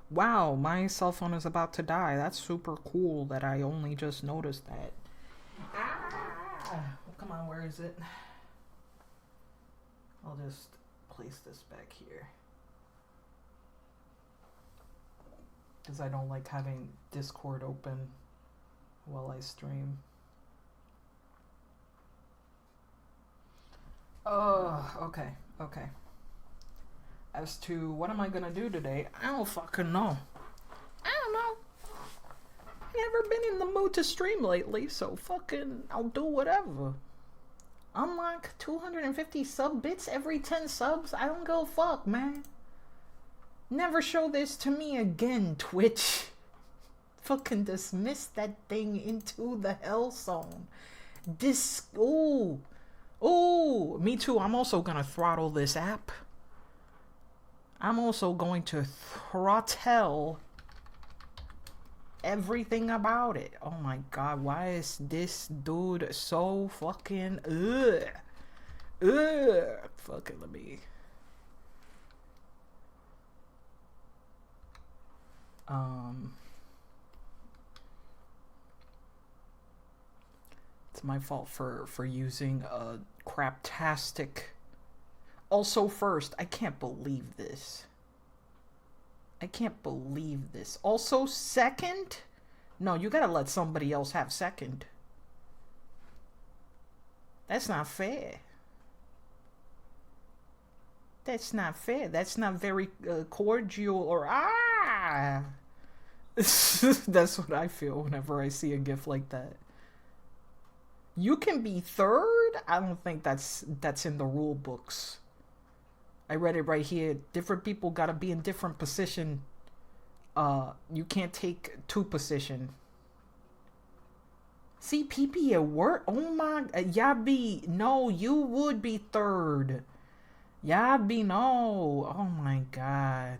Wow, my cell phone is about to die. That's super cool that I only just noticed that. Ah! Come on, where is it? I'll just place this back here. Because I don't like having Discord open while I stream. Oh, okay, okay. As to what am I gonna do today, I don't fucking know. I don't know. Never been in the mood to stream lately, so fucking I'll do whatever. Unlock 250 sub bits every 10 subs? I don't go fuck, man. Never show this to me again, Twitch. Fucking dismiss that thing into the hell zone. Ooh. Ooh, me too. I'm also gonna throttle this app. I'm also going to throttle everything about it. Oh my god, why is this dude so fucking fucking let me it's my fault for using a craptastic. Also, first, I can't believe this. I can't believe this. Also, second? No, you gotta let somebody else have second. That's not fair. That's not fair. That's not very cordial or That's what I feel whenever I see a gif like that. You can be third? I don't think that's in the rule books. I read it right here. Different people gotta be in different position. You can't take two position. See, PP at work? Oh my, Yabi, no, you would be third. Yabi, no. Oh my god.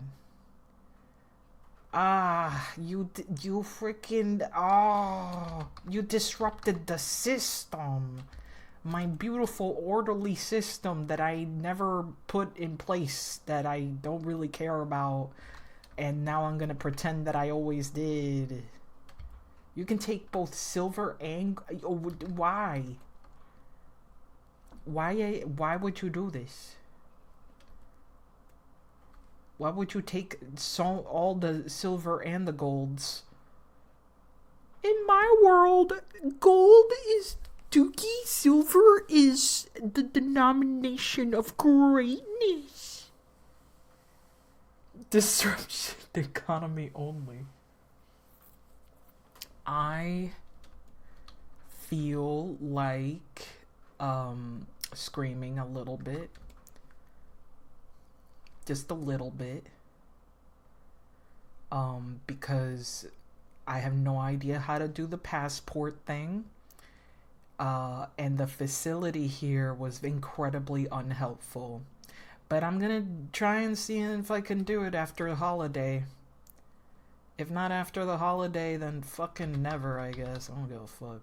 You freaking, you disrupted the system. My beautiful orderly system that I never put in place, that I don't really care about, and now I'm gonna pretend that I always did. You can take both silver and why would you do this? Why would you take all the silver and the golds? In my world, gold is Dookie, silver is the denomination of greatness. Disruption economy only. I feel like screaming a little bit. Just a little bit. Because I have no idea how to do the passport thing. And the facility here was incredibly unhelpful. But I'm gonna try and see if I can do it after the holiday. If not after the holiday, then fucking never, I guess. I don't give a fuck.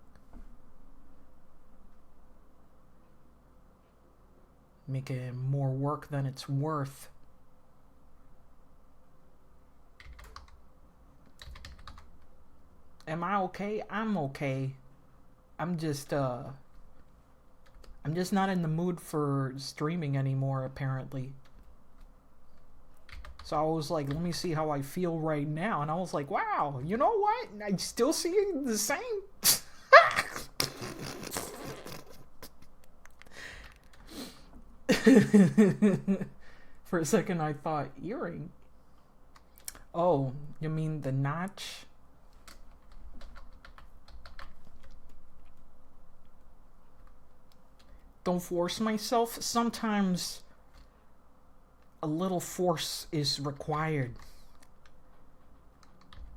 Making more work than it's worth. Am I okay? I'm okay. I'm just not in the mood for streaming anymore, apparently. So I was like, let me see how I feel right now. And I was like, wow, you know what? I still see the same. For a second, I thought, earring. Oh, you mean the notch? Don't force myself. Sometimes a little force is required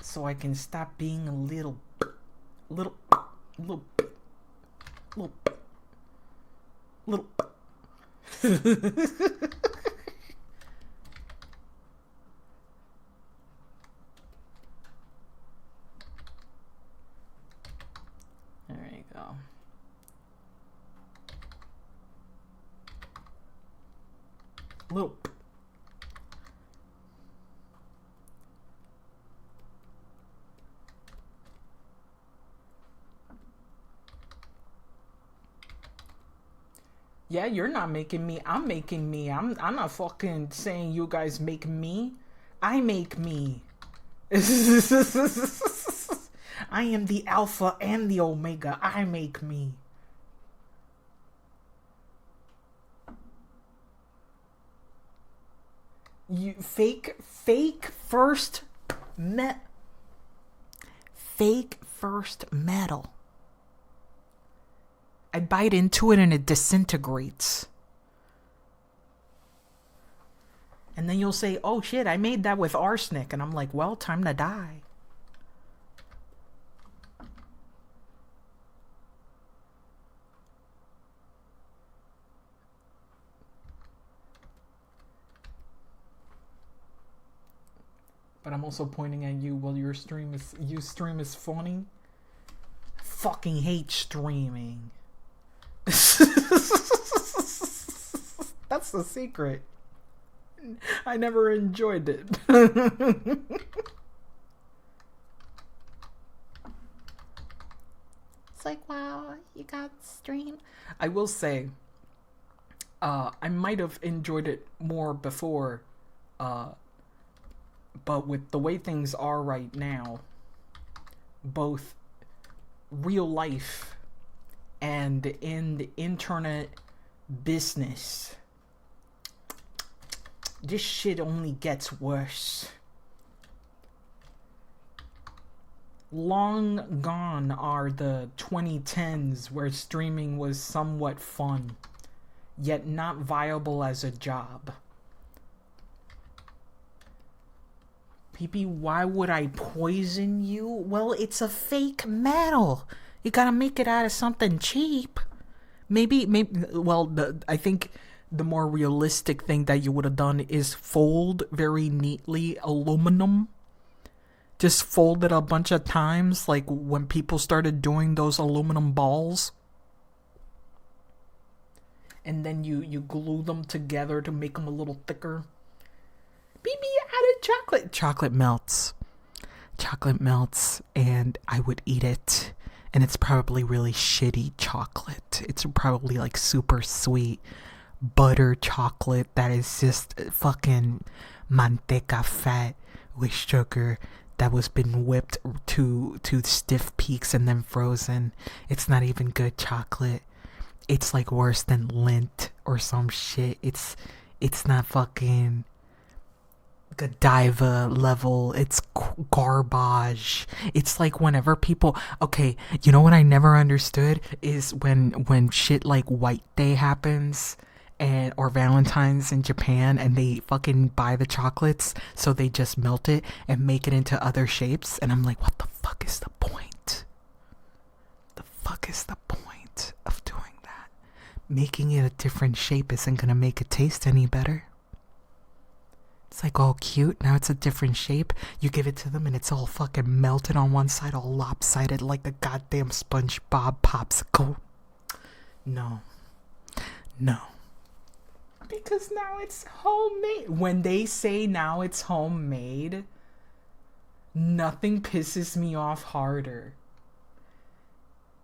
so I can stop being a little There you go. Little Yeah, you're not making me. I'm making me. I'm not fucking saying you guys make me. I make me. I am the alpha and the omega. I make me. You fake first met fake first metal. I bite into it and it disintegrates. And then you'll say, oh shit, I made that with arsenic. And I'm like, well, time to die. But I'm also pointing at you while your stream is funny. I fucking hate streaming. That's the secret. I never enjoyed it. It's like, wow, you got stream. I will say, I might have enjoyed it more before, but with the way things are right now, both real life and in the internet business, this shit only gets worse. Long gone are the 2010s where streaming was somewhat fun, yet not viable as a job. PP, why would I poison you? Well, it's a fake metal. You gotta make it out of something cheap. Maybe, well, I think the more realistic thing that you would have done is fold very neatly aluminum. Just fold it a bunch of times, like when people started doing those aluminum balls. And then you glue them together to make them a little thicker. BB added chocolate. Chocolate melts. Chocolate melts, and I would eat it. And it's probably really shitty chocolate. It's probably like super sweet butter chocolate that is just fucking manteca fat with sugar that was been whipped to stiff peaks and then frozen. It's not even good chocolate. It's like worse than Lindt or some shit. It's not fucking Godiva level. It's garbage. It's like whenever people, okay, you know what I never understood is when shit like White Day happens and or Valentine's in Japan and they fucking buy the chocolates, so they just melt it and make it into other shapes, and I'm like, what the fuck is the point? The fuck is the point of doing that? Making it a different shape isn't gonna make it taste any better. It's like all cute, now it's a different shape. You give it to them and it's all fucking melted on one side, all lopsided like a goddamn SpongeBob popsicle. No. Because now it's homemade. When they say now it's homemade, nothing pisses me off harder.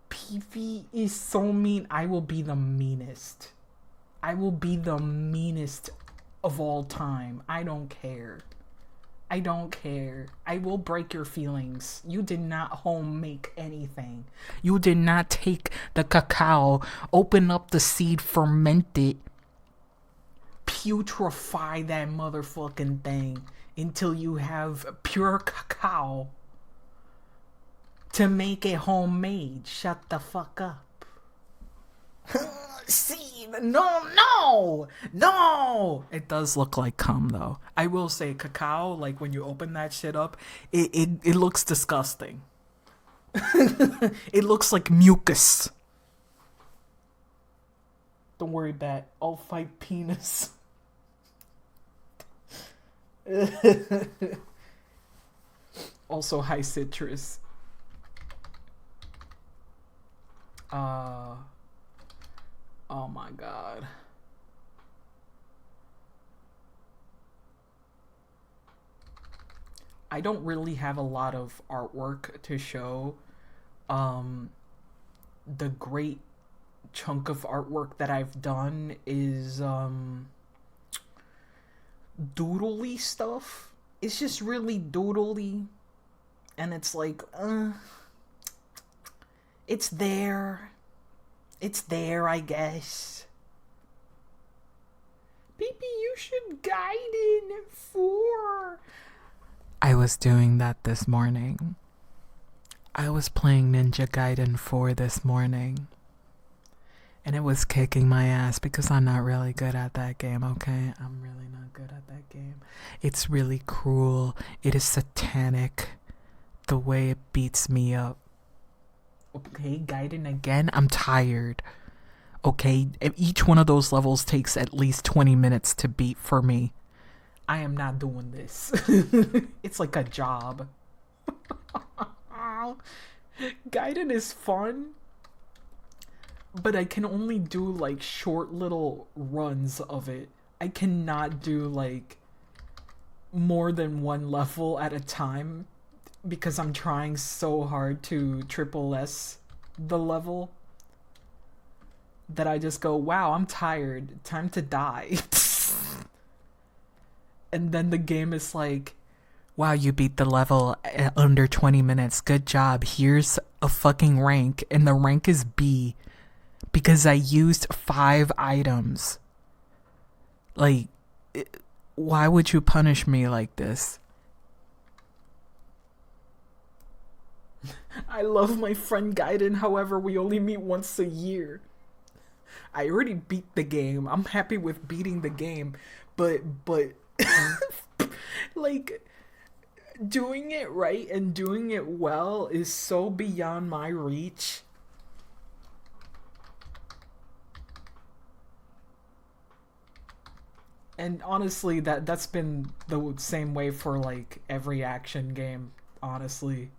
Peefy is so mean. I will be the meanest. I will be the meanest of all time. I don't care. I don't care. I will break your feelings. You did not home make anything. You did not take the cacao, open up the seed, ferment it, putrefy that motherfucking thing until you have pure cacao to make it homemade. Shut the fuck up. See, no. It does look like cum, though. I will say, cacao, like when you open that shit up, it looks disgusting. It looks like mucus. Don't worry, Bat. I'll fight penis. Also, high citrus. Oh my god. I don't really have a lot of artwork to show. The great chunk of artwork that I've done is doodly stuff. It's just really doodly, and it's like it's there. It's there, I guess. Baby, you should guide in 4. I was doing that this morning. I was playing Ninja Gaiden 4 this morning. And it was kicking my ass because I'm not really good at that game, okay? I'm really not good at that game. It's really cruel. It is satanic. The way it beats me up. Okay, Gaiden again? I'm tired. Okay, each one of those levels takes at least 20 minutes to beat for me. I am not doing this. It's like a job. Gaiden is fun, but I can only do like short little runs of it. I cannot do like more than one level at a time because I'm trying so hard to triple S the level that I just go, wow, I'm tired. Time to die. And then the game is like, wow, you beat the level under 20 minutes. Good job. Here's a fucking rank. And the rank is B. Because I used 5 items. Like, why would you punish me like this? I love my friend Gaiden, however, we only meet once a year. I already beat the game. I'm happy with beating the game. But, like, doing it right and doing it well is so beyond my reach. And honestly, that's been the same way for like every action game, honestly.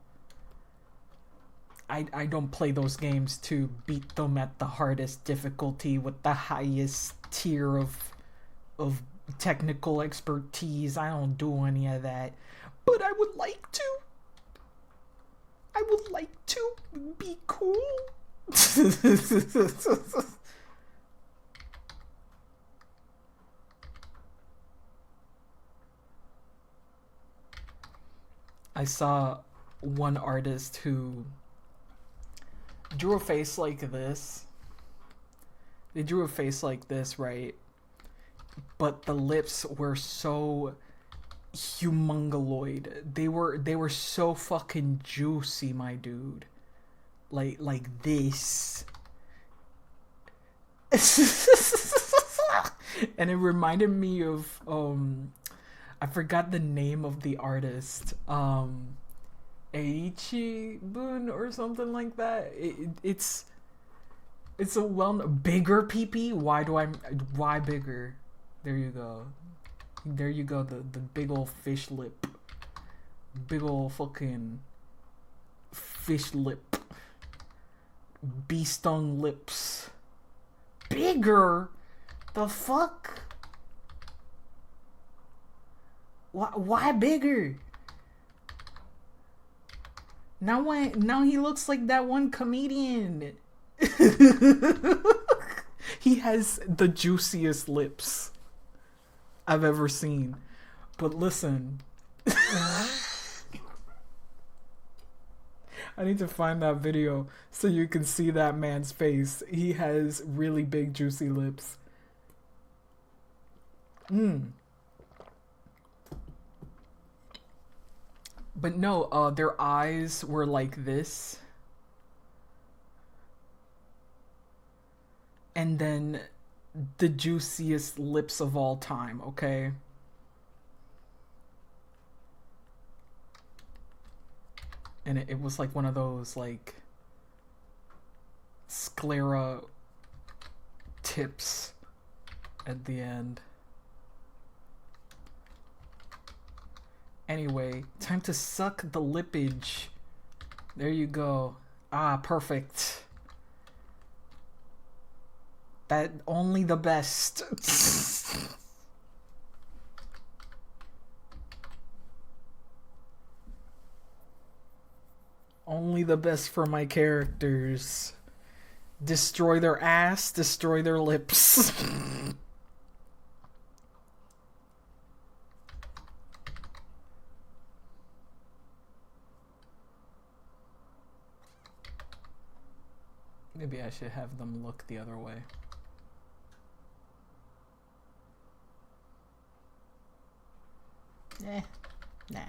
I don't play those games to beat them at the hardest difficulty with the highest tier of technical expertise. I don't do any of that. But I would like to. I would like to be cool. I saw one artist who drew a face like this. They drew a face like this, right? But the lips were so humongoloid. They were so fucking juicy, my dude. Like this. And it reminded me of I forgot the name of the artist. Eiichi Bun or something like that. It's a bigger PP. Why bigger? There you go. There you go. The big old fish lip. Big old fucking fish lip. Bee stung lips. Bigger? The fuck? Why bigger? Now he looks like that one comedian. He has the juiciest lips I've ever seen. But listen. I need to find that video so you can see that man's face. He has really big juicy lips. But no, their eyes were like this. And then the juiciest lips of all time, okay? And it was like one of those, like, sclera tips at the end. Anyway, time to suck the lippage. There you go. Ah, perfect. That only the best. Only the best for my characters. Destroy their ass, destroy their lips. Maybe I should have them look the other way. Nah.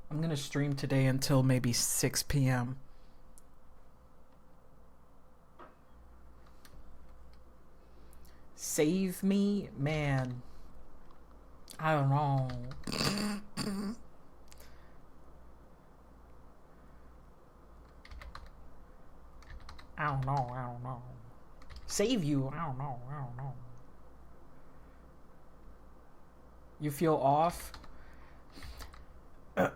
I'm gonna stream today until maybe 6 p.m. Save me? Man. I don't know. I don't know. Save you? I don't know. You feel off? I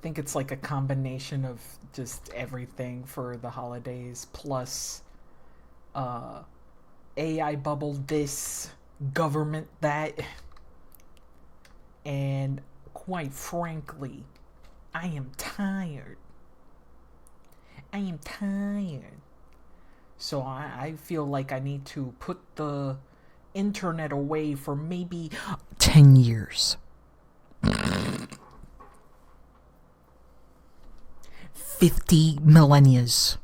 think it's like a combination of just everything for the holidays, plus AI bubble this, government that, and quite frankly, I am tired. So I feel like I need to put the internet away for maybe 10 years. 50 millennias.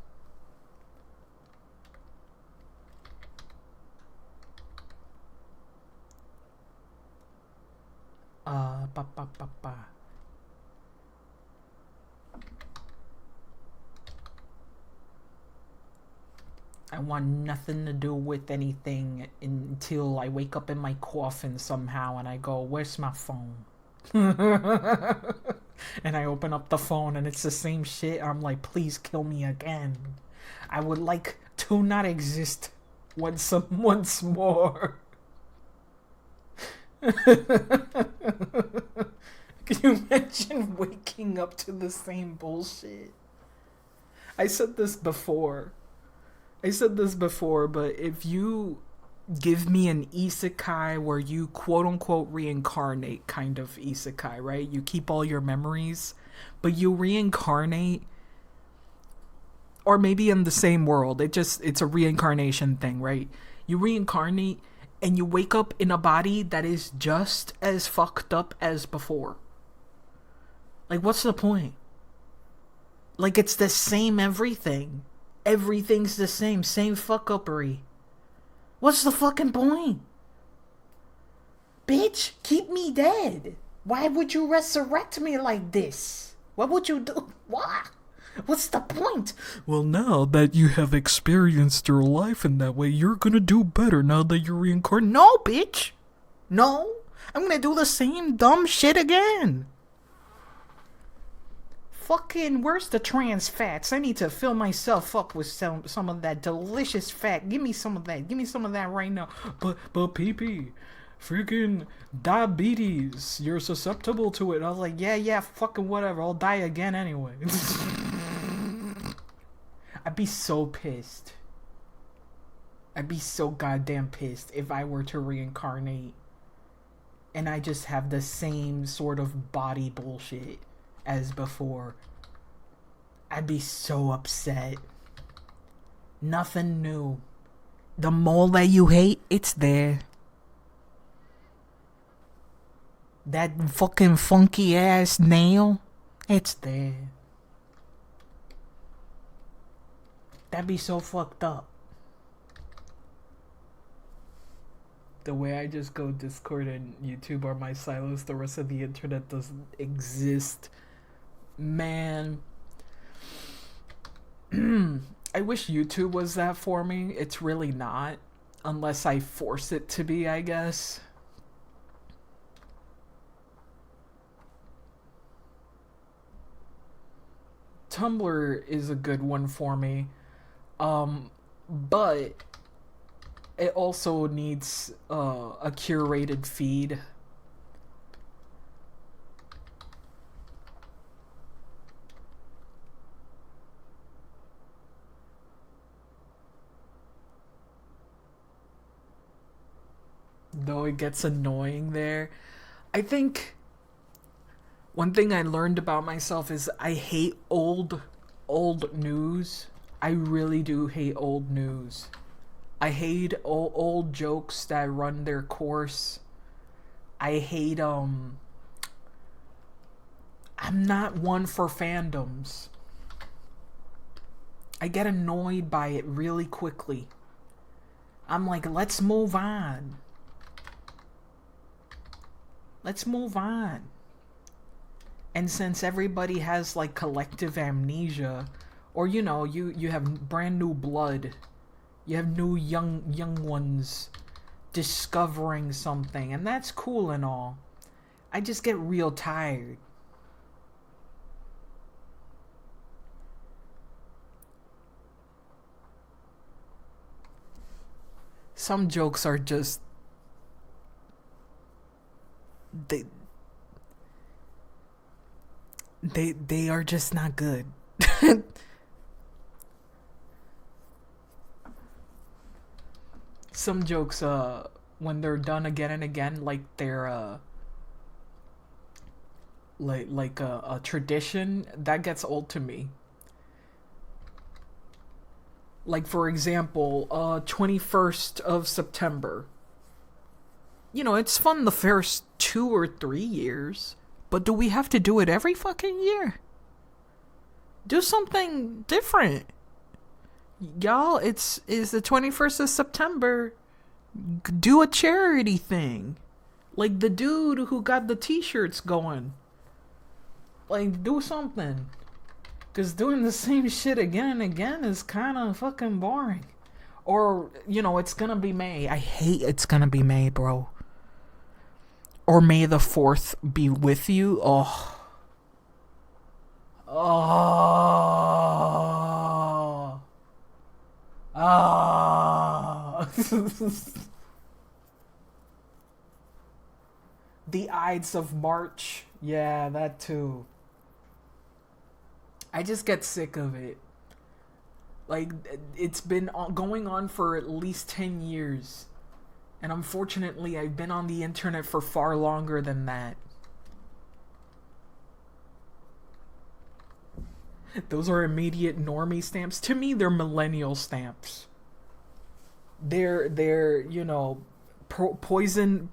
I want nothing to do with anything until I wake up in my coffin somehow and I go, where's my phone? And I open up the phone and it's the same shit. I'm like, please kill me again. I would like to not exist once more. Can you imagine waking up to the same bullshit? I said this before, but if you give me an isekai where you quote-unquote reincarnate, kind of isekai, right? You keep all your memories, but you reincarnate, or maybe in the same world. It's a reincarnation thing, right? You reincarnate and you wake up in a body that is just as fucked up as before. Like, what's the point? Like, it's the same everything. Everything's the same fuck-uppery. What's the fucking point? Bitch, keep me dead. Why would you resurrect me like this? What would you do? What? What's the point? Well, now that you have experienced your life in that way, you're gonna do better now that you're reincarnated. No, bitch. No. I'm gonna do the same dumb shit again. Fucking, where's the trans fats? I need to fill myself up with some of that delicious fat. Give me some of that. Give me some of that right now. But PP, freaking diabetes. You're susceptible to it. I was like, yeah, fucking whatever. I'll die again anyway. I'd be so pissed. I'd be so goddamn pissed if I were to reincarnate and I just have the same sort of body bullshit as before. I'd be so upset. Nothing new. The mole that you hate, it's there. That fucking funky ass nail, it's there. That'd be so fucked up. The way I just go Discord and YouTube are my silos, the rest of the internet doesn't exist. Man. I wish YouTube was that for me. It's really not. Unless I force it to be, I guess. Tumblr is a good one for me. But it also needs a curated feed. though it gets annoying there. I think one thing I learned about myself is I hate old news. I really do hate old news. I hate old jokes that run their course. I hate I'm not one for fandoms. I get annoyed by it really quickly. I'm like, let's move on. Let's move on. And since everybody has like collective amnesia, or you know, you have brand new blood, you have new young ones discovering something, and that's cool and all. I just get real tired. Some jokes are just they are just not good. Some jokes when they're done again and again, like they're like a tradition, that gets old to me. Like, for example, 21st of September. You know, it's fun the first 2 or 3 years, but do we have to do it every fucking year? Do something different. Y'all, it's the 21st of September. Do a charity thing. Like the dude who got the t-shirts going. Like, do something. Because doing the same shit again and again is kind of fucking boring. Or, you know, it's gonna be May. I hate it's gonna be May, bro. Or May the 4th be with you. Oh. Oh. Oh. The Ides of March. Yeah, that too. I just get sick of it. Like, it's been going on for at least 10 years. And unfortunately, I've been on the internet for far longer than that. Those are immediate normie stamps. To me, they're millennial stamps. They're you know, person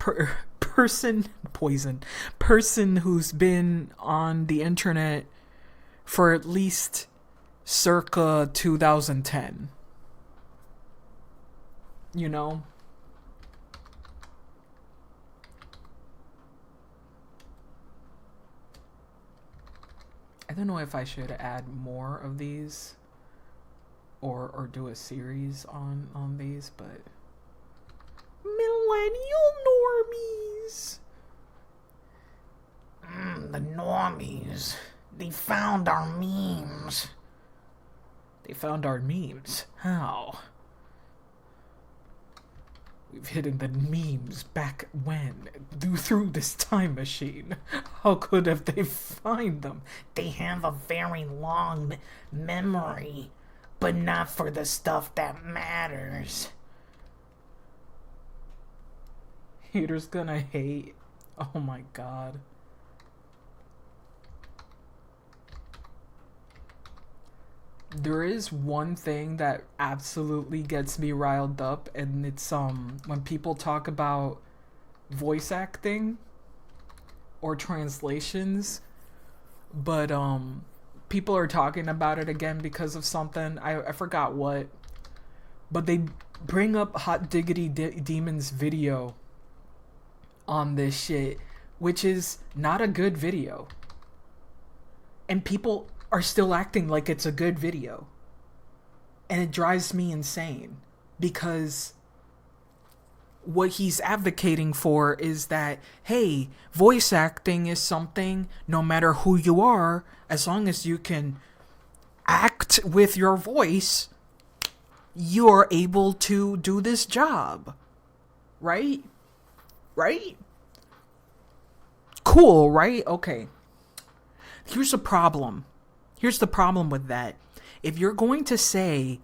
who's been on the internet for at least circa 2010. You know? I don't know if I should add more of these or do a series on these, but millennial normies. The normies. They found our memes. They found our memes. How? We've hidden the memes back when? Through this time machine. How could have they find them? They have a very long memory, but not for the stuff that matters. Haters gonna hate. Oh my god. There is one thing that absolutely gets me riled up, and it's when people talk about voice acting or translations, but people are talking about it again because of something. I forgot what, but they bring up Hot Diggity Demon's video on this shit, which is not a good video, and people are still acting like it's a good video. And it drives me insane, because what he's advocating for is that, hey, voice acting is something, no matter who you are, as long as you can act with your voice, you're able to do this job. Right? Right? Cool, right? Okay. Here's the problem. Here's the problem with that. If you're going to say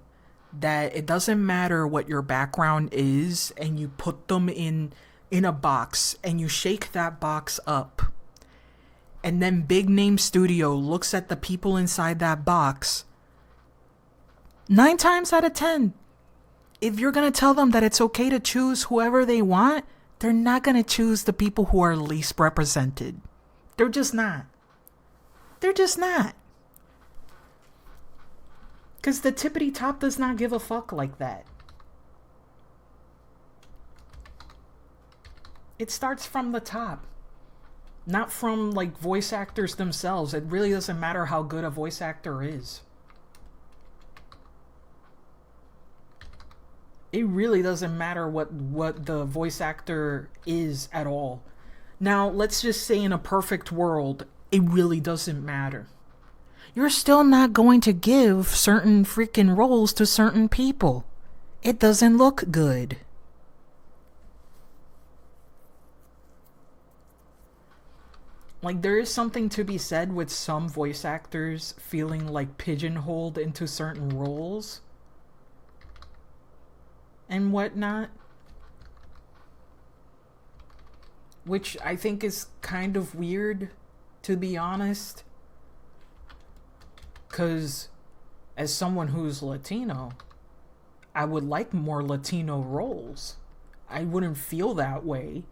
that it doesn't matter what your background is and you put them in in a box and you shake that box up, and then big name studio looks at the people inside that box, 9 times out of 10, if you're going to tell them that it's okay to choose whoever they want, they're not going to choose the people who are least represented. They're just not. They're just not. Because the tippity top does not give a fuck like that. It starts from the top. Not from, like, voice actors themselves. It really doesn't matter how good a voice actor is. It really doesn't matter what the voice actor is at all. Now, let's just say in a perfect world, it really doesn't matter. You're still not going to give certain freaking roles to certain people. It doesn't look good. Like, there is something to be said with some voice actors feeling like pigeonholed into certain roles and whatnot, which I think is kind of weird, to be honest, because as someone who's Latino, I would like more Latino roles. I wouldn't feel that way.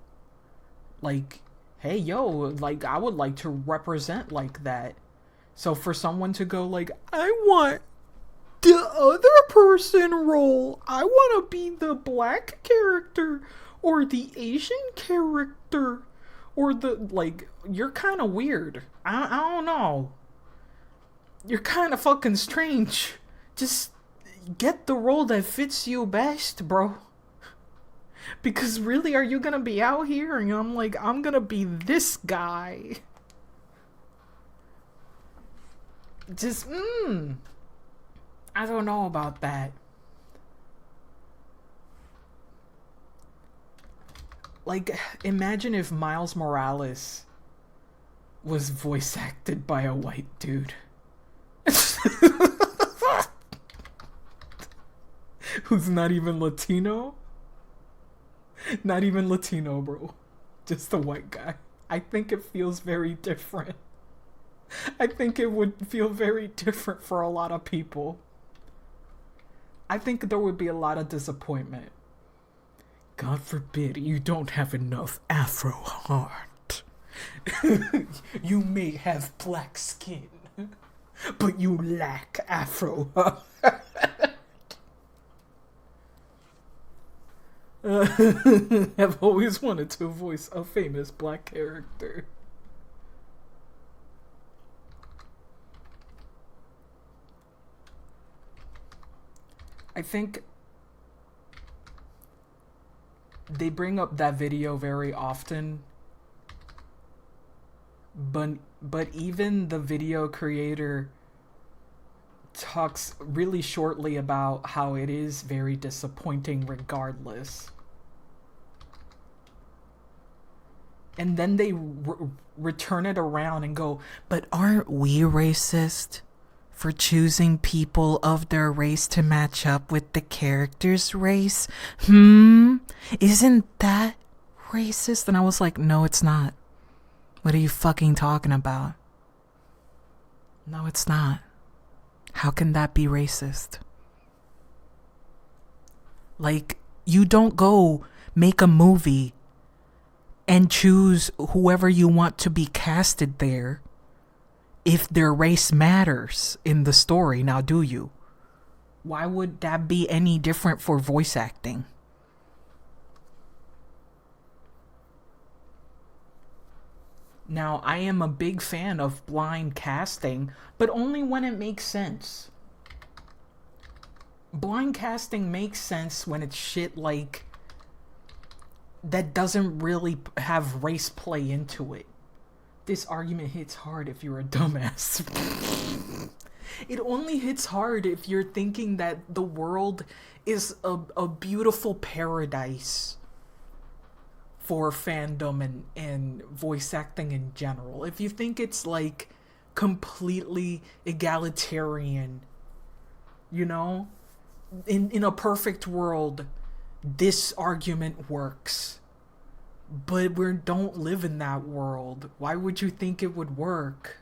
Like, hey, yo, like, I would like to represent like that. So for someone to go like, I want the other person role, I want to be the black character or the Asian character or the, like, you're kind of weird. I don't know. You're kind of fucking strange. Just get the role that fits you best, bro. Because really, are you gonna be out here and I'm like, I'm gonna be this guy? Just, I don't know about that. Like, imagine if Miles Morales was voice acted by a white dude. Who's not even Latino? Not even Latino, bro. Just a white guy. I think it feels very different. I think it would feel very different for a lot of people. I think there would be a lot of disappointment. God forbid you don't have enough Afro heart. You may have black skin, but you lack Afro heart. I've always wanted to voice a famous black character. I think they bring up that video very often, but even the video creator talks really shortly about how it is very disappointing regardless. And then they return it around and go, but aren't we racist for choosing people of their race to match up with the character's race? Isn't that racist? And I was like, no, it's not. What are you fucking talking about? No, it's not. How can that be racist? Like, you don't go make a movie and choose whoever you want to be casted there if their race matters in the story, now do you? Why would that be any different for voice acting? Now, I am a big fan of blind casting, but only when it makes sense. Blind casting makes sense when it's shit like that doesn't really have race play into it. This argument hits hard if you're a dumbass. It only hits hard if you're thinking that the world is a beautiful paradise for fandom and voice acting in general. If you think it's like completely egalitarian, you know, in a perfect world, this argument works. But we don't live in that world. Why would you think it would work?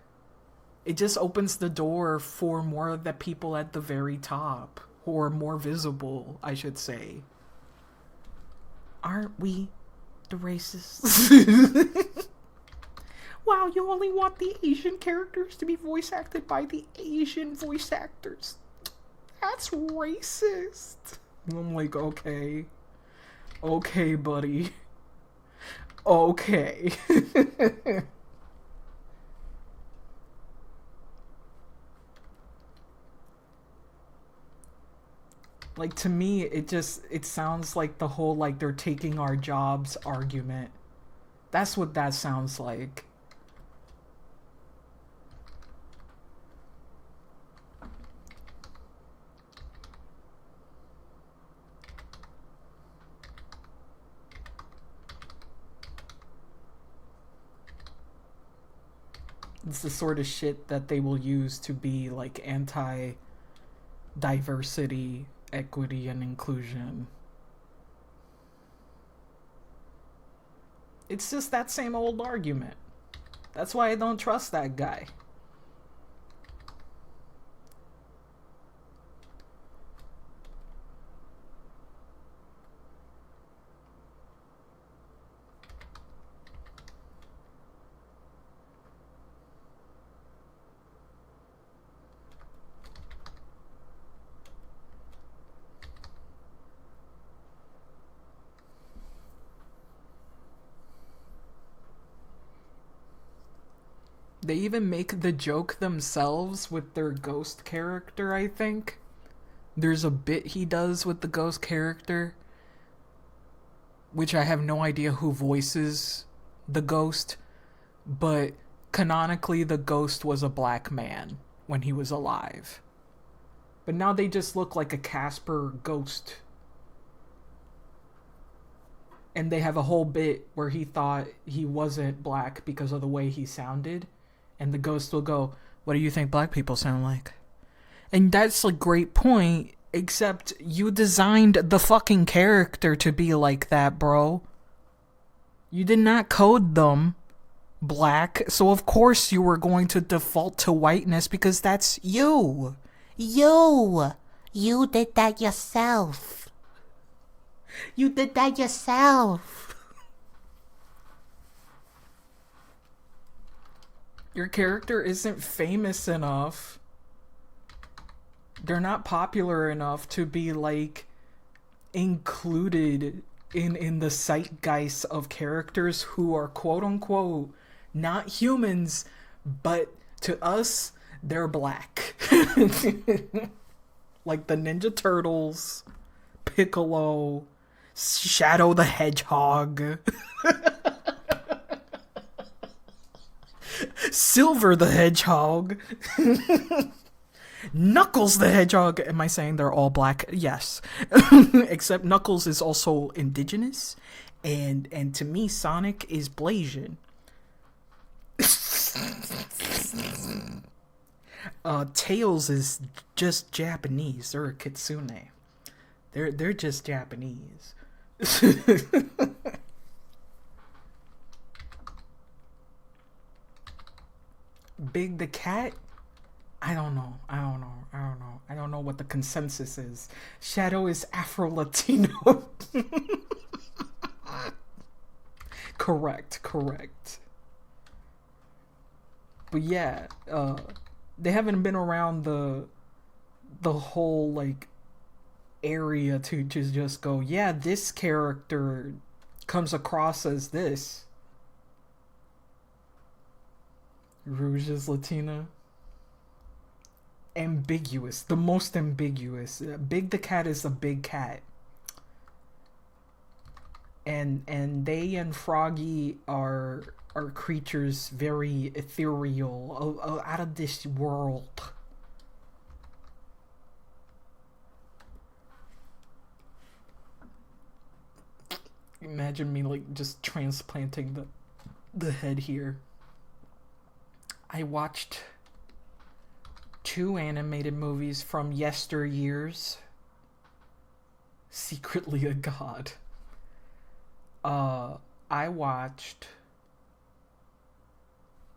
It just opens the door for more of the people at the very top, who are more visible, I should say. Aren't we the racists? Wow, you only want the Asian characters to be voice acted by the Asian voice actors. That's racist. I'm like, okay. Okay, buddy. Okay. Like, to me, it sounds like the whole, like, they're taking our jobs argument. That's what that sounds like. It's the sort of shit that they will use to be, like, anti-diversity, equity, and inclusion. It's just that same old argument. That's why I don't trust that guy. They even make the joke themselves with their ghost character, I think. There's a bit he does with the ghost character, which I have no idea who voices the ghost, but canonically the ghost was a black man when he was alive. But now they just look like a Casper ghost. And they have a whole bit where he thought he wasn't black because of the way he sounded. And the ghost will go, "What do you think black people sound like?" And that's a great point, except you designed the fucking character to be like that, bro. You did not code them black, so of course you were going to default to whiteness because that's you. You did that yourself. You did that yourself. Your character isn't famous enough. They're not popular enough to be, like, included in the zeitgeist of characters who are quote-unquote not humans, but to us, they're black. Like the Ninja Turtles, Piccolo, Shadow the Hedgehog, Silver the Hedgehog, Knuckles the Hedgehog. Am I saying they're all black? Yes. Except Knuckles is also indigenous, and to me, Sonic is Blasian. Tails is just Japanese. They're a kitsune. They're just Japanese. Big the Cat? I don't know what the consensus is. Shadow is Afro-Latino. Correct. But yeah, they haven't been around the whole, like, area to just go, yeah, this character comes across as this. Rouge is Latina. Ambiguous. The most ambiguous. Big the Cat is a big cat. And they and Froggy are creatures very ethereal, out of this world. Imagine me, like, just transplanting the head here. I watched 2 animated movies from yesteryears. Secretly a god. I watched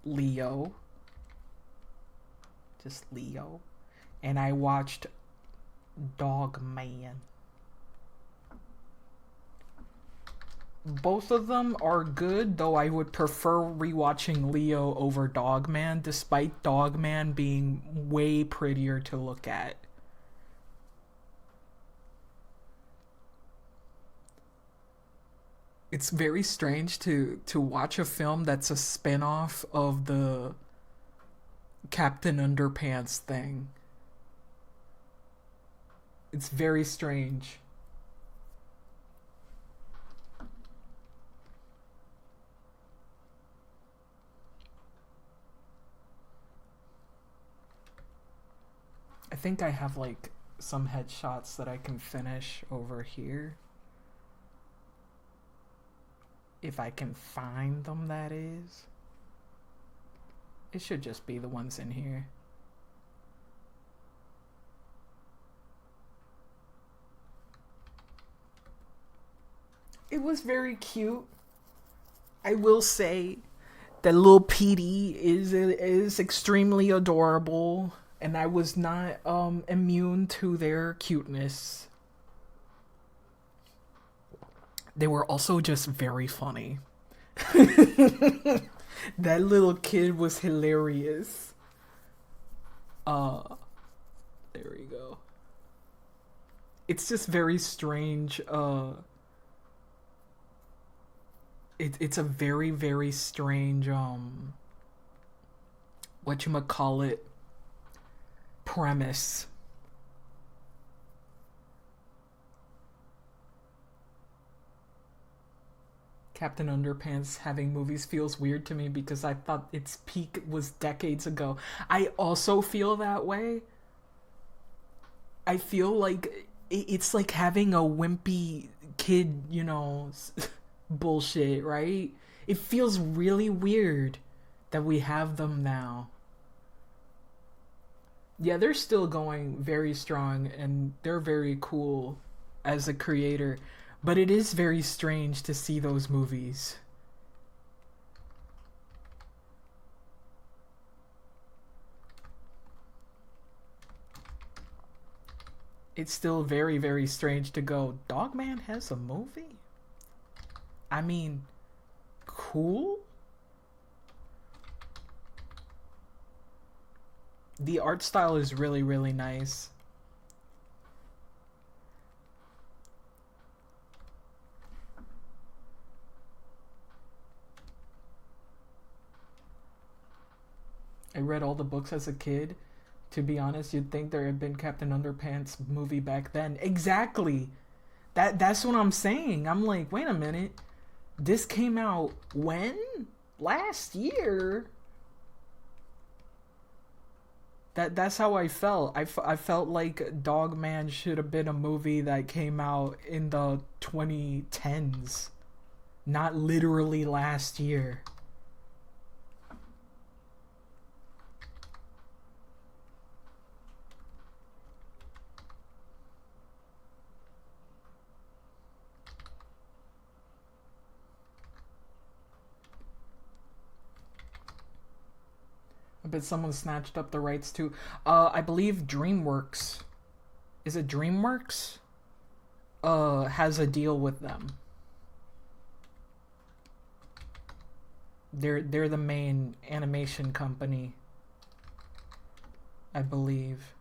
Leo, just Leo, and I watched Dog Man. Both of them are good, though I would prefer rewatching Leo over Dogman, despite Dogman being way prettier to look at. It's very strange to watch a film that's a spin-off of the Captain Underpants thing. It's very strange. I think I have like some headshots that I can finish over here. If I can find them, that is. It should just be the ones in here. It was very cute. I will say that little Petey is extremely adorable, and I was not immune to their cuteness. They were also just very funny. That little kid was hilarious. There we go. It's just very strange. It's a very, very strange whatchamacallit premise. Captain Underpants having movies feels weird to me because I thought its peak was decades ago. I also feel that way. I feel like it's like having a wimpy kid, you know, bullshit, right? It feels really weird that we have them now. Yeah, they're still going very strong and they're very cool as a creator. But it is very strange to see those movies. It's still very, very strange to go, Dogman has a movie? I mean, cool? The art style is really, really nice. I read all the books as a kid. To be honest, you'd think there had been Captain Underpants movie back then. Exactly. That's what I'm saying. I'm like, wait a minute. This came out when? Last year? That's how I felt. I felt like Dogman should have been a movie that came out in the 2010s. Not literally last year. I bet someone snatched up the rights to. I believe DreamWorks. Is it DreamWorks? Has a deal with them. They're the main animation company, I believe.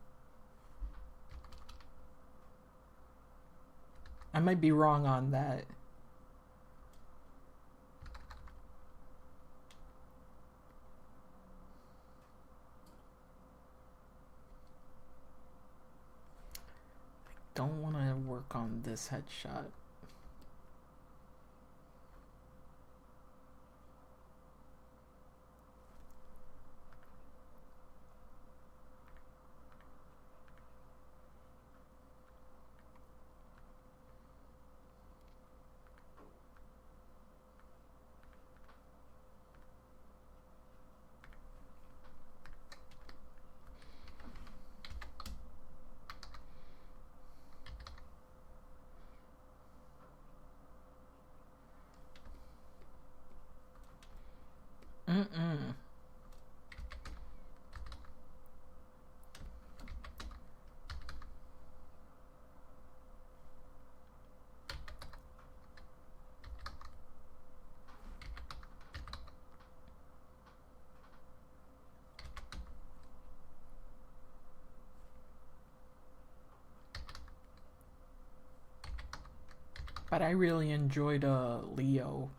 I might be wrong on that. Don't want to work on this headshot. But I really enjoyed Leo,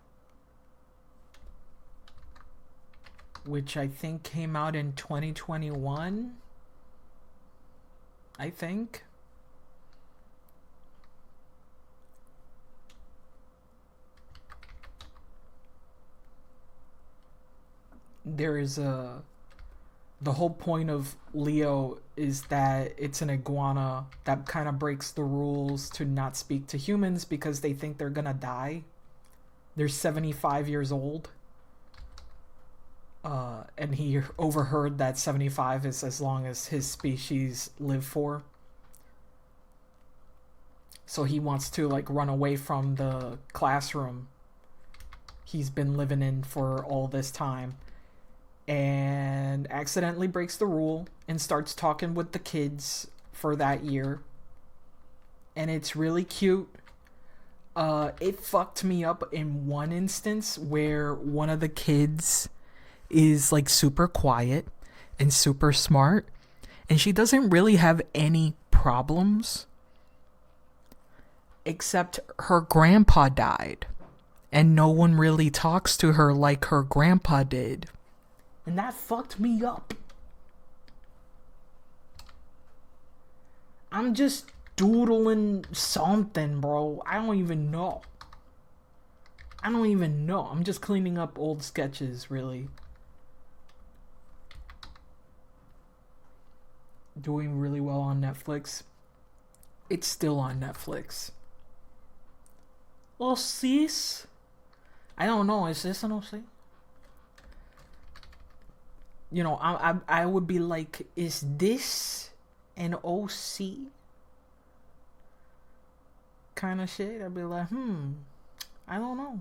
which I think came out in 2021. I think. There is the whole point of Leo is that it's an iguana that kind of breaks the rules to not speak to humans because they think they're gonna die. They're 75 years old. And he overheard that 75 is as long as his species live for. So he wants to like run away from the classroom he's been living in for all this time, and accidentally breaks the rule and starts talking with the kids for that year. And it's really cute. It fucked me up in one instance where one of the kids is like super quiet and super smart, and she doesn't really have any problems except her grandpa died, and no one really talks to her like her grandpa did. And that fucked me up. I'm just doodling something, bro. I don't even know. I'm just cleaning up old sketches, really. Doing really well on Netflix. It's still on Netflix. Oh, sis? I don't know. Is this an OC? You know, I would be like, is this an OC? Kind of shit. I'd be like, I don't know.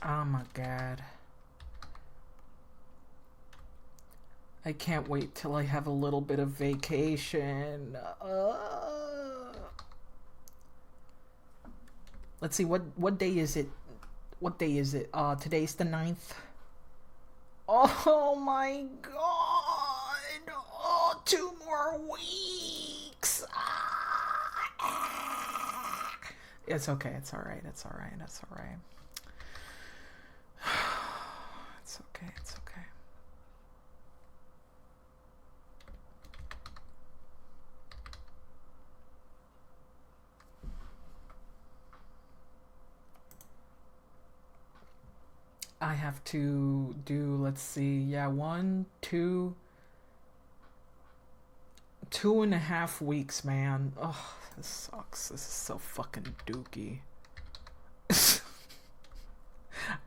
Oh my god. I can't wait till I have a little bit of vacation. Let's see, what day is it? What day is it? Today's the 9th. Oh my god! Oh, 2 more weeks! It's okay, it's alright, it's alright, it's alright. It's okay, it's okay. I have to do, let's see, yeah, 2.5 weeks, man. Oh, this sucks. This is so fucking dookie.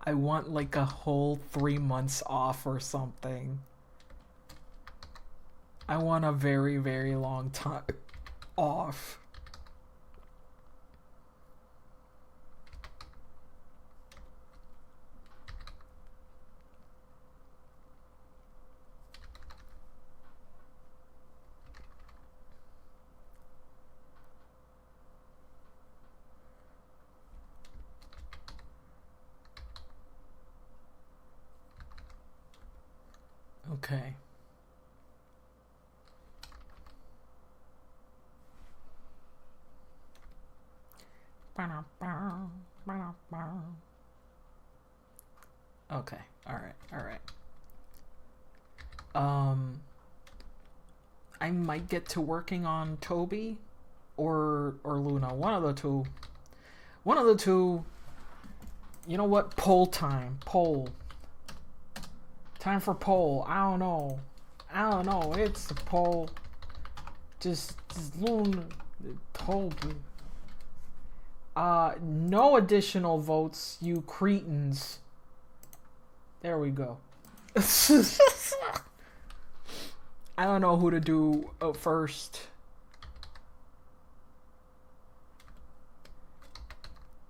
I want like a whole 3 months off or something. I want a very, very long time off. Okay. Okay. All right. I might get to working on Toby or Luna. One of the two. One of the two. You know what? Poll time. Poll. Time for poll. I don't know. It's a poll. Just Luna. Toby. No additional votes, you cretins. There we go. I don't know who to do first.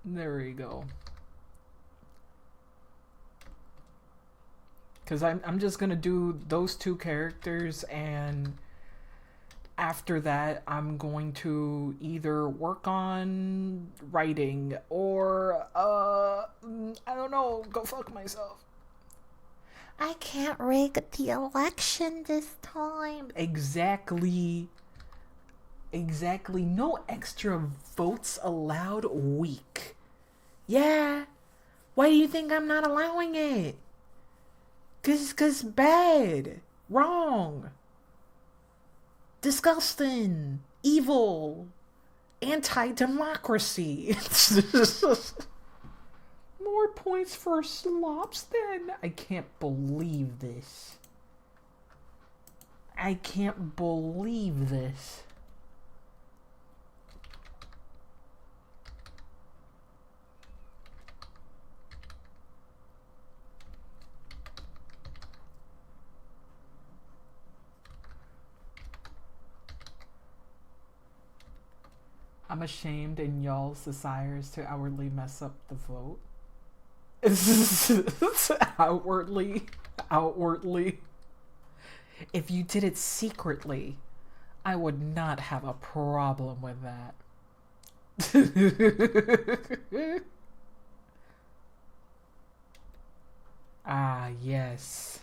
There we go. Because I'm just gonna do those two characters, and after that, I'm going to either work on writing or, I don't know, go fuck myself. I can't rig the election this time. Exactly. No extra votes allowed. Weak. Yeah. Why do you think I'm not allowing it? Cause bad. Wrong. Disgusting. Evil. Anti-democracy. More points for slops then. I can't believe this. I can't believe this. I'm ashamed in y'all's desires to outwardly mess up the vote. Outwardly. If you did it secretly, I would not have a problem with that. Ah, yes.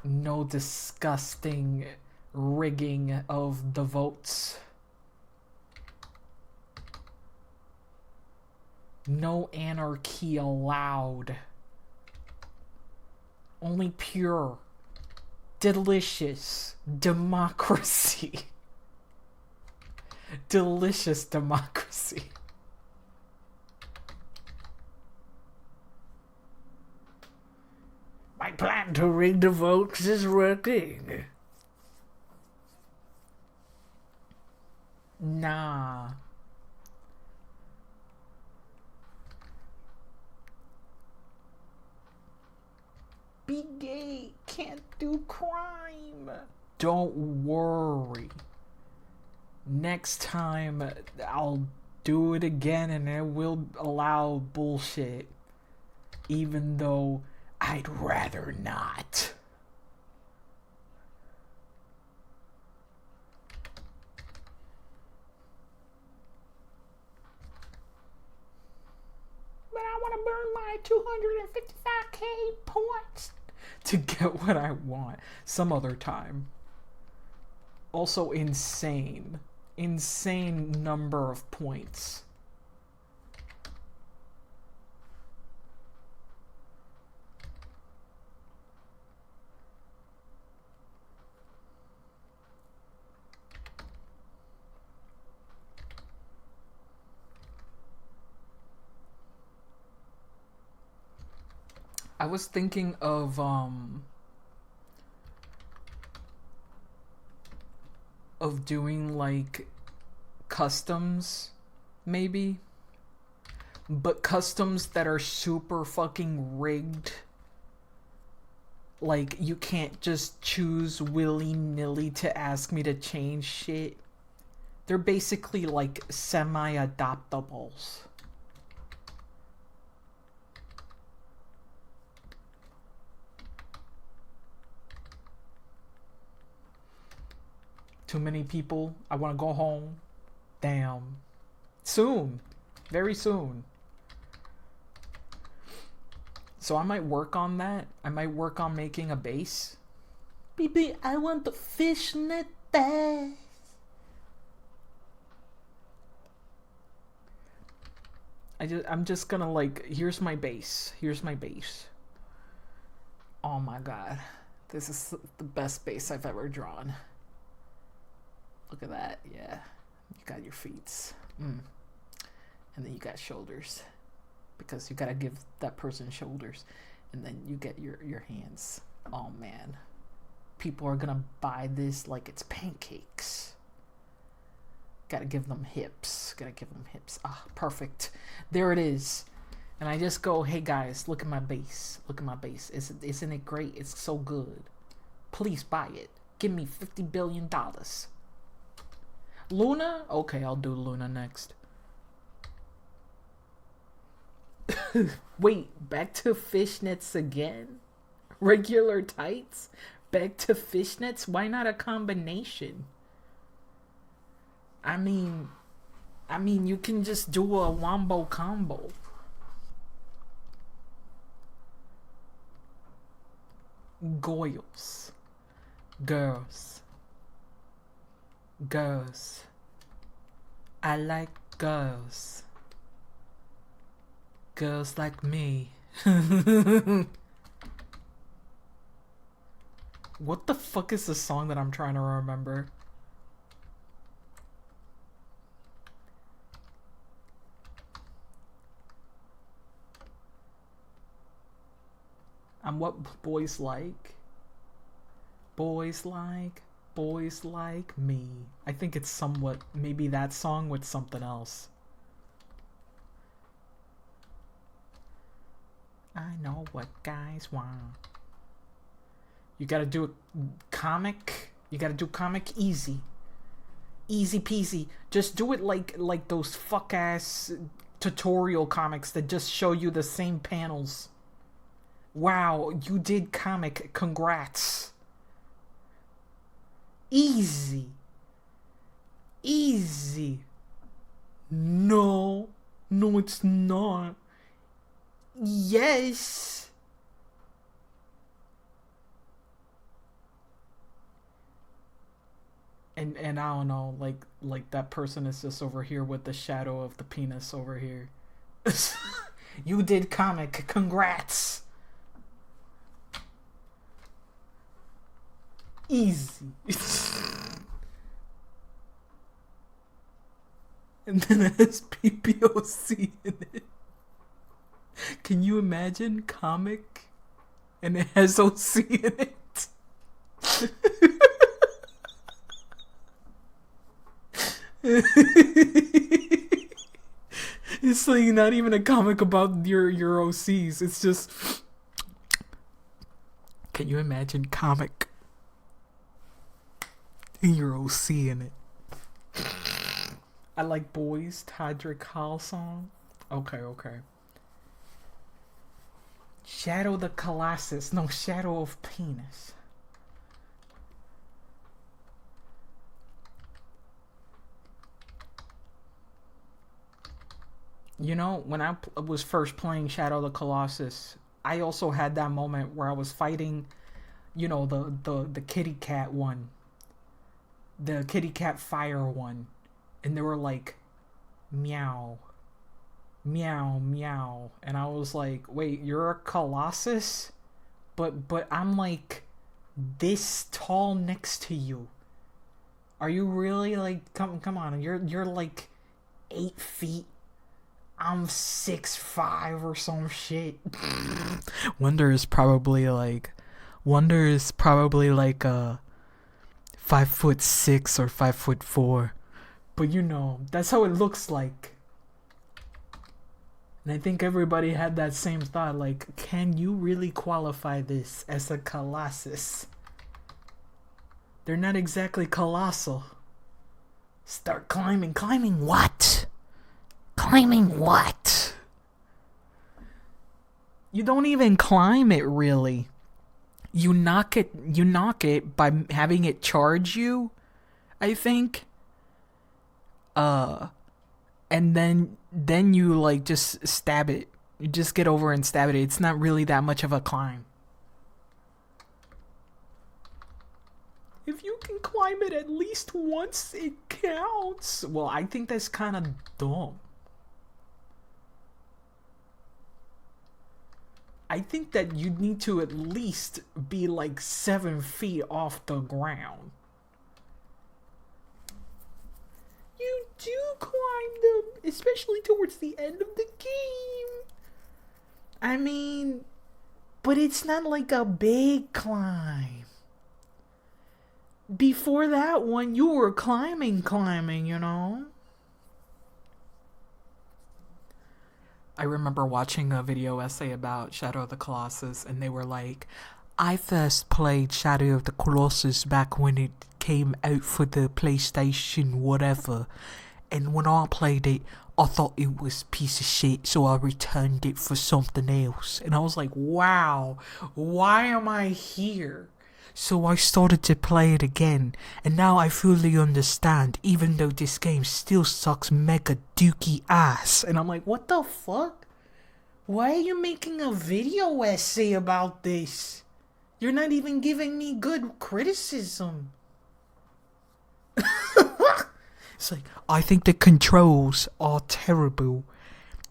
No disgusting rigging of the votes. No anarchy allowed. Only pure, delicious democracy. Delicious democracy. My plan to rig the votes is working. Nah. Be gay, can't do crime. Don't worry. Next time I'll do it again and I will allow bullshit. Even though I'd rather not. But I want to burn my 255k points to get what I want some other time. Also insane number of points. I was thinking of doing like customs, maybe, but customs that are super fucking rigged. Like, you can't just choose willy-nilly to ask me to change shit. They're basically like semi-adoptables. Too many people. I want to go home. Damn. Soon. Very soon. So I might work on that. I might work on making a base. Baby, I want the fishnet base. I'm just gonna like, here's my base. Here's my base. Oh my god. This is the best base I've ever drawn. Look at that, yeah. You got your feet. And then you got shoulders. Because you gotta give that person shoulders. And then you get your hands. Oh man. People are gonna buy this like it's pancakes. Gotta give them hips. Ah, perfect. There it is. And I just go, hey guys, look at my base. Look at my base. Isn't it great? It's so good. Please buy it. Give me $50 billion. Luna? Okay, I'll do Luna next. Wait, back to fishnets again? Regular tights? Back to fishnets? Why not a combination? I mean, you can just do a wombo combo. Goyles. Girls. Girls. I like girls. Girls like me. What the fuck is the song that I'm trying to remember? I'm what boys like. Boys like me. I think it's somewhat, maybe that song with something else. I know what guys want. You gotta do a comic. You gotta do comic easy. Easy peasy. Just do it like those fuck ass tutorial comics that just show you the same panels. Wow, you did comic. Congrats. Easy. Easy. No, it's not. Yes. And I don't know, like that person is just over here with the shadow of the penis over here. You did comic. Congrats. Easy. And then it has PPOC in it. Can you imagine comic and it has OC in it? It's like not even a comic about your OCs. It's just, can you imagine comic and your OC in it? I like boys. Todrick Hall song. Okay. Shadow the Colossus. No, Shadow of Penis. You know, when I was first playing Shadow the Colossus, I also had that moment where I was fighting, you know, the kitty cat one. The kitty cat fire one. And they were like, meow. Meow, meow. And I was like, wait, you're a Colossus? But I'm like this tall next to you. Are you really like, come on, you're like 8 feet. I'm 6'5" or some shit. Wonder is probably like a 5'6" or 5'4". But you know, that's how it looks like. And I think everybody had that same thought, like, can you really qualify this as a Colossus? They're not exactly colossal. Start climbing. Climbing what? Climbing what? You don't even climb it, really. You knock it by having it charge you, I think. And then you like just stab it. You just get over and stab it. It's not really that much of a climb. If you can climb it at least once, it counts. Well, I think that's kind of dumb. I think that you need to at least be like 7 feet off the ground. You do climb them, especially towards the end of the game. I mean, but it's not like a big climb. Before that one, you were climbing, you know? I remember watching a video essay about Shadow of the Colossus, and they were like, I first played Shadow of the Colossus back when it came out for the PlayStation whatever, and when I played it, I thought it was a piece of shit, so I returned it for something else. And I was like, wow, why am I here? So I started to play it again, and now I fully understand, even though this game still sucks mega dookie ass. And I'm like, what the fuck? Why are you making a video essay about this? You're not even giving me good criticism. It's like, I think the controls are terrible.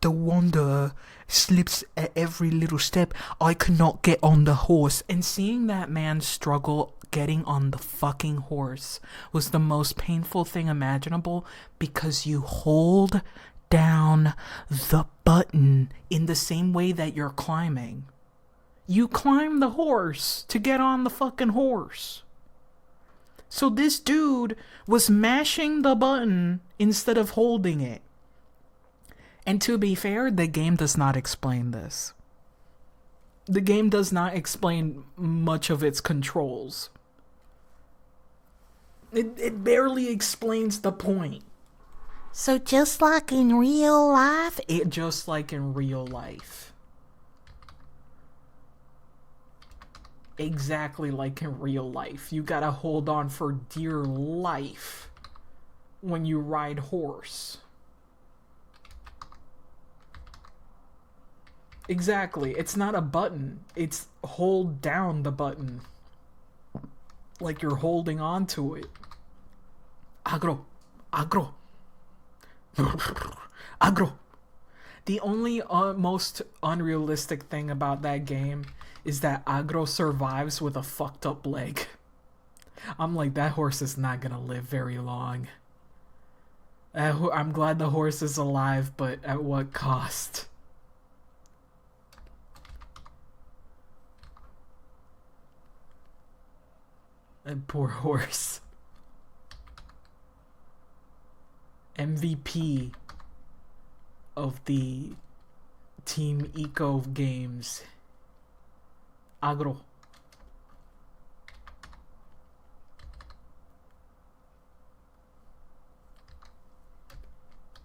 The wanderer slips at every little step. I cannot get on the horse. And seeing that man struggle getting on the fucking horse was the most painful thing imaginable, because you hold down the button in the same way that you're climbing. You climb the horse to get on the fucking horse. So this dude was mashing the button instead of holding it. And to be fair, the game does not explain this. The game does not explain much of its controls. It barely explains the point. So just like in real life? Just like in real life. Exactly like in real life. You gotta hold on for dear life when you ride horse. Exactly. It's not a button. It's hold down the button. Like you're holding on to it. Agro. Agro. Agro. The only most unrealistic thing about that game is that Agro survives with a fucked up leg. I'm like, that horse is not gonna live very long. I'm glad the horse is alive, but at what cost? That poor horse. MVP of the Team Eco games. Agro.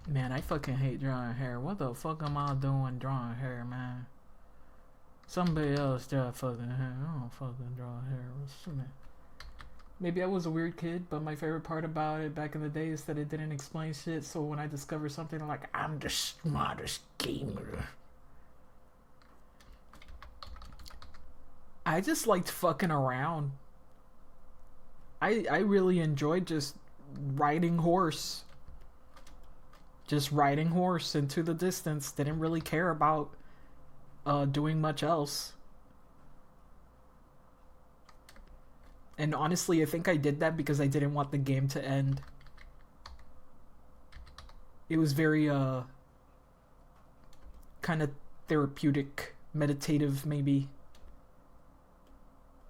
Man, I fucking hate drawing hair. What the fuck am I doing drawing hair, man? Somebody else draw fucking hair. I don't fucking draw hair. Maybe I was a weird kid, but my favorite part about it back in the day is that it didn't explain shit. So when I discover something, I'm like, I'm the smartest gamer. I just liked fucking around. I really enjoyed just riding horse. Just riding horse into the distance. Didn't really care about doing much else. And honestly, I think I did that because I didn't want the game to end. It was very kind of therapeutic, meditative maybe,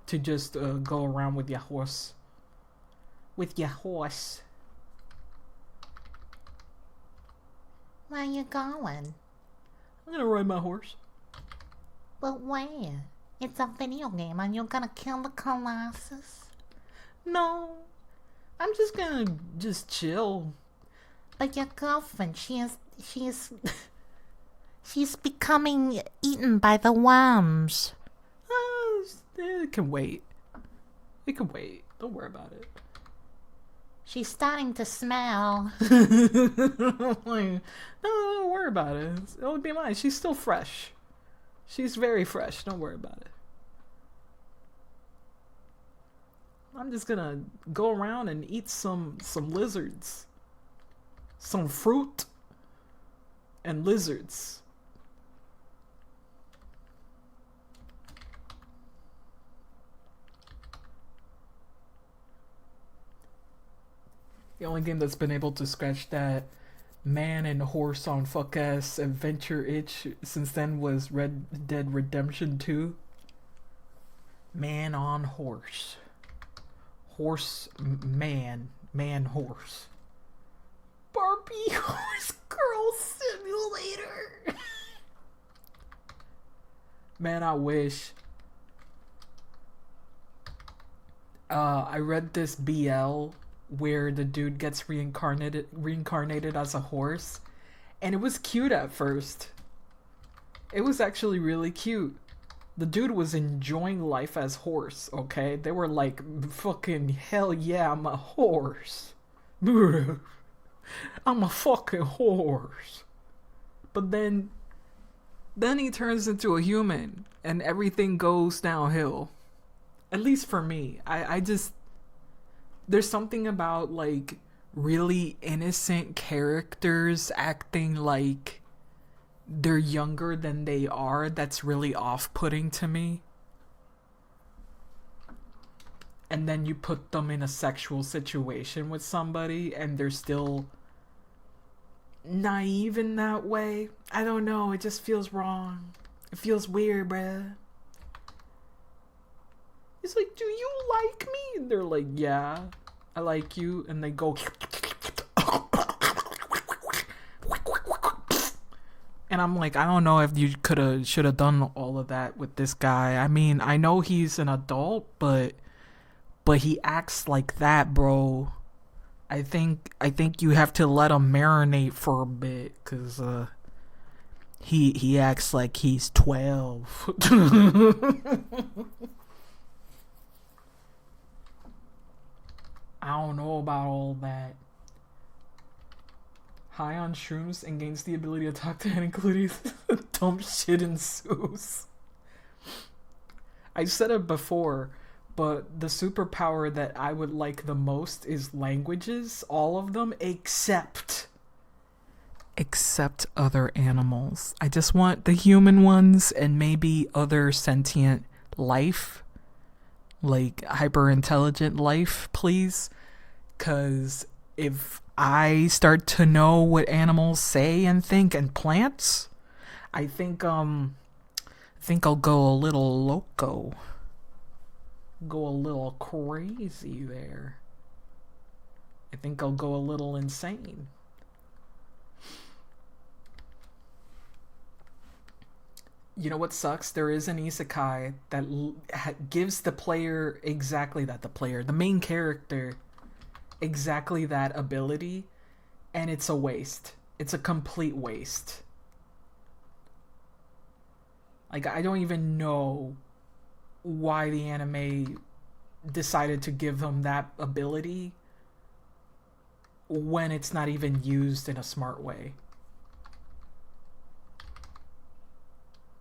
to just go around with your horse. With your horse. Where you going? I'm gonna ride my horse. But where? It's a video game and you're gonna kill the Colossus? No. I'm just gonna just chill. But your girlfriend, she's becoming eaten by the worms. It can wait. It can wait. Don't worry about it. She's starting to smell. Like, no, don't worry about it. It'll be mine. She's still fresh. She's very fresh. Don't worry about it. I'm just gonna go around and eat some lizards. Some fruit and lizards. The only game that's been able to scratch that man and horse on fuck ass adventure itch since then was Red Dead Redemption 2. Man on horse. Horse man. Man horse. Barbie Horse Girl Simulator. Man, I wish. I read this BL where the dude gets reincarnated as a horse, and it was cute at first. It was actually really cute. The dude was enjoying life as horse, okay? They were like, fucking hell yeah, I'm a horse. I'm a fucking horse. But then he turns into a human and everything goes downhill. At least for me. I just, there's something about like really innocent characters acting like they're younger than they are that's really off-putting to me. And then you put them in a sexual situation with somebody and they're still naive in that way. I don't know, it just feels wrong. It feels weird, bruh. It's like, do you like me? And they're like, yeah, I like you. And they go and I'm like, I don't know if you should have done all of that with this guy. I mean, I know he's an adult, but he acts like that, bro. I think you have to let him marinate for a bit, cause he acts like he's 12. I don't know about all that. High on shrooms and gains the ability to talk to including dumb shit ensues. I said it before, but the superpower that I would like the most is languages, all of them, except other animals. I just want the human ones and maybe other sentient life, like hyper intelligent life, please. 'Cause if I start to know what animals say and think, and plants, I think I'll go a little loco. Go a little crazy there. I think I'll go a little insane. You know what sucks? There is an isekai that gives the player exactly that. The main character, exactly that ability, and it's a waste. It's a complete waste. Like, I don't even know why the anime decided to give him that ability when it's not even used in a smart way.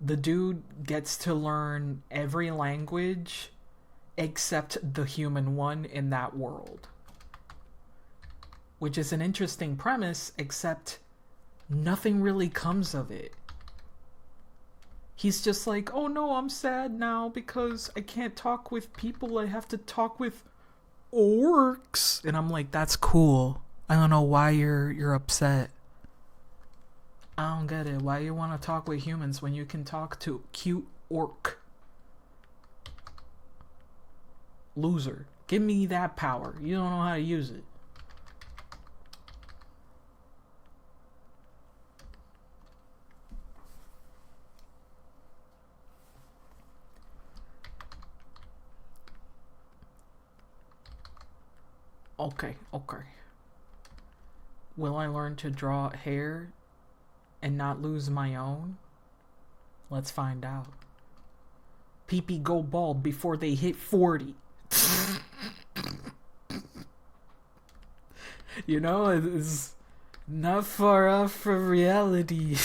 The dude gets to learn every language except the human one in that world. Which is an interesting premise, except nothing really comes of it. He's just like, oh no, I'm sad now because I can't talk with people, I have to talk with orcs. And I'm like, that's cool. I don't know why you're upset. I don't get it. Why you want to talk with humans when you can talk to cute orc? Loser. Give me that power. You don't know how to use it. Okay. Will I learn to draw hair and not lose my own? Let's find out. Pee-pee go bald before they hit 40. You know, it's not far off from reality.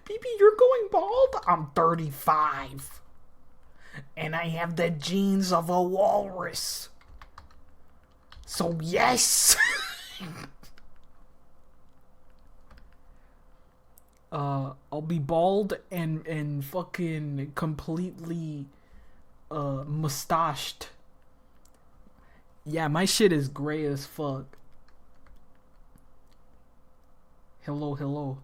Pee-pee, you're going bald? I'm 35. And I have the genes of a walrus. So yes! I'll be bald and fucking completely mustached. Yeah, my shit is gray as fuck. Hello.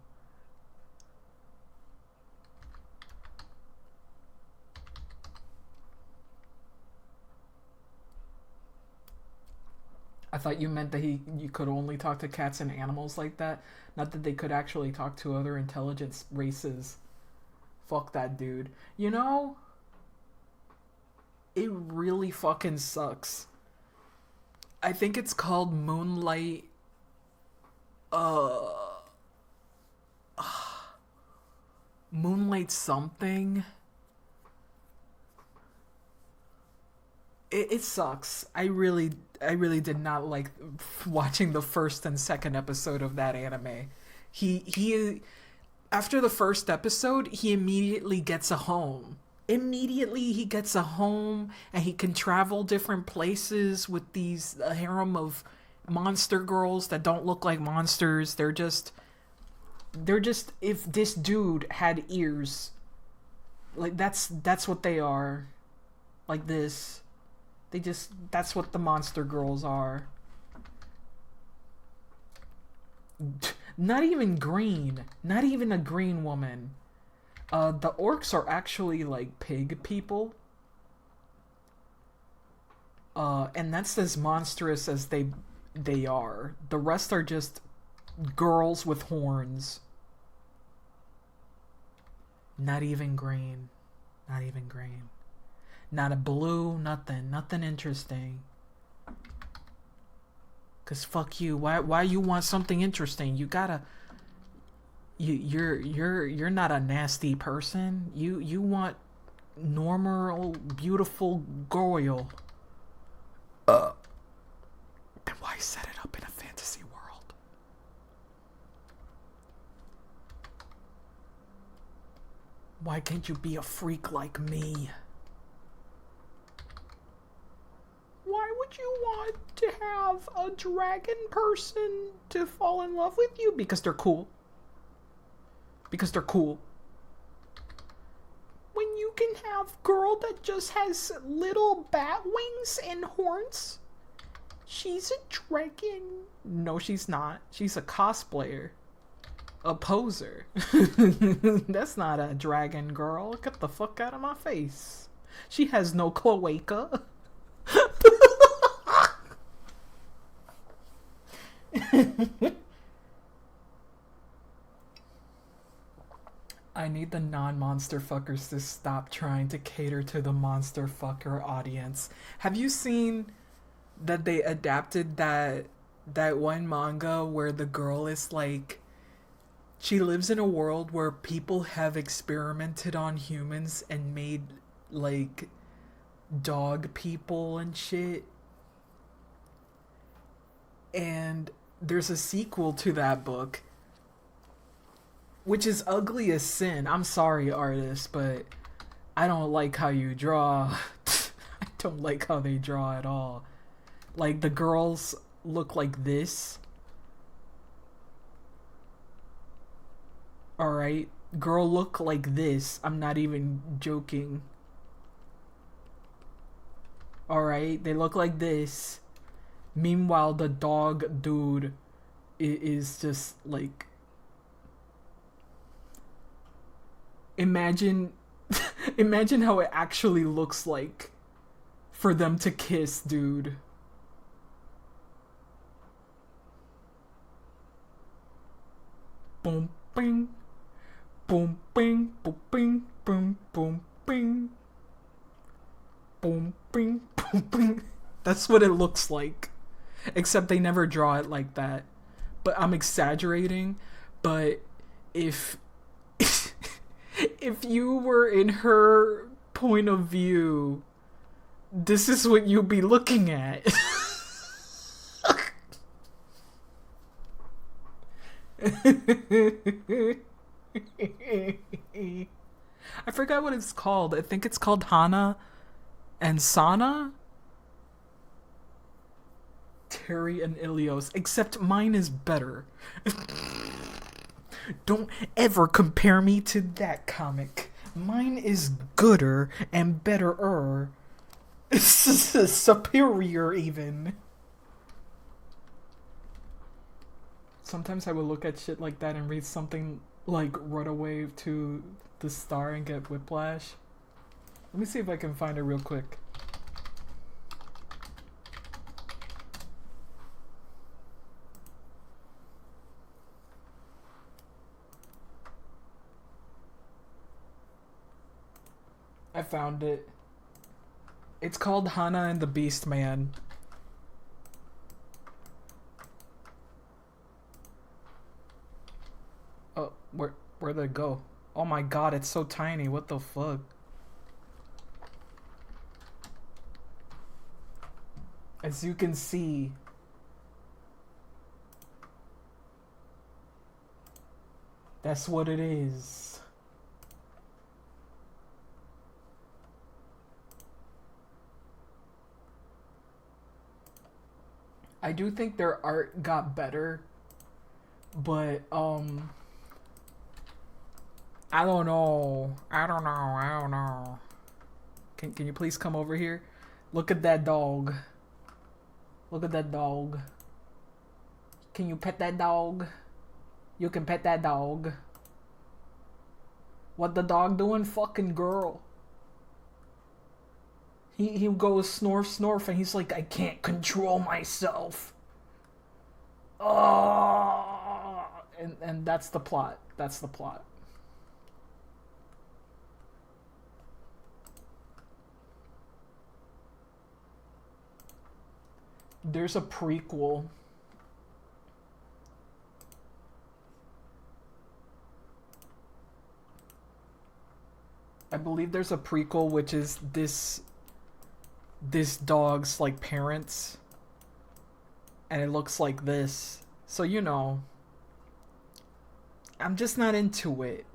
I thought you meant that you could only talk to cats and animals like that. Not that they could actually talk to other intelligent races. Fuck that dude. You know, it really fucking sucks. I think it's called Moonlight. Moonlight something. It sucks. I really did not like watching the first and second episode of that anime. He after the first episode, he immediately gets a home. Immediately he gets a home and he can travel different places with these a harem of monster girls that don't look like monsters. They're just if this dude had ears, like that's what they are. Like this. That's what the monster girls are. Not even green. Not even a green woman. The orcs are actually like pig people. And that's as monstrous as they are. The rest are just girls with horns. Not even green. Not even green. Not a blue, nothing. Nothing interesting. Cause fuck you. Why you want something interesting? You gotta you're not a nasty person. You want normal, beautiful girl. Then why set it up in a fantasy world? Why can't you be a freak like me? Why would you want to have a dragon person to fall in love with you? Because they're cool. Because they're cool. When you can have girl that just has little bat wings and horns. She's a dragon. No, she's not. She's a cosplayer. A poser. That's not a dragon girl. Get the fuck out of my face. She has no cloaca. I need the non-monster fuckers to stop trying to cater to the monster fucker audience. Have you seen that they adapted that one manga where the girl is like, she lives in a world where people have experimented on humans and made like dog people and shit? And there's a sequel to that book, which is ugly as sin. I'm sorry, artist, but I don't like how you draw. I don't like how they draw at all. Like, the girls look like this. Alright? Girl look like this. I'm not even joking. Alright? They look like this. Meanwhile, the dog dude is just like... Imagine how it actually looks like for them to kiss, dude. Boom, bing. Boom, bing, boom, bing, boom, boom, bing. Boom, bing, boom, bing. That's what it looks like. Except they never draw it like that. But I'm exaggerating. But if you were in her point of view, this is what you'd be looking at. I forgot what it's called. I think it's called Hana and Sana. Terry and Ilios, except mine is better. Don't ever compare me to that comic. Mine is gooder and betterer. Superior, even. Sometimes I will look at shit like that and read something like Runaway to the Star and get whiplash. Let me see if I can find it real quick. I found it. It's called Hana and the Beast Man. Oh, where'd they go? Oh my god, it's so tiny. What the fuck? As you can see, that's what it is. I do think their art got better, but I don't know. I don't know. Can you please come over here? Look at that dog. Look at that dog. Can you pet that dog? You can pet that dog. What the dog doing? Fucking girl. He goes snorf and he's like, I can't control myself. Oh, and that's the plot. That's the plot. There's a prequel. I believe there's a prequel, which is this dog's like parents, and it looks like this. So you know, I'm just not into it.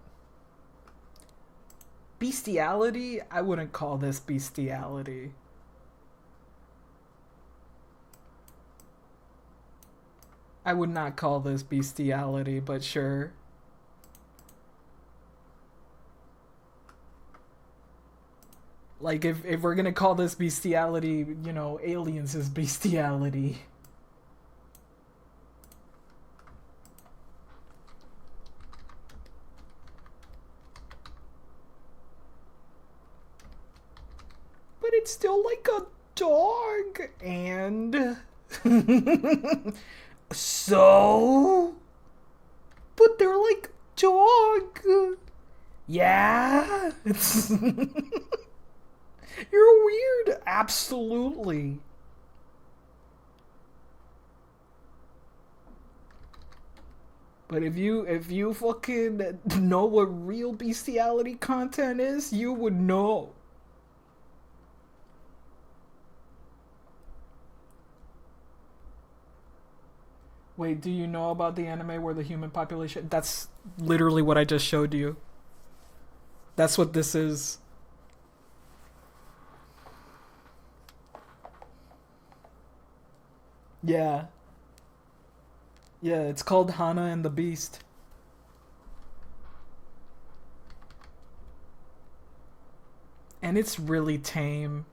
Bestiality? I wouldn't call this bestiality. I would not call this bestiality, but sure. Like, if we're gonna call this bestiality, you know, Aliens is bestiality. But it's still like a dog, and... So? But they're like dog. Yeah? You're weird. Absolutely. But if you fucking know what real bestiality content is, you would know. Wait, do you know about the anime where the human population... That's literally what I just showed you. That's what this is. Yeah. Yeah, it's called Hana and the Beast. And it's really tame.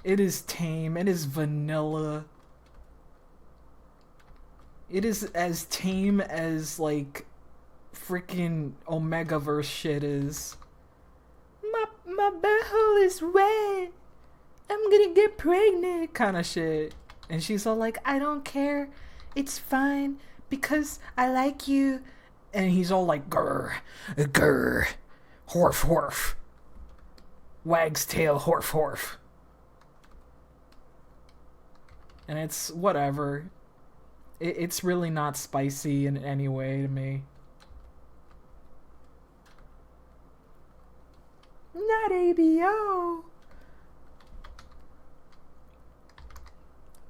It is tame. It is vanilla. It is as tame as, like, freaking Omegaverse shit is. My butthole is wet. I'm gonna get pregnant kind of shit. And she's all like, I don't care. It's fine because I like you. And he's all like, grr, grr, horf, horf. Wag's tail, horf, horf. And it's whatever. It's really not spicy in any way to me. Not ABO.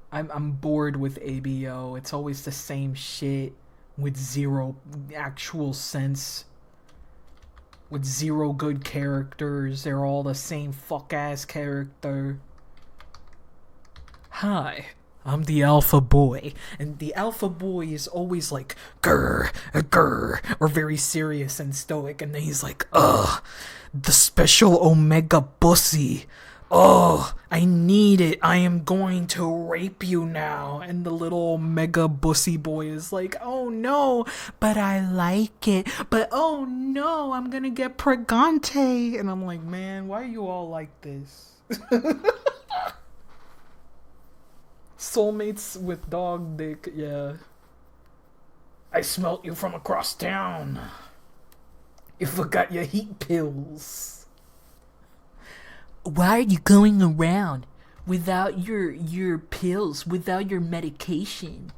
I'm bored with ABO. It's always the same shit with zero actual sense. With zero good characters. They're all the same fuck-ass character. Hi, I'm the alpha boy. And the alpha boy is always like, grr, grr, or very serious and stoic. And then he's like, ugh, the special Omega pussy. Oh, I need it. I am going to rape you now. And the little Omega bussy boy is like, oh no, but I like it. But oh no, I'm gonna get pregante. And I'm like, man, why are you all like this? Soulmates with dog dick, yeah. I smelt you from across town. You forgot your heat pills. Why are you going around without your pills, without your medication?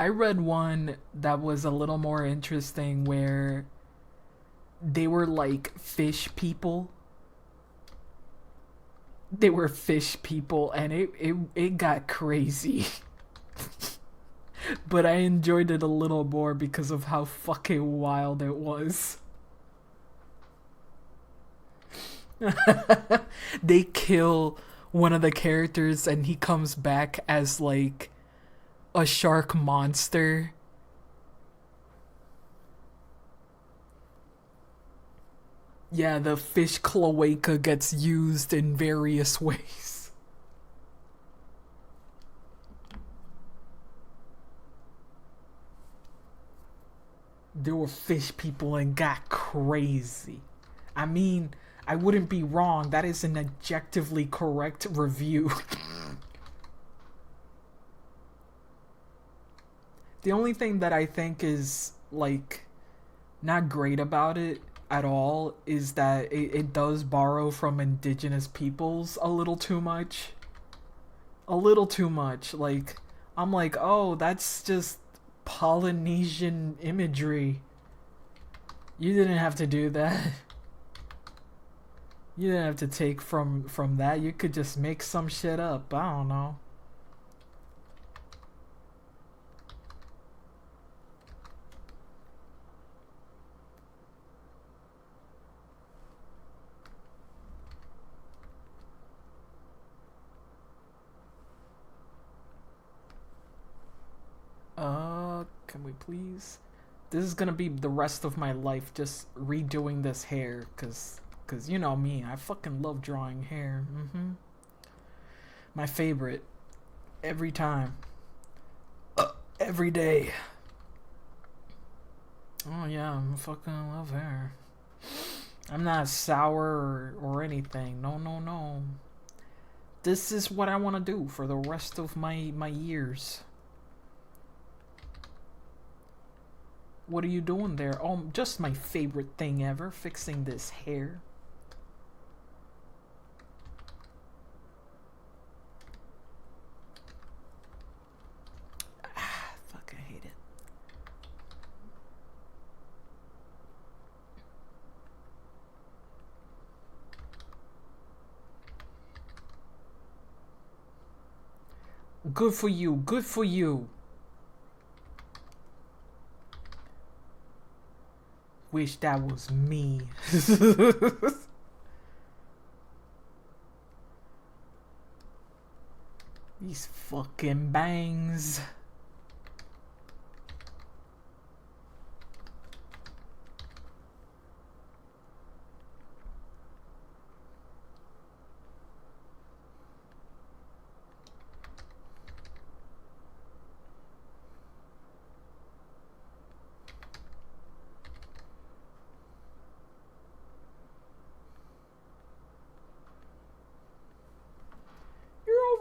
I read one that was a little more interesting where they were like fish people. They were fish people and it got crazy. But I enjoyed it a little more because of how fucking wild it was. They kill one of the characters and he comes back as like a shark monster. Yeah, the fish cloaca gets used in various ways. There were fish people and got crazy. I mean, I wouldn't be wrong. That is an objectively correct review. The only thing that I think is, like, not great about it at all is that it does borrow from indigenous peoples a little too much. A little too much. Like, I'm like, oh, that's just Polynesian imagery. You didn't have to do that. You didn't have to take from that. You could just make some shit up. I don't know. Can we please? This is gonna be the rest of my life just redoing this hair, cause you know me, I fucking love drawing hair. My favorite. Every time. Every day. Oh yeah, I fucking love hair. I'm not sour or anything. No. This is what I want to do for the rest of my years. What are you doing there? Oh, just my favorite thing ever, fixing this hair. Fuck, I hate it. Good for you, good for you. Wish that was me. These fucking bangs.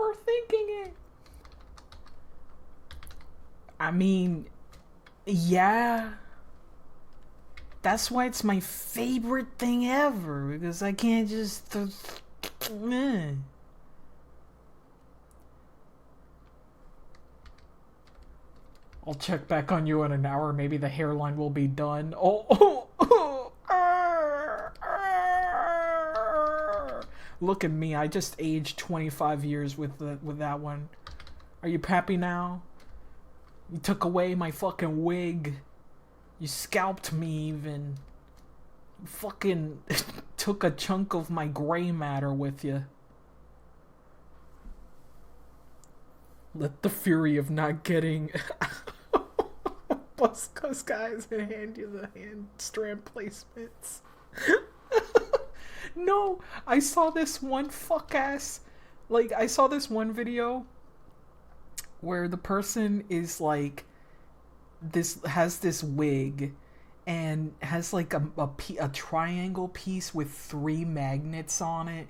Overthinking it. I mean, yeah. That's why it's my favorite thing ever, because I can't just I'll check back on you in an hour. Maybe the hairline will be done. Look at me. I just aged 25 years with that one. Are you happy now? You took away my fucking wig. You scalped me even. You fucking took a chunk of my gray matter with you. Let the fury of not getting Buscos guys and hand you the hand strand placements. No, I saw this one I saw this one video where the person is like, has this wig and has like a triangle piece with 3 magnets on it.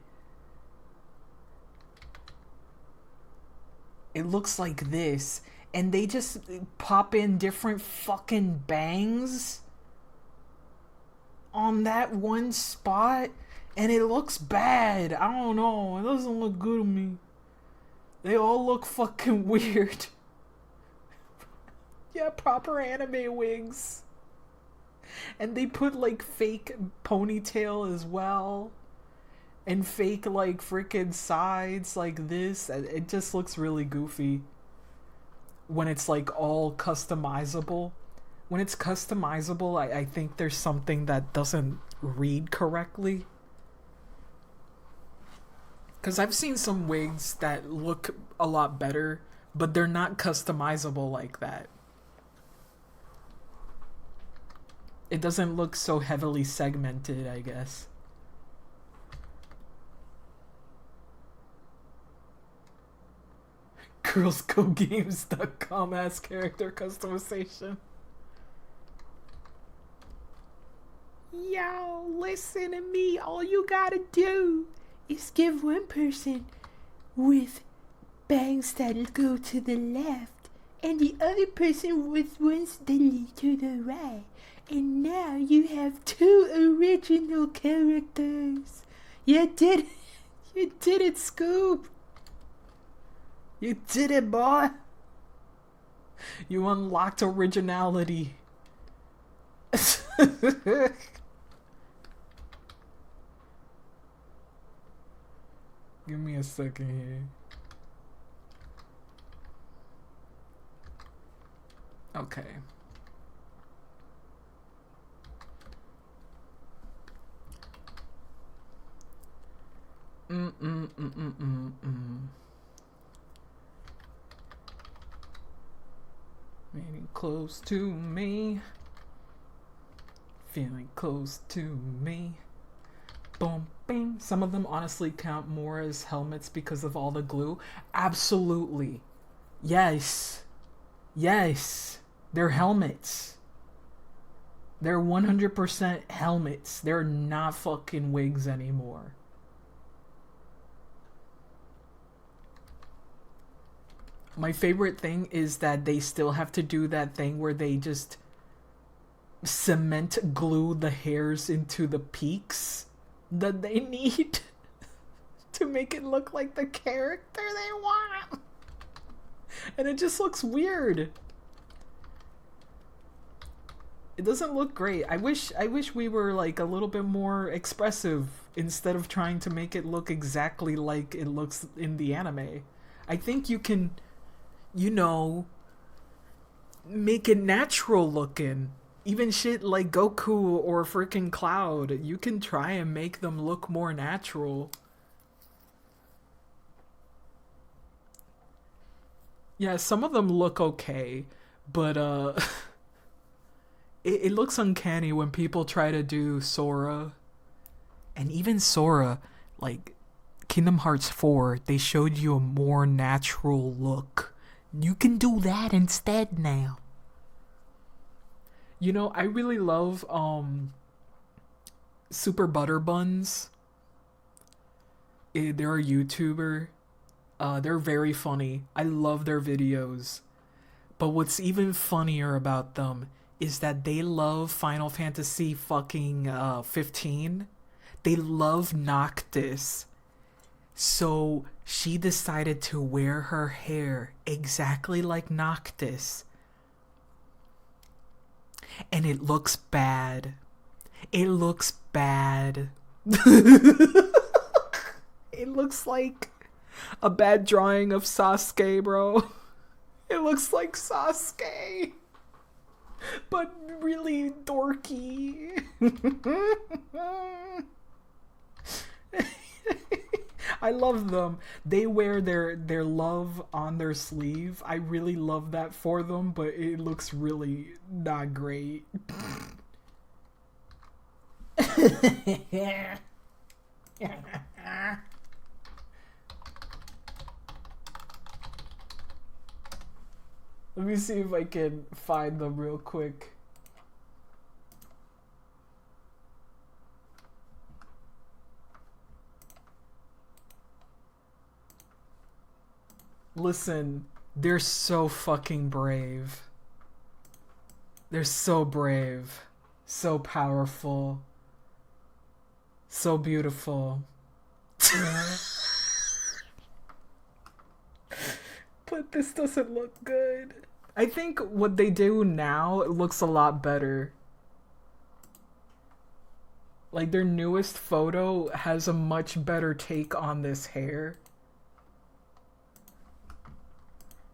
It looks like this, and they just pop in different fucking bangs on that one spot. And it looks bad. I don't know. It doesn't look good to me. They all look fucking weird. Yeah, proper anime wigs. And they put like fake ponytail as well. And fake like freaking sides like this. It just looks really goofy. When it's like all customizable. When it's customizable, I think there's something that doesn't read correctly. Because I've seen some wigs that look a lot better, but they're not customizable like that. It doesn't look so heavily segmented, I guess. girlsgogames.com ass character customization. Yo, listen to me. All you gotta do is give one person with bangs that'll go to the left and the other person with ones that lead to the right. And now you have two original characters. You did it. You did it, Scoop. You did it, boy. You unlocked originality. Give me a second here. Okay. Feeling close to me. Feeling close to me. Boom, bing. Some of them honestly count more as helmets because of all the glue. Absolutely. Yes. Yes. They're helmets. They're 100% helmets. They're not fucking wigs anymore. My favorite thing is that they still have to do that thing where they just cement glue the hairs into the peaks that they need to make it look like the character they want. And it just looks weird. It doesn't look great. I wish we were like a little bit more expressive instead of trying to make it look exactly like it looks in the anime. I think you can, you know, make it natural looking. Even shit like Goku or freaking Cloud, you can try and make them look more natural. Yeah, some of them look okay, but it looks uncanny when people try to do Sora. And even Sora, like Kingdom Hearts 4, they showed you a more natural look. You can do that instead now. You know, I really love Super Butter Buns. They're a YouTuber. They're very funny. I love their videos. But what's even funnier about them is that they love Final Fantasy fucking 15. They love Noctis. So she decided to wear her hair exactly like Noctis. And it looks bad. It looks bad. It looks like a bad drawing of Sasuke, bro. It looks like Sasuke. But really dorky. I love them. They wear their love on their sleeve. I really love that for them, but it looks really not great. Let me see if I can find them real quick. Listen, they're so fucking brave. They're so brave. So powerful. So beautiful. But this doesn't look good. I think what they do now looks a lot better. Like, their newest photo has a much better take on this hair.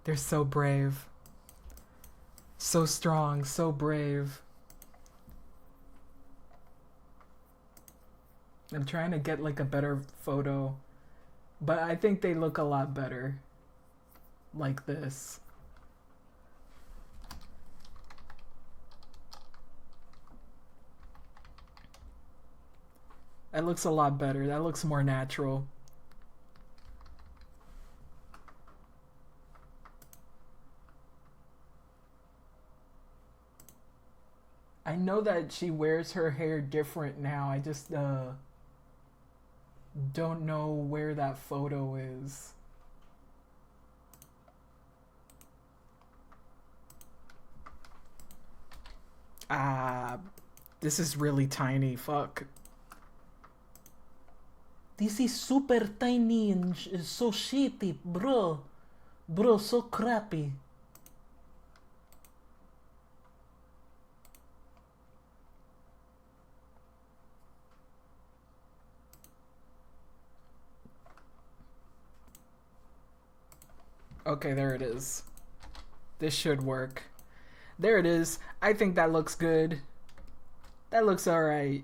They're so brave. So strong, so brave. I'm trying to get like a better photo, but I think they look a lot better like this. That looks a lot better. That looks more natural. I know that she wears her hair different now. I just don't know where that photo is. This is really tiny. Fuck. This is super tiny and so shitty, bro. Bro, so crappy. Okay, there it is. This should work. There it is. I think that looks good. That looks alright.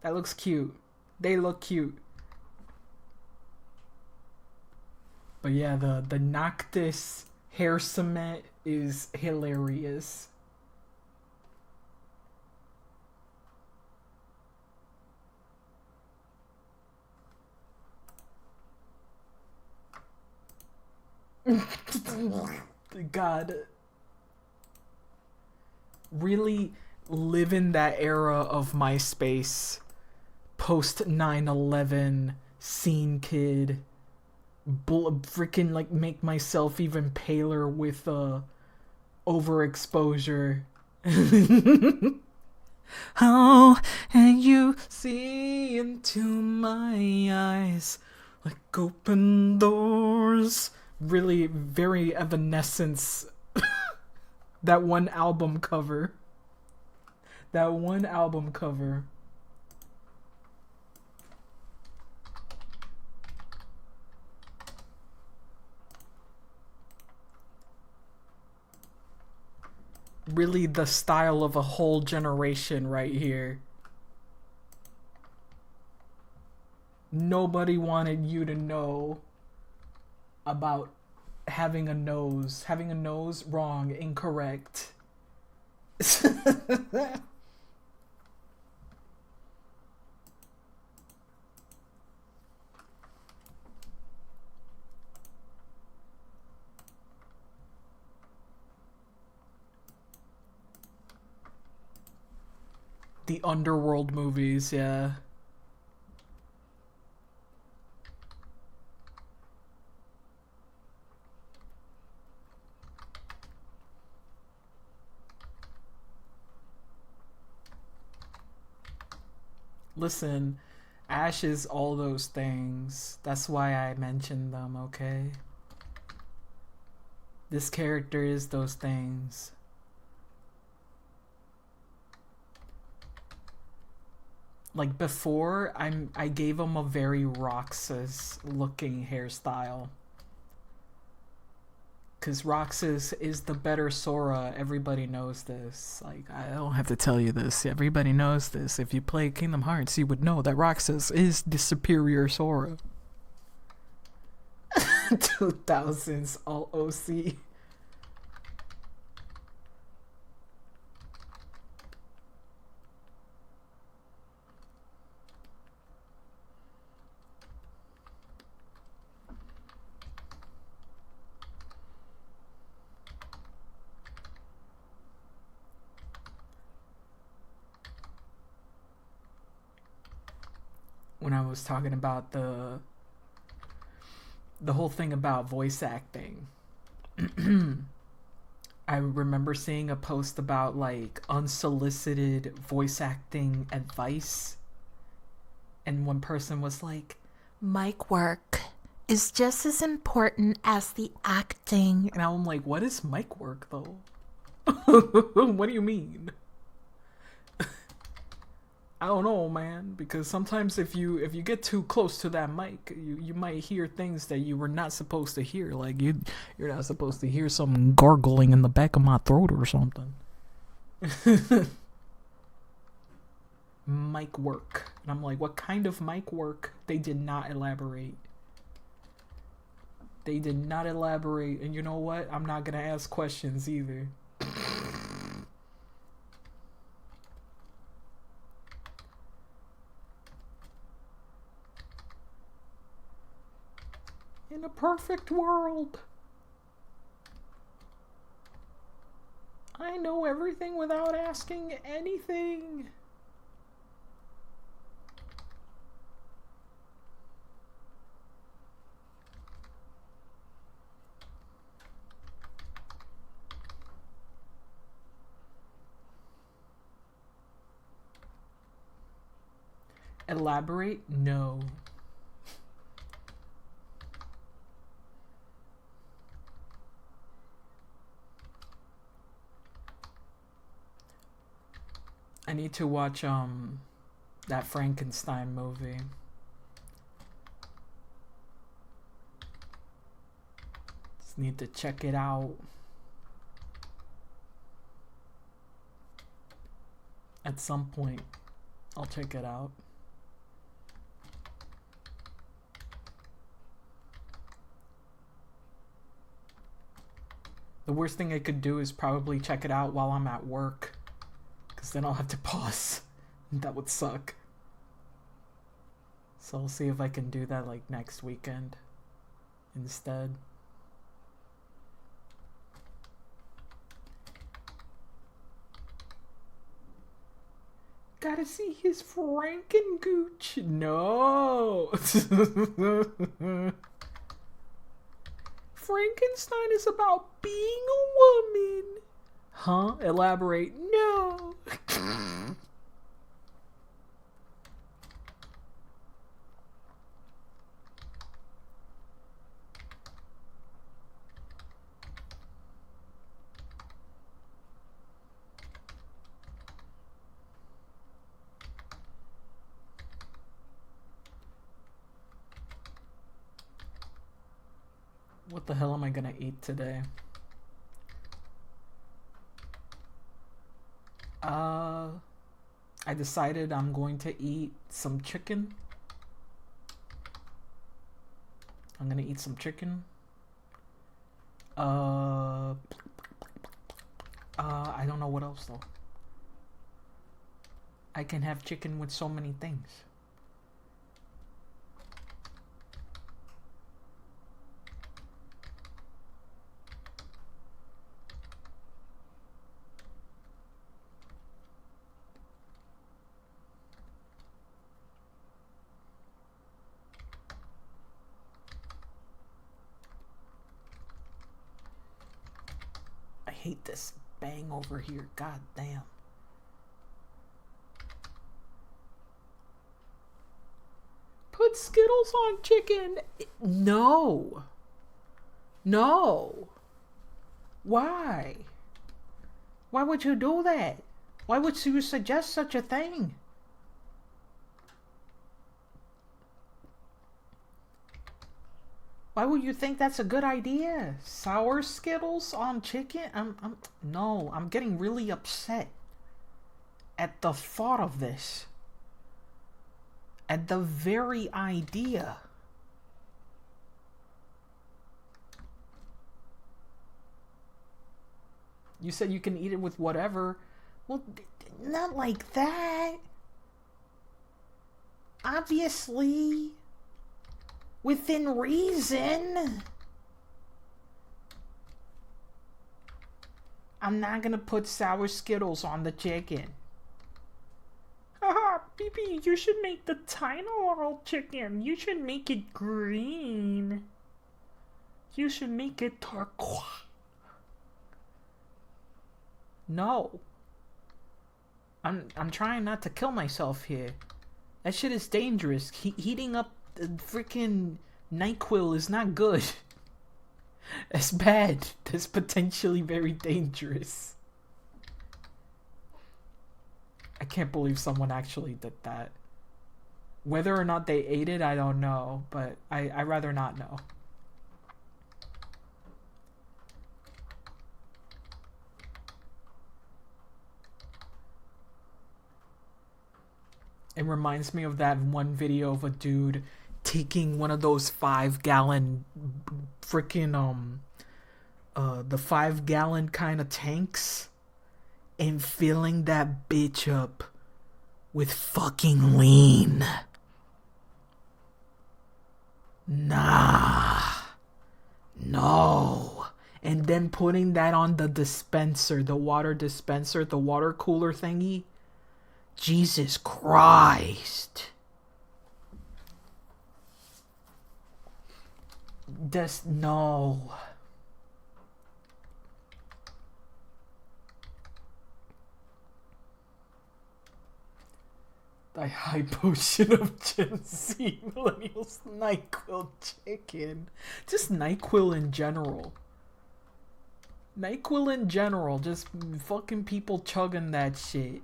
That looks cute. They look cute. But yeah, the Noctis hair cement is hilarious. God. Really live in that era of MySpace. Post 9/11 scene kid. Freaking like make myself even paler with overexposure. How and you see into my eyes like open doors. Really very Evanescence. That one album cover. That one album cover. Really the style of a whole generation right here. Nobody wanted you to know about having a nose. Having a nose, wrong, incorrect. The Underworld movies, yeah. Listen, Ash is all those things. That's why I mentioned them, okay? This character is those things. Like before, I gave him a very Roxas looking hairstyle. Cause Roxas is the better Sora. Everybody knows this. Like, I don't have to tell you this. Everybody knows this. If you play Kingdom Hearts, you would know that Roxas is the superior Sora. 2000s all OC. When I was talking about the whole thing about voice acting, I remember seeing a post about like unsolicited voice acting advice, and one person was like, Mic work is just as important as the acting. And I'm like, what is mic work though? What do you mean? I don't know, man, because sometimes if you get too close to that mic, you might hear things that you were not supposed to hear. Like you're not supposed to hear some gargling in the back of my throat or something. Mic work. And I'm like, what kind of mic work? They did not elaborate. They did not elaborate, and you know what? I'm not gonna ask questions either. In a perfect world, I know everything without asking anything. Elaborate? No. I need to watch that Frankenstein movie. Just need to check it out. At some point, I'll check it out. The worst thing I could do is probably check it out while I'm at work, because then I'll have to pause. That would suck. So I'll see if I can do that like next weekend instead. Gotta see his Frankengooch. No. Frankenstein is about being a woman. Huh? Elaborate. No. What the hell am I gonna eat today? I decided I'm going to eat some chicken. I'm gonna eat some chicken. I don't know what else though. I can have chicken with so many things. I hate this bang over here. God damn. Put Skittles on chicken. No. No. Why? Why would you do that? Why would you suggest such a thing? Why would you think that's a good idea? Sour Skittles on chicken? No, I'm getting really upset at the thought of this. At the very idea. You said you can eat it with whatever. Well, not like that. Obviously. Within reason. I'm not gonna put sour Skittles on the chicken. Haha, BB, you should make the Tylenol chicken. You should make it green. You should make it turquoise. No. I'm trying not to kill myself here. That shit is dangerous. Heating up the freaking NyQuil is not good. It's bad. That's potentially very dangerous. I can't believe someone actually did that. Whether or not they ate it, I don't know, but I'd rather not know. It reminds me of that one video of a dude taking one of those 5-gallon freaking the 5-gallon kind of tanks and filling that bitch up with fucking lean. Nah. No. And then putting that on the dispenser, the water dispenser, the water cooler thingy. Jesus Christ. Just no. The high potion of Gen Z millennials NyQuil chicken. Just NyQuil in general. NyQuil in general. Just fucking people chugging that shit.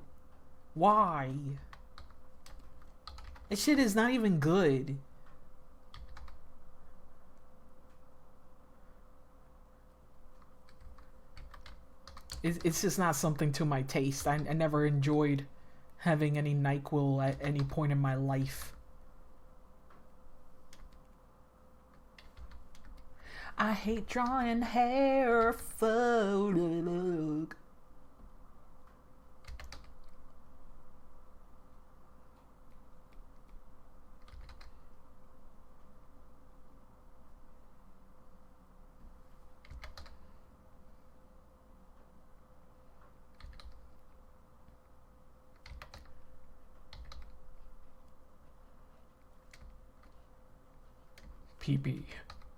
Why? That shit is not even good. It's just not something to my taste. I never enjoyed having any NyQuil at any point in my life. I hate drawing hair photos. PB,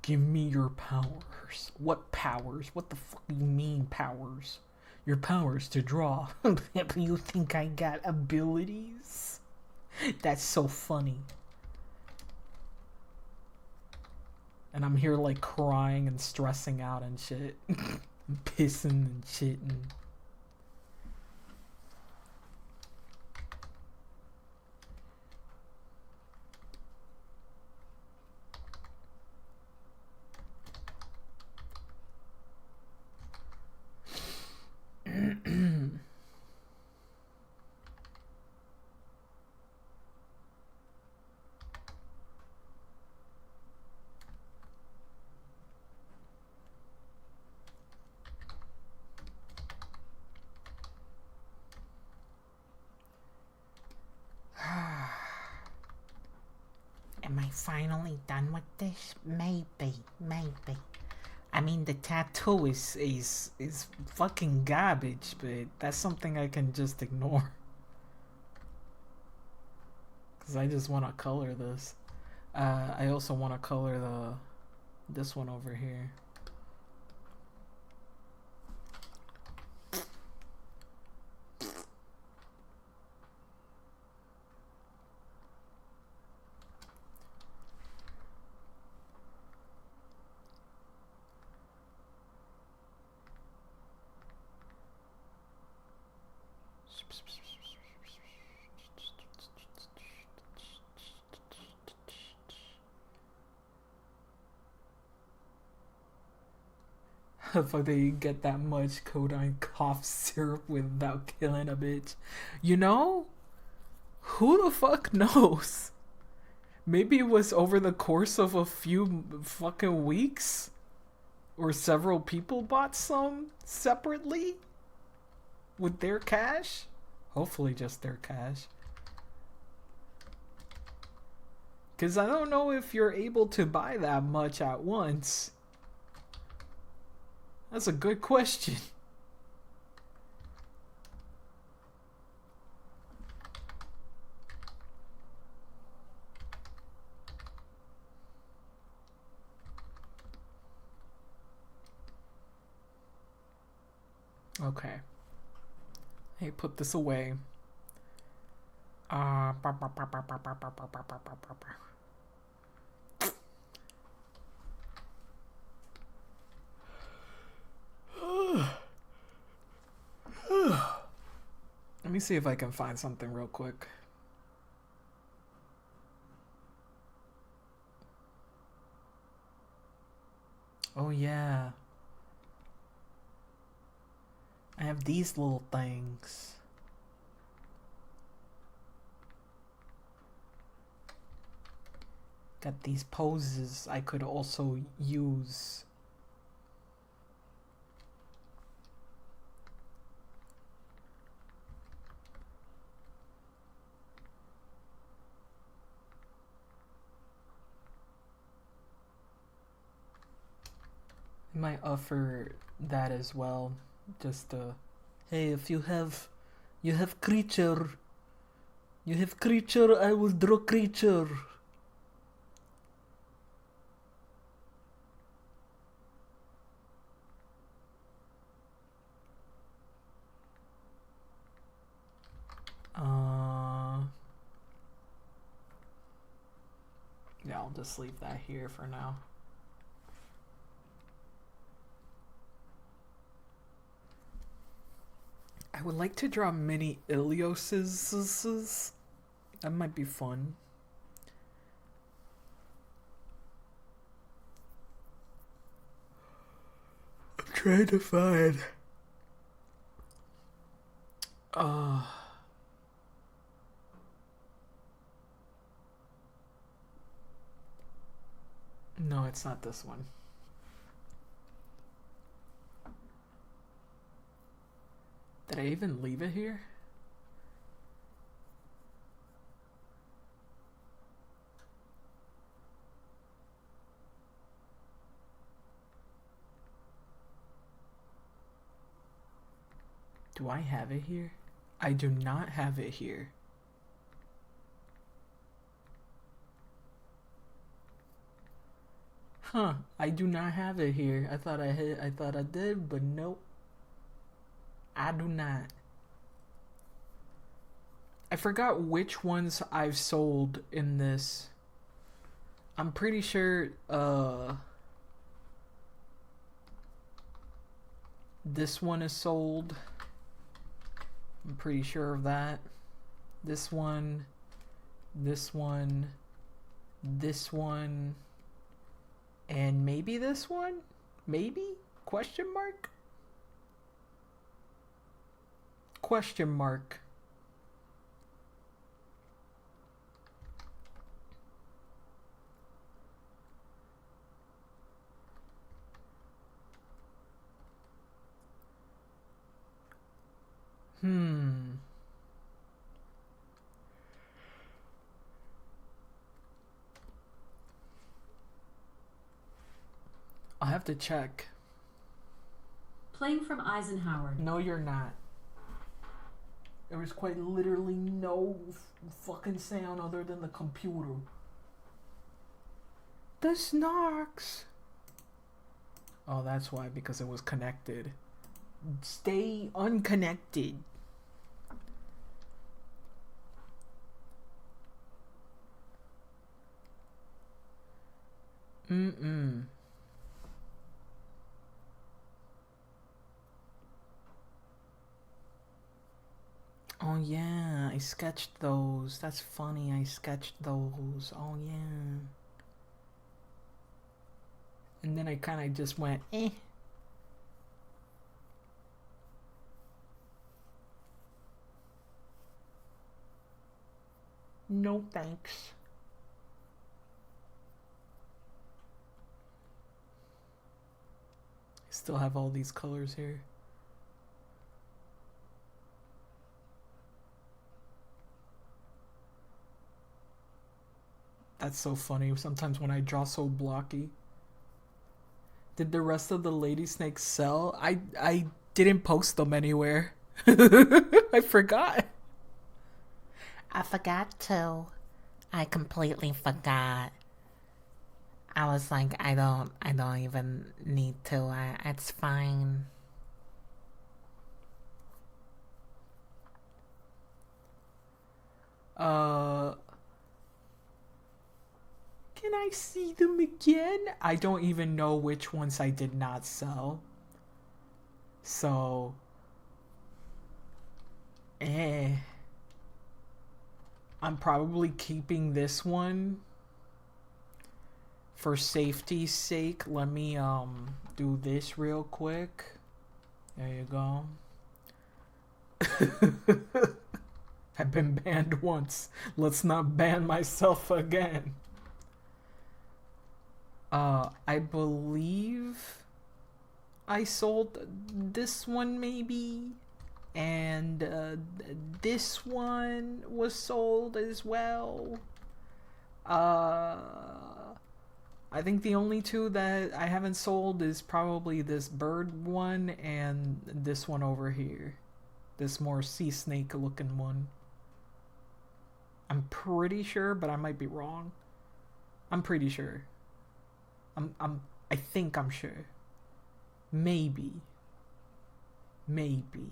give me your powers. What powers? What the fuck do you mean powers? Your powers to draw. You think I got abilities? That's so funny. And I'm here like crying and stressing out and shit. Pissing and shitting. Am I finally done with this? Maybe. I mean, the tattoo is fucking garbage, but that's something I can just ignore. Cause I just want to color this. I also want to color this one over here. How the fuck do you get that much codeine cough syrup without killing a bitch? You know? Who the fuck knows? Maybe it was over the course of a few fucking weeks? Or several people bought some separately? With their cash? Hopefully just their cash. Because I don't know if you're able to buy that much at once. That's a good question. Okay. Hey, put this away. me see if I can find something real quick. Oh yeah. I have these little things. Got these poses I could also use. I might offer that as well. Just hey, if you have creature, I will draw creature. Yeah, I'll just leave that here for now. I would like to draw mini Ilioses. That might be fun. I'm trying to find. No, it's not this one. Did I even leave it here? Do I have it here? I do not have it here. Huh, I do not have it here. I thought I did, but nope. I do not. I forgot which ones I've sold in this. I'm pretty sure this one is sold. I'm pretty sure of that. This one, this one, this one, and maybe this one? Maybe? Question mark? Question mark. I'll have to check. Playing from Eisenhower. No, you're not. There was quite literally no fucking sound other than the computer. The snarks. Oh, that's why, because it was connected. Stay unconnected. Oh yeah, I sketched those. That's funny, I sketched those. Oh yeah. And then I kind of just went, eh. No thanks. I still have all these colors here. That's so funny. Sometimes when I draw so blocky. Did the rest of the lady snakes sell? I didn't post them anywhere. I forgot. I forgot to. I completely forgot. I was like, I don't even need to. It's fine. Can I see them again? I don't even know which ones I did not sell. So Eh. I'm probably keeping this one for safety's sake. Let me do this real quick. There you go. I've been banned once. Let's not ban myself again. I believe I sold this one maybe, and this one was sold as well. I think the only two that I haven't sold is probably this bird one and this one over here. This more sea snake looking one. I'm pretty sure, but I might be wrong. I'm pretty sure. I think I'm sure. Maybe. Maybe.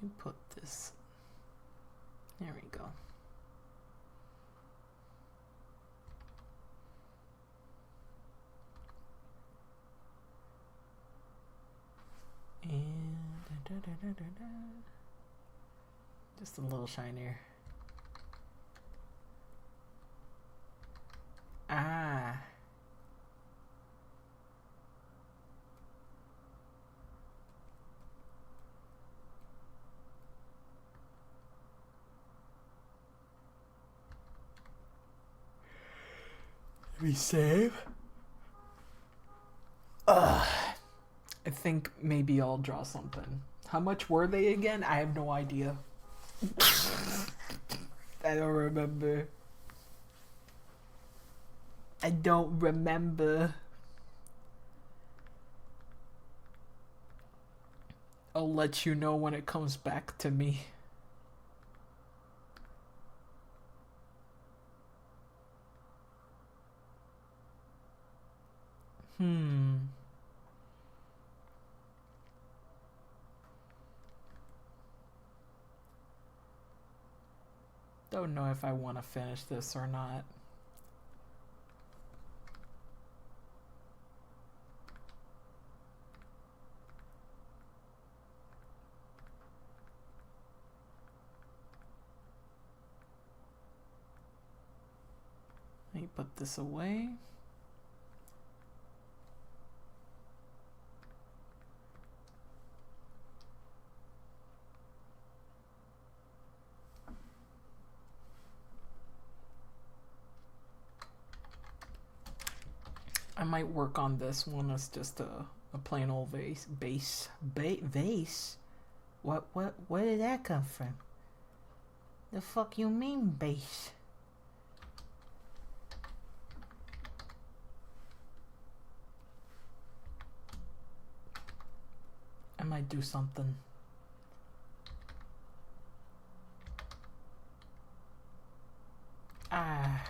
You put this. There we go. And just a little shinier. Ah. Let me save. I think maybe I'll draw something. How much were they again? I have no idea. I don't remember. I don't remember. I'll let you know when it comes back to me. Don't know if I want to finish this or not. Let me put this away. I might work on this one as just a plain old vase. Vase? Where did that come from? The fuck you mean base? I might do something. Ah.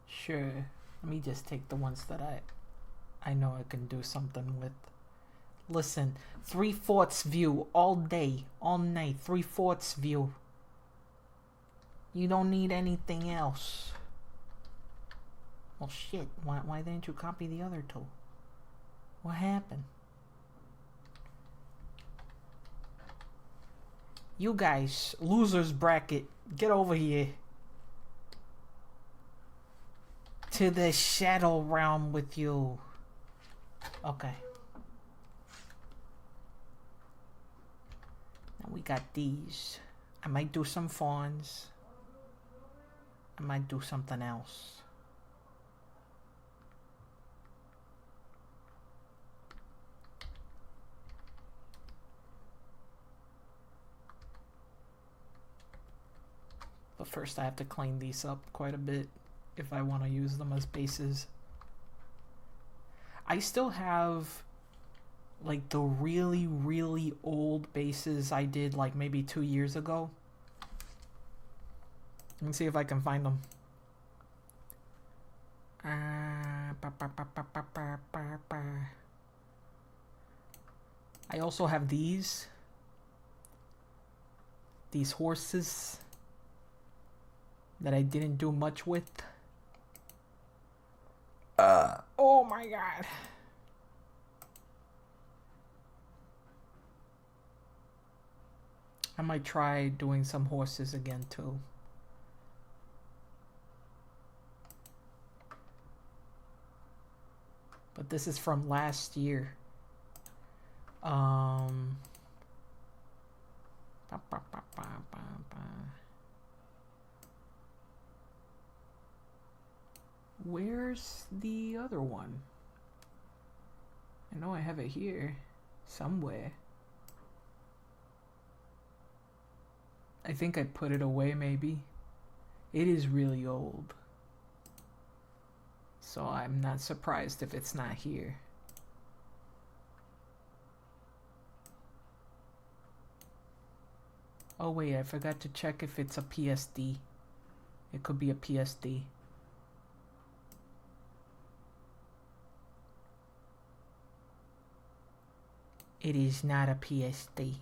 Sure. Let me just take the ones that I know I can do something with. Listen, 3/4 view all day, all night. 3/4 view. You don't need anything else. Well, shit. Why didn't you copy the other two? What happened? You guys, losers bracket, get over here. To the shadow realm with you. Okay. Now we got these. I might do some fawns. I might do something else. But first I have to clean these up quite a bit if I want to use them as bases. I still have like the really, really old bases I did like maybe 2 years ago. Let me see if I can find them. I also have these horses that I didn't do much with. Oh my god. I might try doing some horses again too. But this is from last year. Where's the other one? I know I have it here somewhere. I think I put it away maybe. It is really old. So I'm not surprised if it's not here. Oh wait, I forgot to check if it's a PSD. It could be a PSD. It is not a PSD.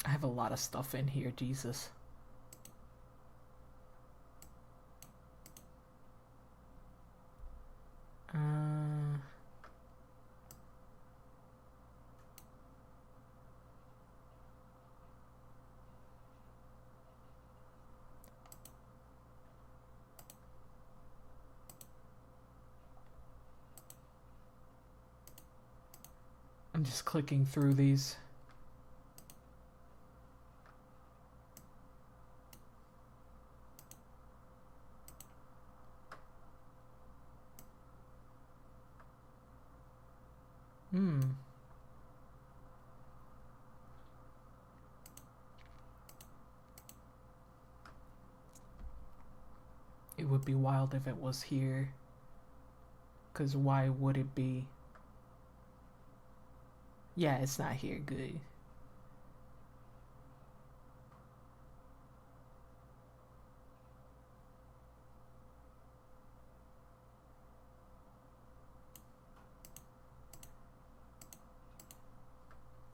I have a lot of stuff in here, Jesus. I'm just clicking through these. It would be wild if it was here. 'Cause why would it be? Yeah, it's not here. Good.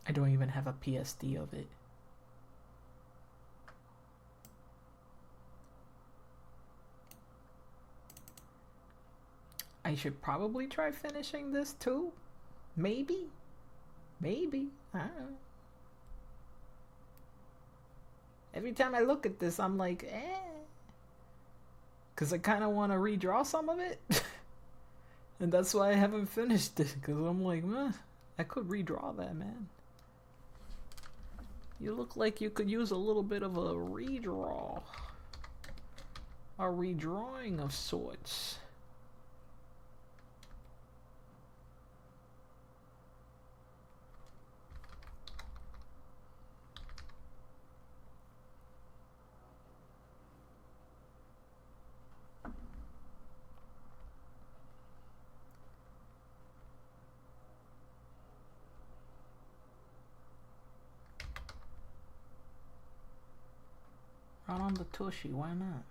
I don't even have a PSD of it. I should probably try finishing this too. Maybe. Maybe. I don't know. Every time I look at this, I'm like, eh. Because I kind of want to redraw some of it. And that's why I haven't finished it. Because I'm like, meh, I could redraw that, man. You look like you could use a little bit of a redraw. A redrawing of sorts. out on the tushy. Why not?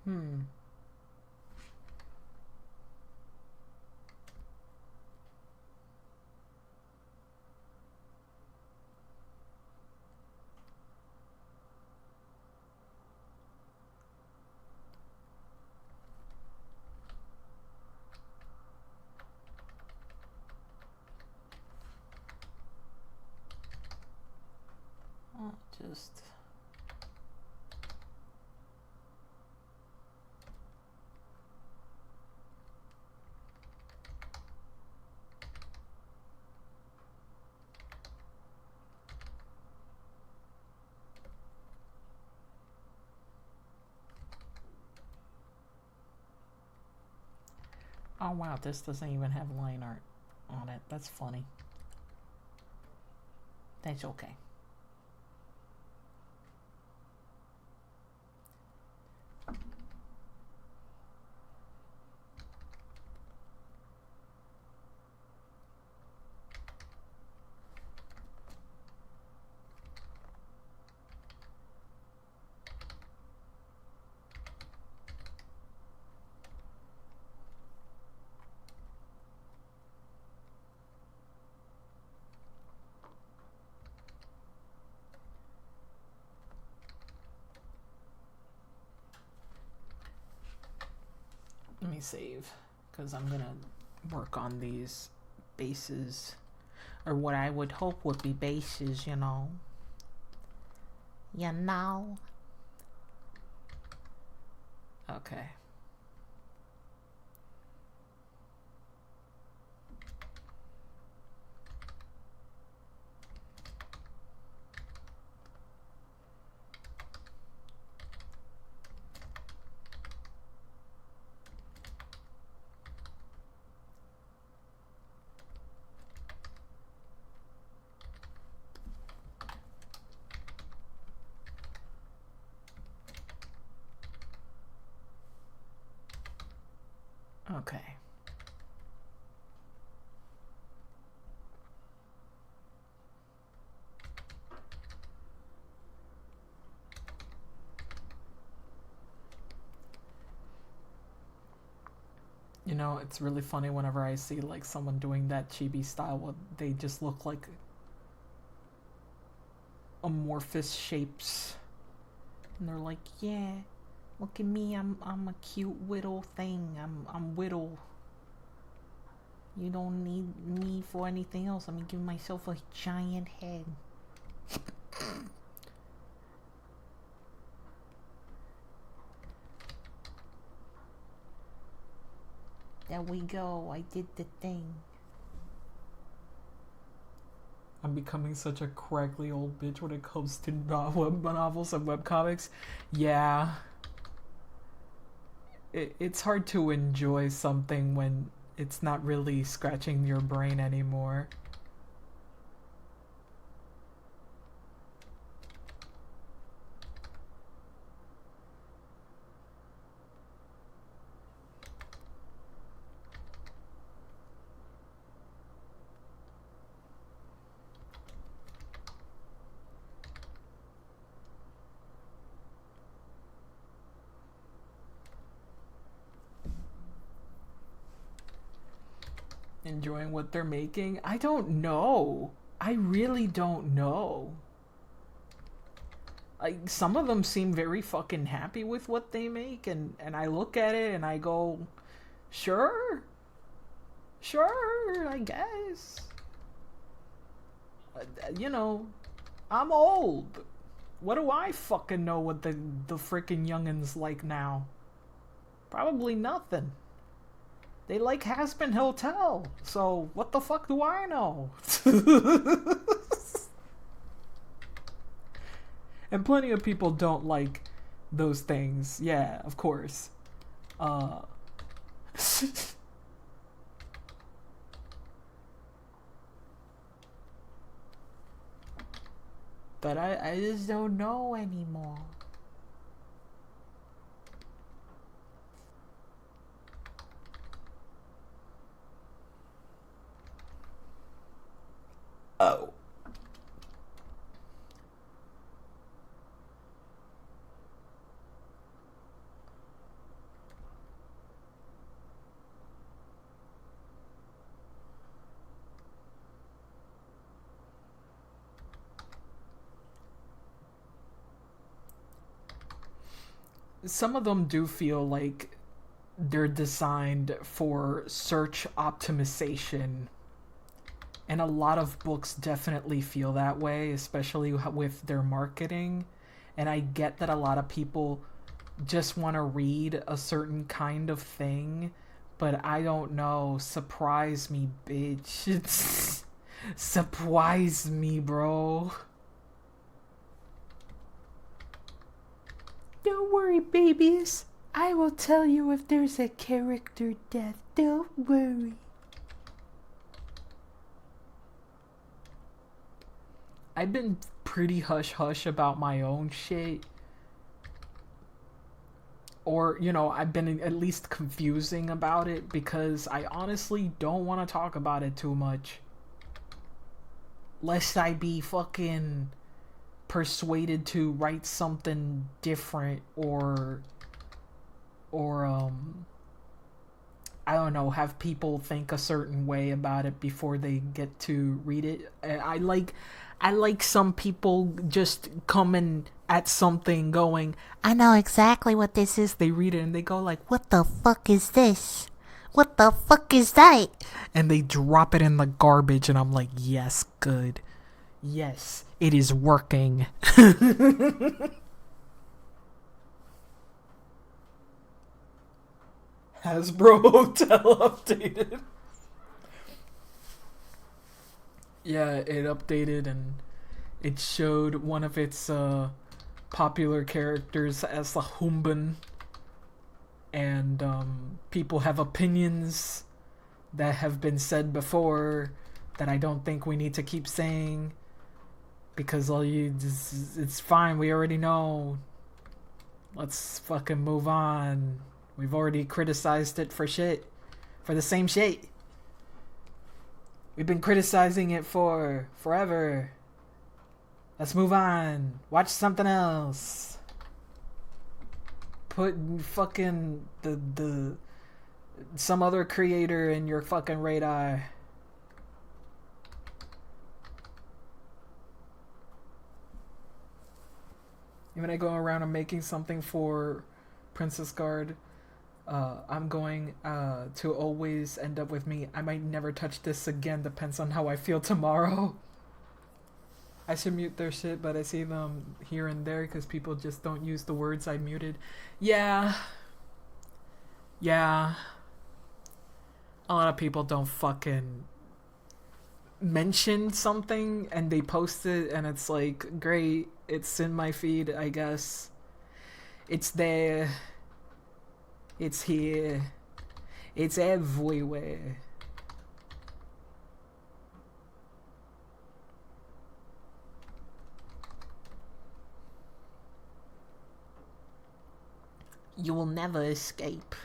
Hmm. Just oh wow, this doesn't even have line art on it. That's funny. That's okay. Let me save, because I'm gonna work on these bases, or what I would hope would be bases, you know. You know? Okay. Okay. You know, it's really funny whenever I see like someone doing that chibi style, they just look like amorphous shapes. And they're like, yeah, look at me, I'm a cute whittle thing. I'm whittle. You don't need me for anything else. I'm gonna give myself a giant head. There we go. I did the thing. I'm becoming such a craggly old bitch when it comes to web novels and webcomics. Yeah. It's hard to enjoy something when it's not really scratching your brain anymore. Enjoying what they're making? I don't know. I really don't know. Like, some of them seem very fucking happy with what they make, and I look at it and I go, sure, I guess. You know, I'm old. What do I fucking know what the freaking youngins like now? Probably nothing. They like Hazbin Hotel, so what the fuck do I know? And plenty of people don't like those things. Yeah, of course. But I just don't know anymore. some of them do feel like they're designed for search optimization. And a lot of books definitely feel that way, especially with their marketing. And I get that a lot of people just want to read a certain kind of thing, but I don't know. Surprise me, bitch. Surprise me, bro. Don't worry, babies. I will tell you if there's a character death. Don't worry. I've been pretty hush-hush about my own shit. Or, you know, I've been at least confusing about it because I honestly don't want to talk about it too much. Lest I be fucking persuaded to write something different or I don't know, have people think a certain way about it before they get to read it. I like some people just coming at something going, I know exactly what this is. they read it and they go like, What the fuck is this? What the fuck is that? And they drop it in the garbage, and I'm like, yes, good. Yes, it is working. Hasbro Hotel updated. Yeah, it updated and it showed one of its popular characters as a Humban. And people have opinions that have been said before that I don't think we need to keep saying. Because it's fine, we already know. Let's fucking move on. We've already criticized it for shit. For the same shit. We've been criticizing it for forever. Let's move on. Watch something else. Put fucking the some other creator in your fucking radar. When I go around and making something for Princess Guard, I'm going to always end up with me. I might never touch this again, depends on how I feel tomorrow. I should mute their shit, but I see them here and there because people just don't use the words I muted. Yeah. A lot of people don't fucking mention something and they post it and it's like, great, it's in my feed, I guess. It's there. It's here. It's everywhere. You will never escape.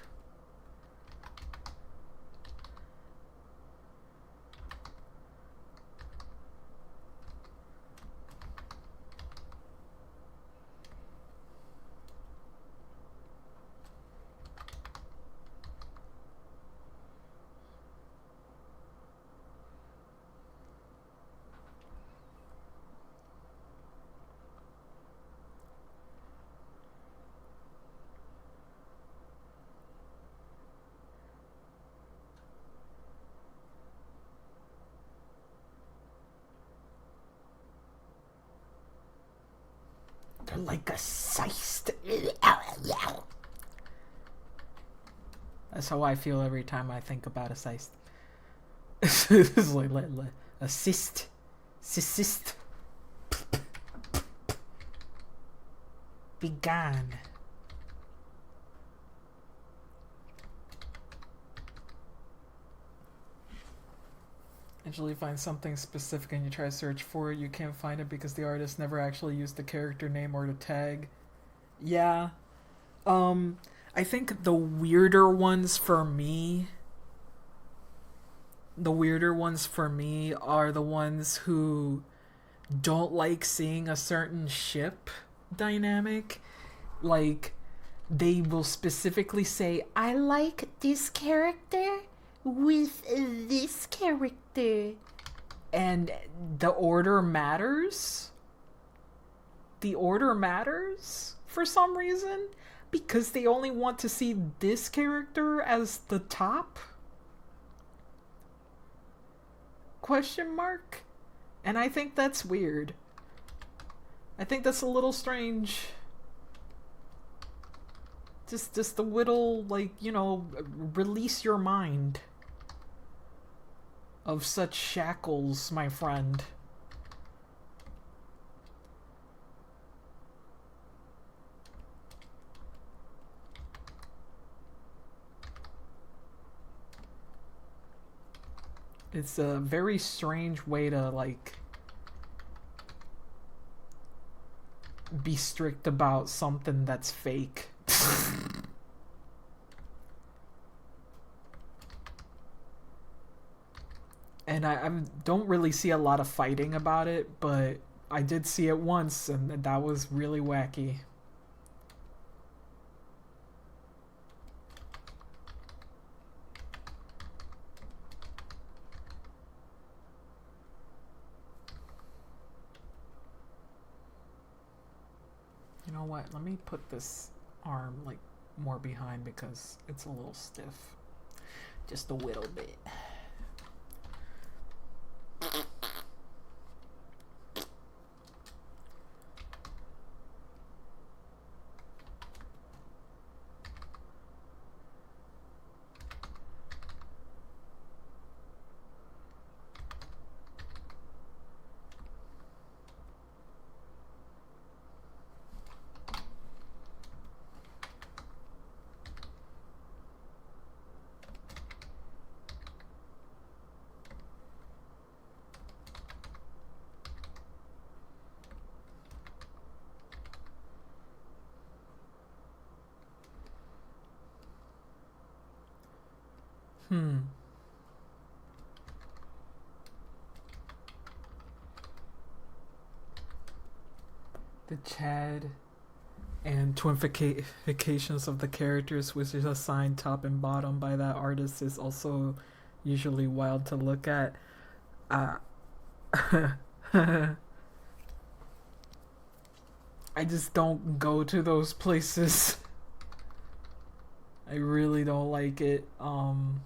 They're like a cyst. That's how I feel every time I think about a cyst. It's like a cyst. Cyst. Be gone. Usually find something specific and you try to search for it, you can't find it because the artist never actually used the character name or the tag. Yeah. I think the weirder ones for me are the ones who don't like seeing a certain ship dynamic. Like, they will specifically say, I like this character with this character. And the order matters? The order matters for some reason? Because they only want to see this character as the top? Question mark? And I think that's weird. I think that's a little strange. Just a little, like, you know, release your mind of such shackles, my friend. It's a very strange way to, like, be strict about something that's fake. And I don't really see a lot of fighting about it, but I did see it once, and that was really wacky. You know what? Let me put this arm, like, more behind because it's a little stiff. Just a little bit. The Chad and twinifications of the characters, which is assigned top and bottom by that artist, is also usually wild to look at. I just don't go to those places. I really don't like it. I'm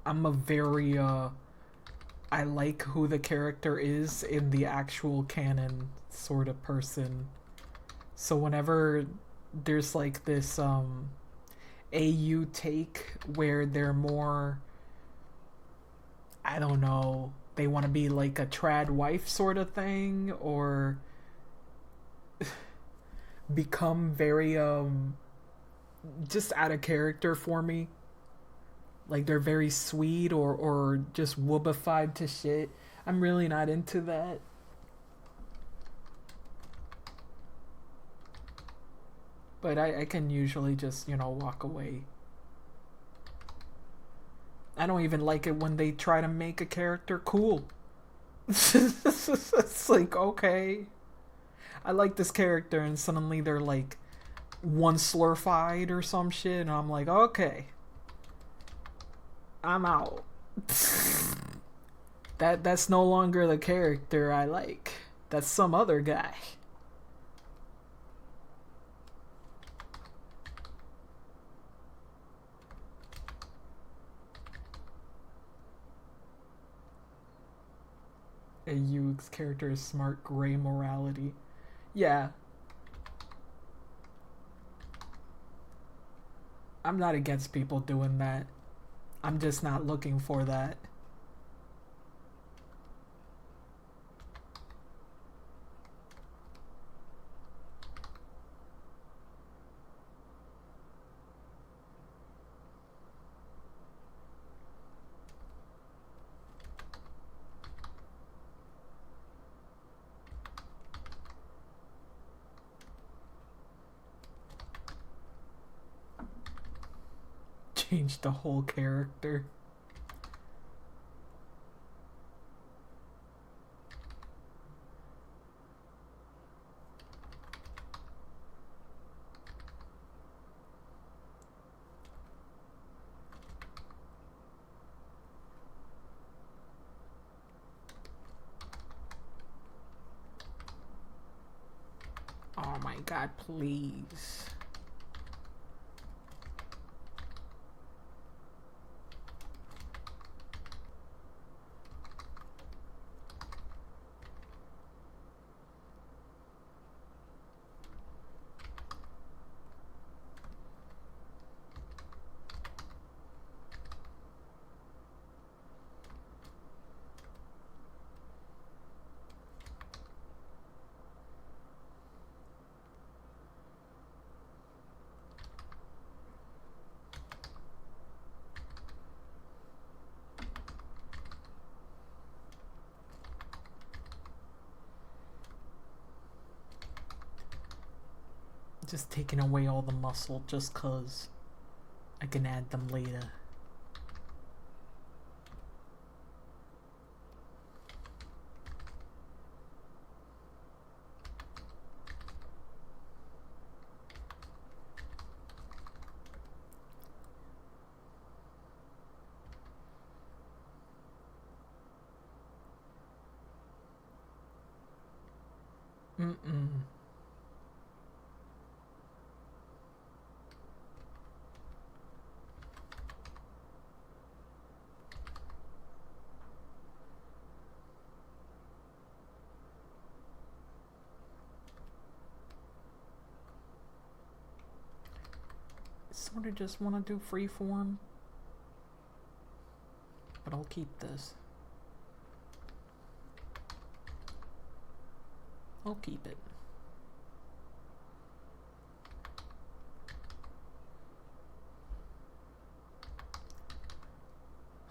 a very I like who the character is in the actual canon sort of person. So whenever there's like this AU take where they're more, I don't know, they want to be like a trad wife sort of thing, or become very just out of character for me. Like they're very sweet or just whoobified to shit. I'm really not into that. But I can usually just, you know, walk away. I don't even like it when they try to make a character cool. It's like, okay. I like this character and suddenly they're like one slurfied or some shit and I'm like, okay. I'm out. That's no longer the character I like. That's some other guy. A Yu's character is smart, gray morality. Yeah. I'm not against people doing that. I'm just not looking for that. Change the whole character. Oh my god, please. Just taking away all the muscle just cause I can add them later. Mm-mm. Sort of just want to do freeform, but I'll keep this. I'll keep it.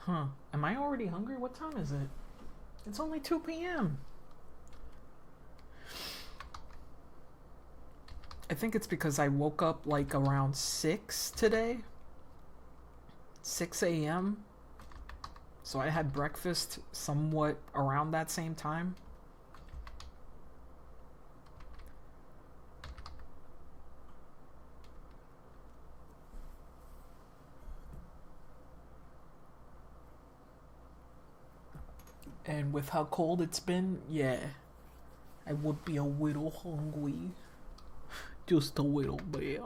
Huh. Am I already hungry? What time is it? It's only 2 p.m. I think it's because I woke up like around 6 today. 6 a.m. So I had breakfast somewhat around that same time. And with how cold it's been, yeah, I would be a little hungry. Just a little bit.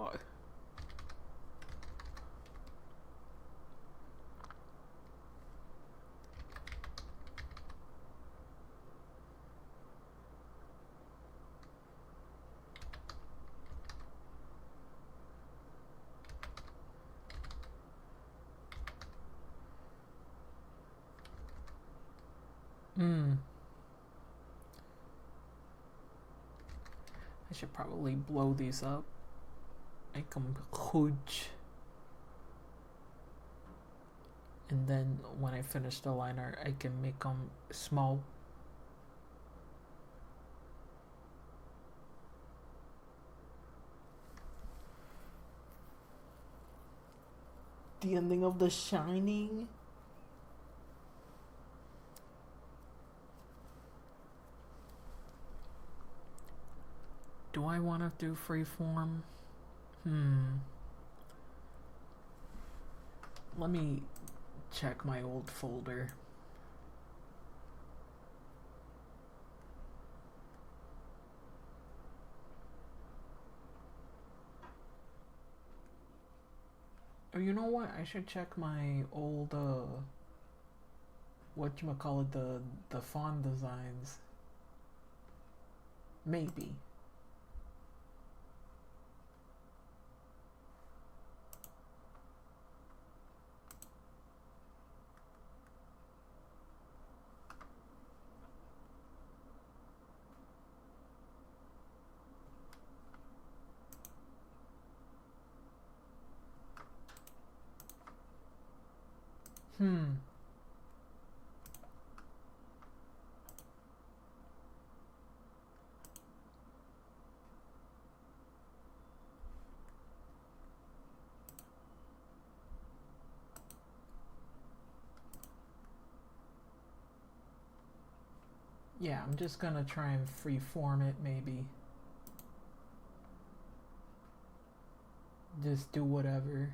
I should probably blow these up. Make them huge. And then when I finish the liner, I can make them small. The ending of The Shining. Do I want to do freeform? Let me check my old folder. Oh, you know what? I should check my old whatchamacallit, the font designs. Maybe. Yeah, I'm just gonna try and freeform it, maybe. Just do whatever.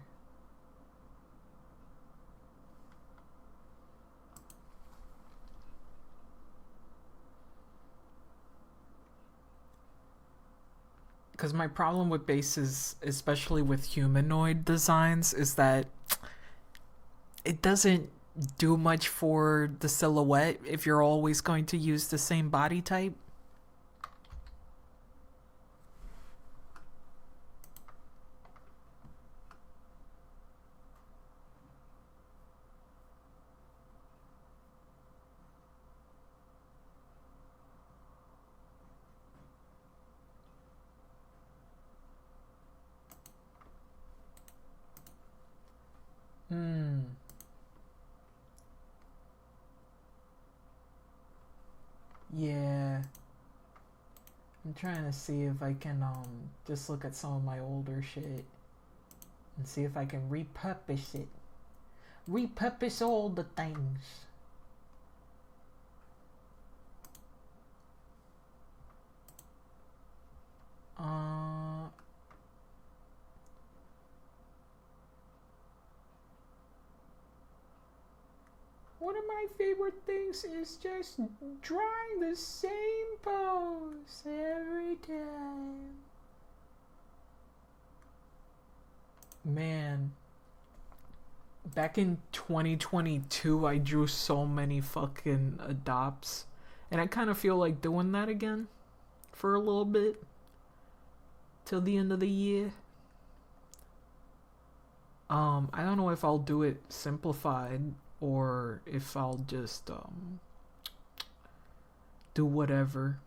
Because my problem with bases, especially with humanoid designs, is that it doesn't do much for the silhouette if you're always going to use the same body type. Yeah. I'm trying to see if I can just look at some of my older shit and see if I can repurpose it. Repurpose all the things. One of my favorite things is just drawing the same pose every time. Man, back in 2022, I drew so many fucking adopts, and I kind of feel like doing that again for a little bit till the end of the year. I don't know if I'll do it simplified or if I'll just do whatever.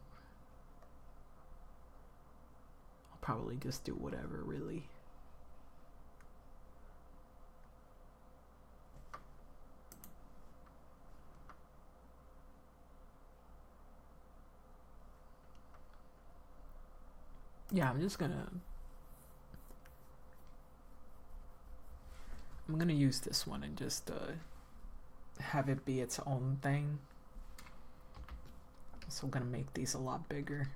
I'll probably just do whatever, really. Yeah, I'm gonna use this one and just have it be its own thing. So I'm gonna make these a lot bigger,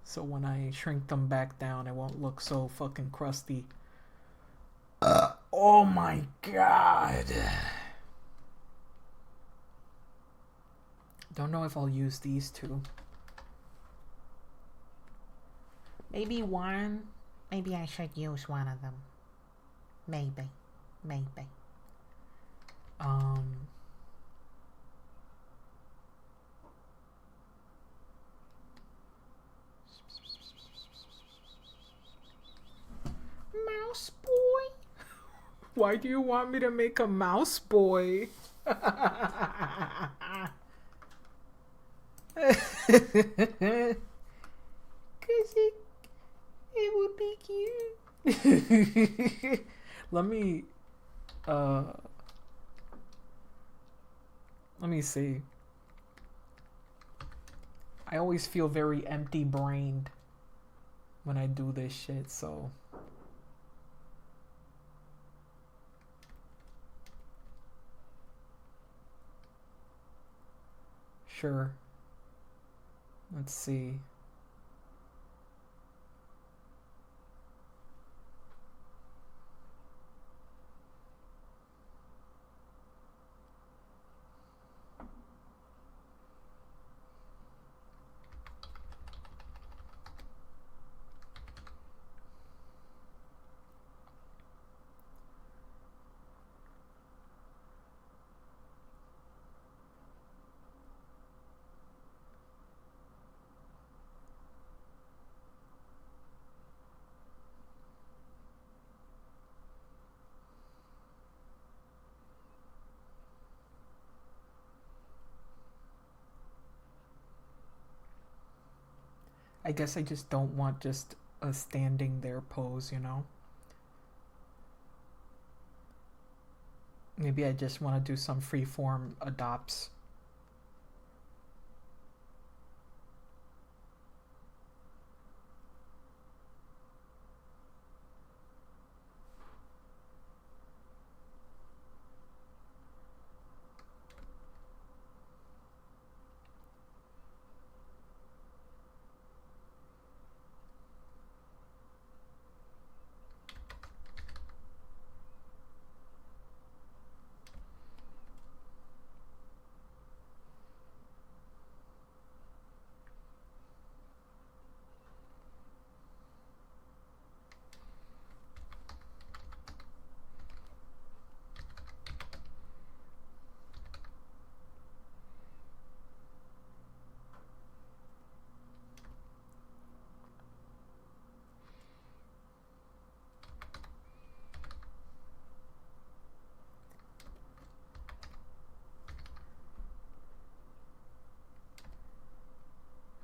so when I shrink them back down it won't look so fucking crusty. Oh my god. Don't know if I'll use these two. Maybe one. Maybe I should use one of them. Maybe. Mouse boy? Why do you want me to make a mouse boy? Cause it would be cute. Let me see. I always feel very empty-brained when I do this shit, so sure. Let's see. I guess I just don't want just a standing there pose, you know? Maybe I just want to do some freeform adopts.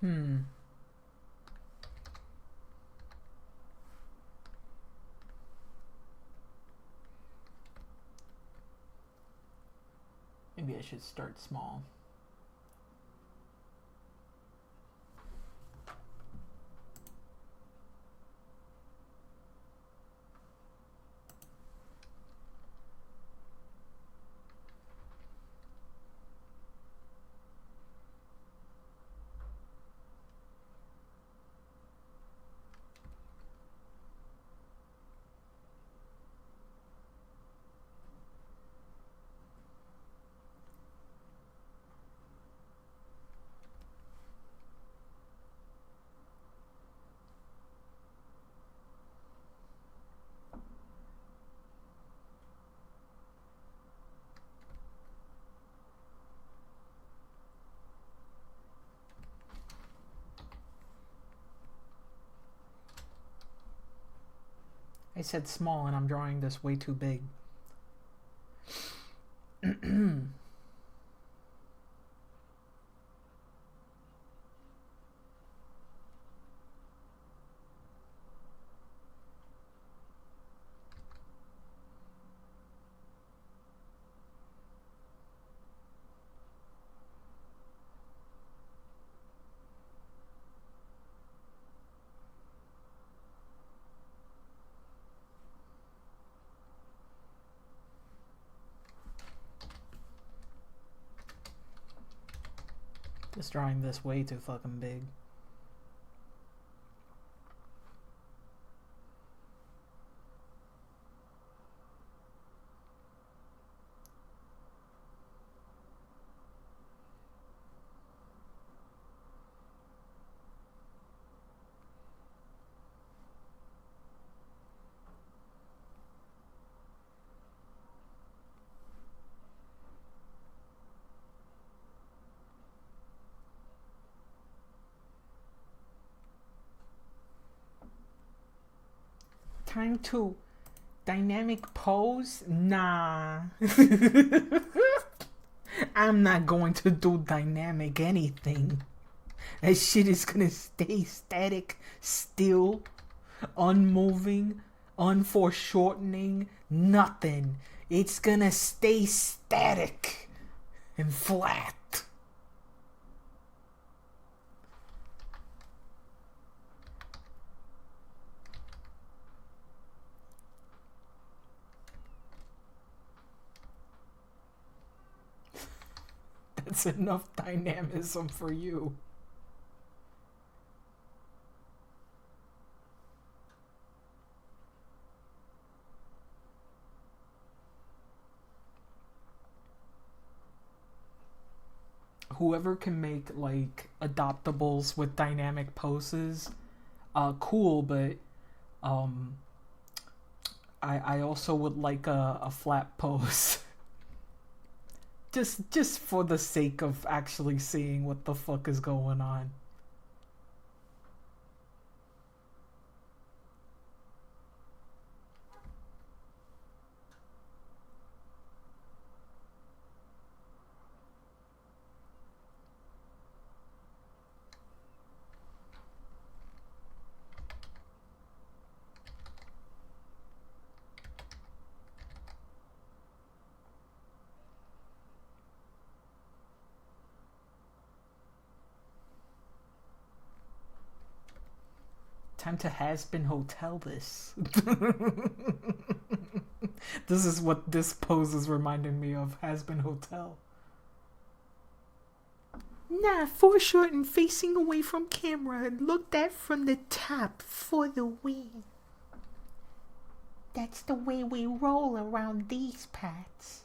Hmm. Maybe I should start small. I said small and I'm drawing this way too big. Just drawing this way too fucking big. Time to dynamic pose? Nah. I'm not going to do dynamic anything. That shit is gonna stay static, still, unmoving, unforeshortening, nothing. It's gonna stay static and flat. That's enough dynamism for you. Whoever can make like adoptables with dynamic poses, cool, but I also would like a flat pose. just for the sake of actually seeing what the fuck is going on. Time to has-been hotel this. This is what this pose is reminding me of. Has-been hotel. Nah, foreshorten facing away from camera. Looked at from the top for the win. That's the way we roll around these parts.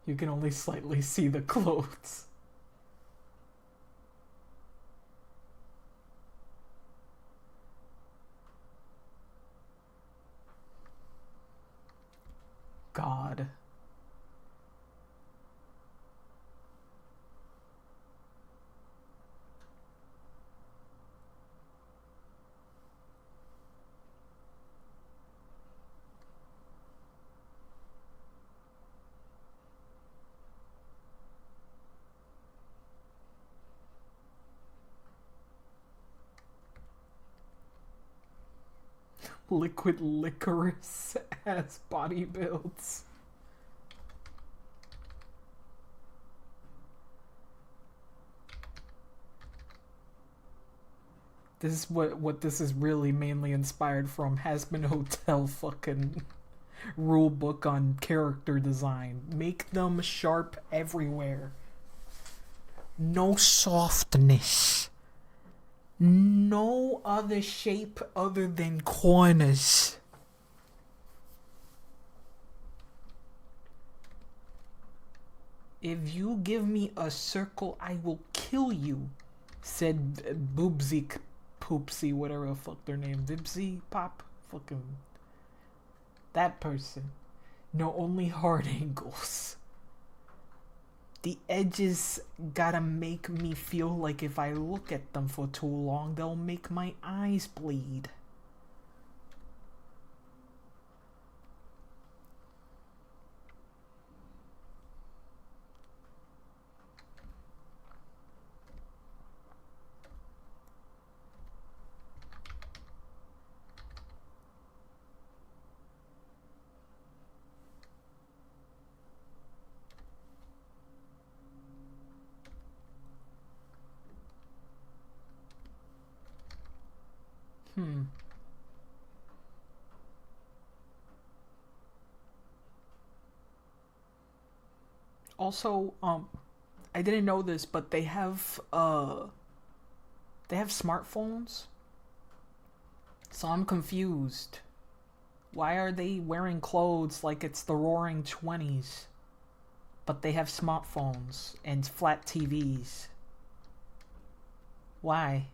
You can only slightly see the clothes. God. Liquid licorice as body builds. This is what this is really mainly inspired from. Has Been Hotel fucking rule book on character design. Make them sharp everywhere. No softness. No other shape other than corners. If you give me a circle, I will kill you, said Boobsy Poopsy, whatever the fuck their name. Vibsy Pop? Fucking. That person. No, only hard angles. The edges gotta make me feel like if I look at them for too long, they'll make my eyes bleed. Also, I didn't know this, but they have smartphones. So I'm confused. Why are they wearing clothes like it's the roaring 20s? But they have smartphones and flat TVs. Why?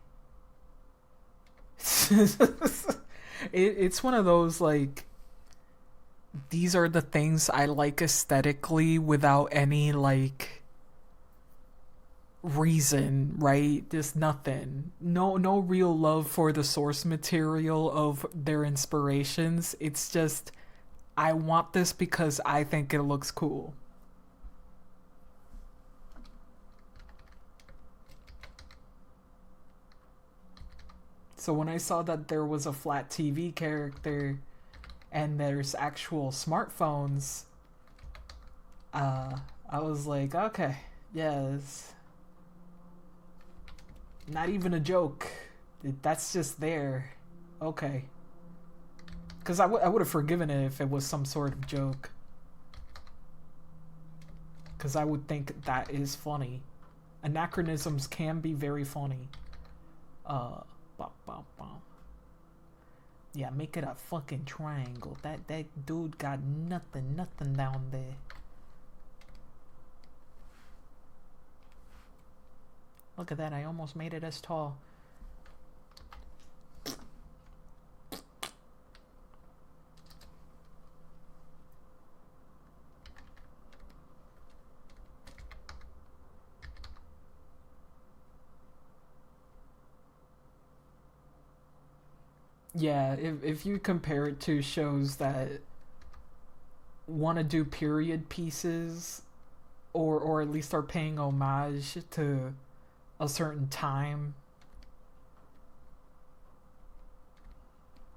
It's one of those, like, these are the things I like aesthetically without any, like, reason, right? Just nothing. No real love for the source material of their inspirations. It's just, I want this because I think it looks cool. So when I saw that there was a flat TV character and there's actual smartphones, I was like, okay, yeah, it's not even a joke. That's just there. Okay. Because I would have forgiven it if it was some sort of joke. Because I would think that is funny. Anachronisms can be very funny. Yeah, make it a fucking triangle. That dude got nothing down there. Look at that, I almost made it as tall. Yeah, if you compare it to shows that want to do period pieces, or at least are paying homage to a certain time,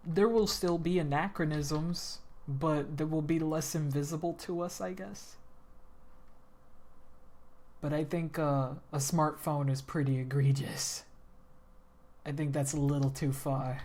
there will still be anachronisms, but they will be less invisible to us, I guess. But I think a smartphone is pretty egregious. I think that's a little too far.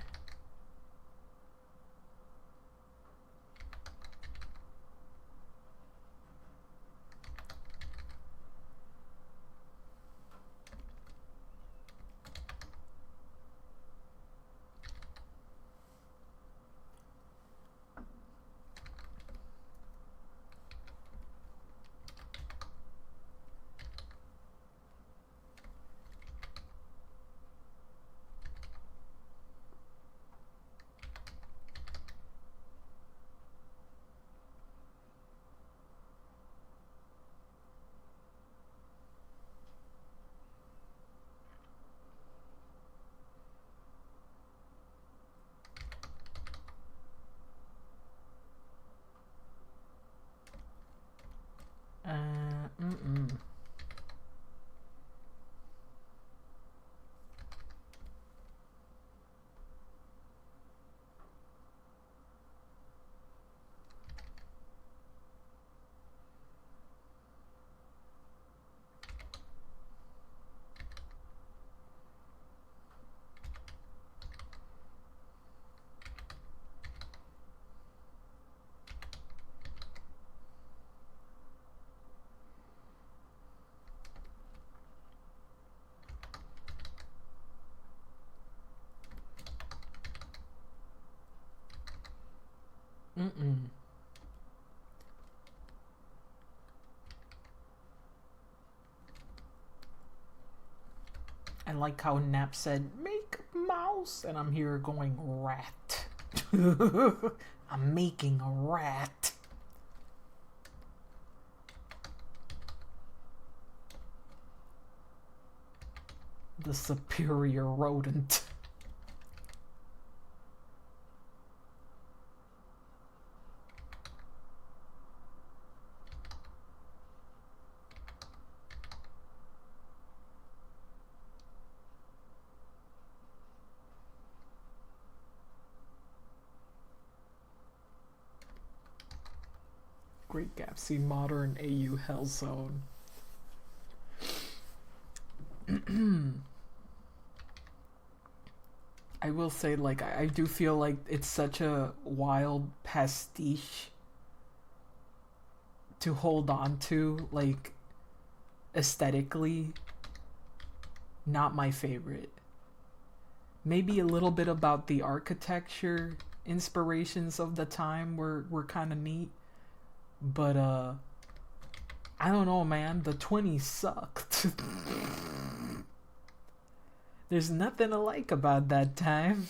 Mm-mm. I like how Nap said, make mouse, and I'm here going rat. I'm making a rat. The superior rodent. Great Gap, see modern AU Hellzone. I will say, like, I do feel like it's such a wild pastiche to hold on to, like, aesthetically. Not my favorite. Maybe a little bit about the architecture inspirations of the time were kind of neat. But, I don't know, man. The 20s sucked. There's nothing to like about that time.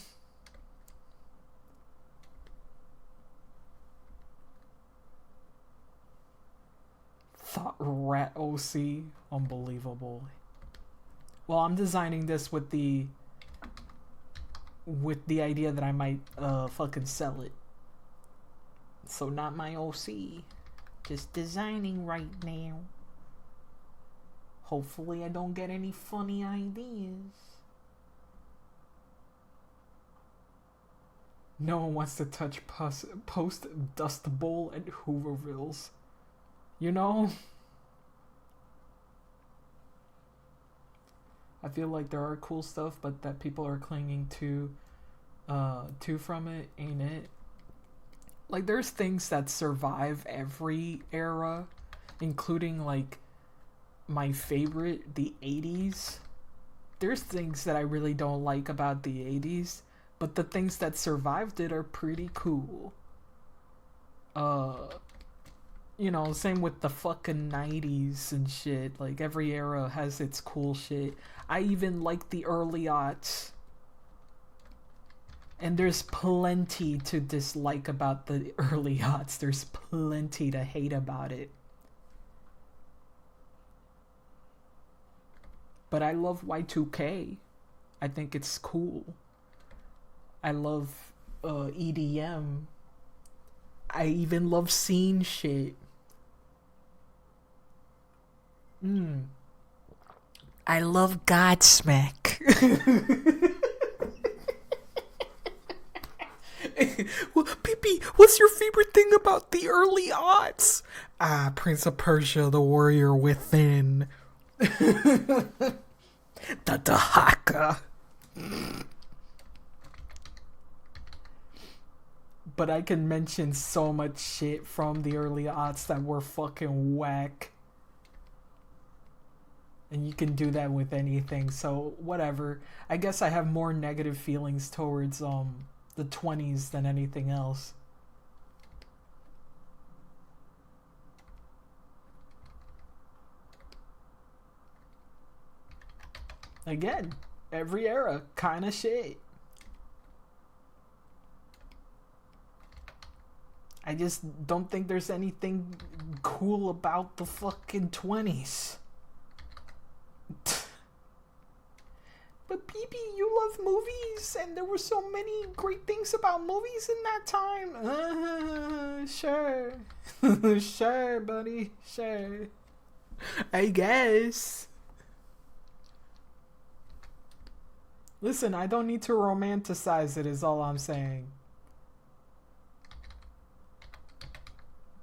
Thought Rat OC. Unbelievable. Well, I'm designing this with the idea that I might fucking sell it. So not my OC. Just designing right now. Hopefully I don't get any funny ideas. No one wants to touch post Dust Bowl at Hoovervilles. You know? I feel like there are cool stuff, but that people are clinging to from it, ain't it? Like, there's things that survive every era, including, like, my favorite, the 80s. There's things that I really don't like about the 80s, but the things that survived it are pretty cool. You know, same with the fucking 90s and shit. Like, every era has its cool shit. I even like the early aughts. And there's plenty to dislike about the early aughts. There's plenty to hate about it. But I love Y2K. I think it's cool. I love EDM. I even love scene shit. I love Godsmack. Well, Pippi, what's your favorite thing about the early aughts? Prince of Persia, The Warrior Within. The Dahaka. But I can mention so much shit from the early aughts that were fucking whack. And you can do that with anything, so whatever. I guess I have more negative feelings towards the 20s than anything else. Again, every era, kind of shit. I just don't think there's anything cool about the fucking 20s. But Pee-Pee, you love movies, and there were so many great things about movies in that time. Sure. Sure, buddy. Sure. I guess. Listen, I don't need to romanticize it, is all I'm saying.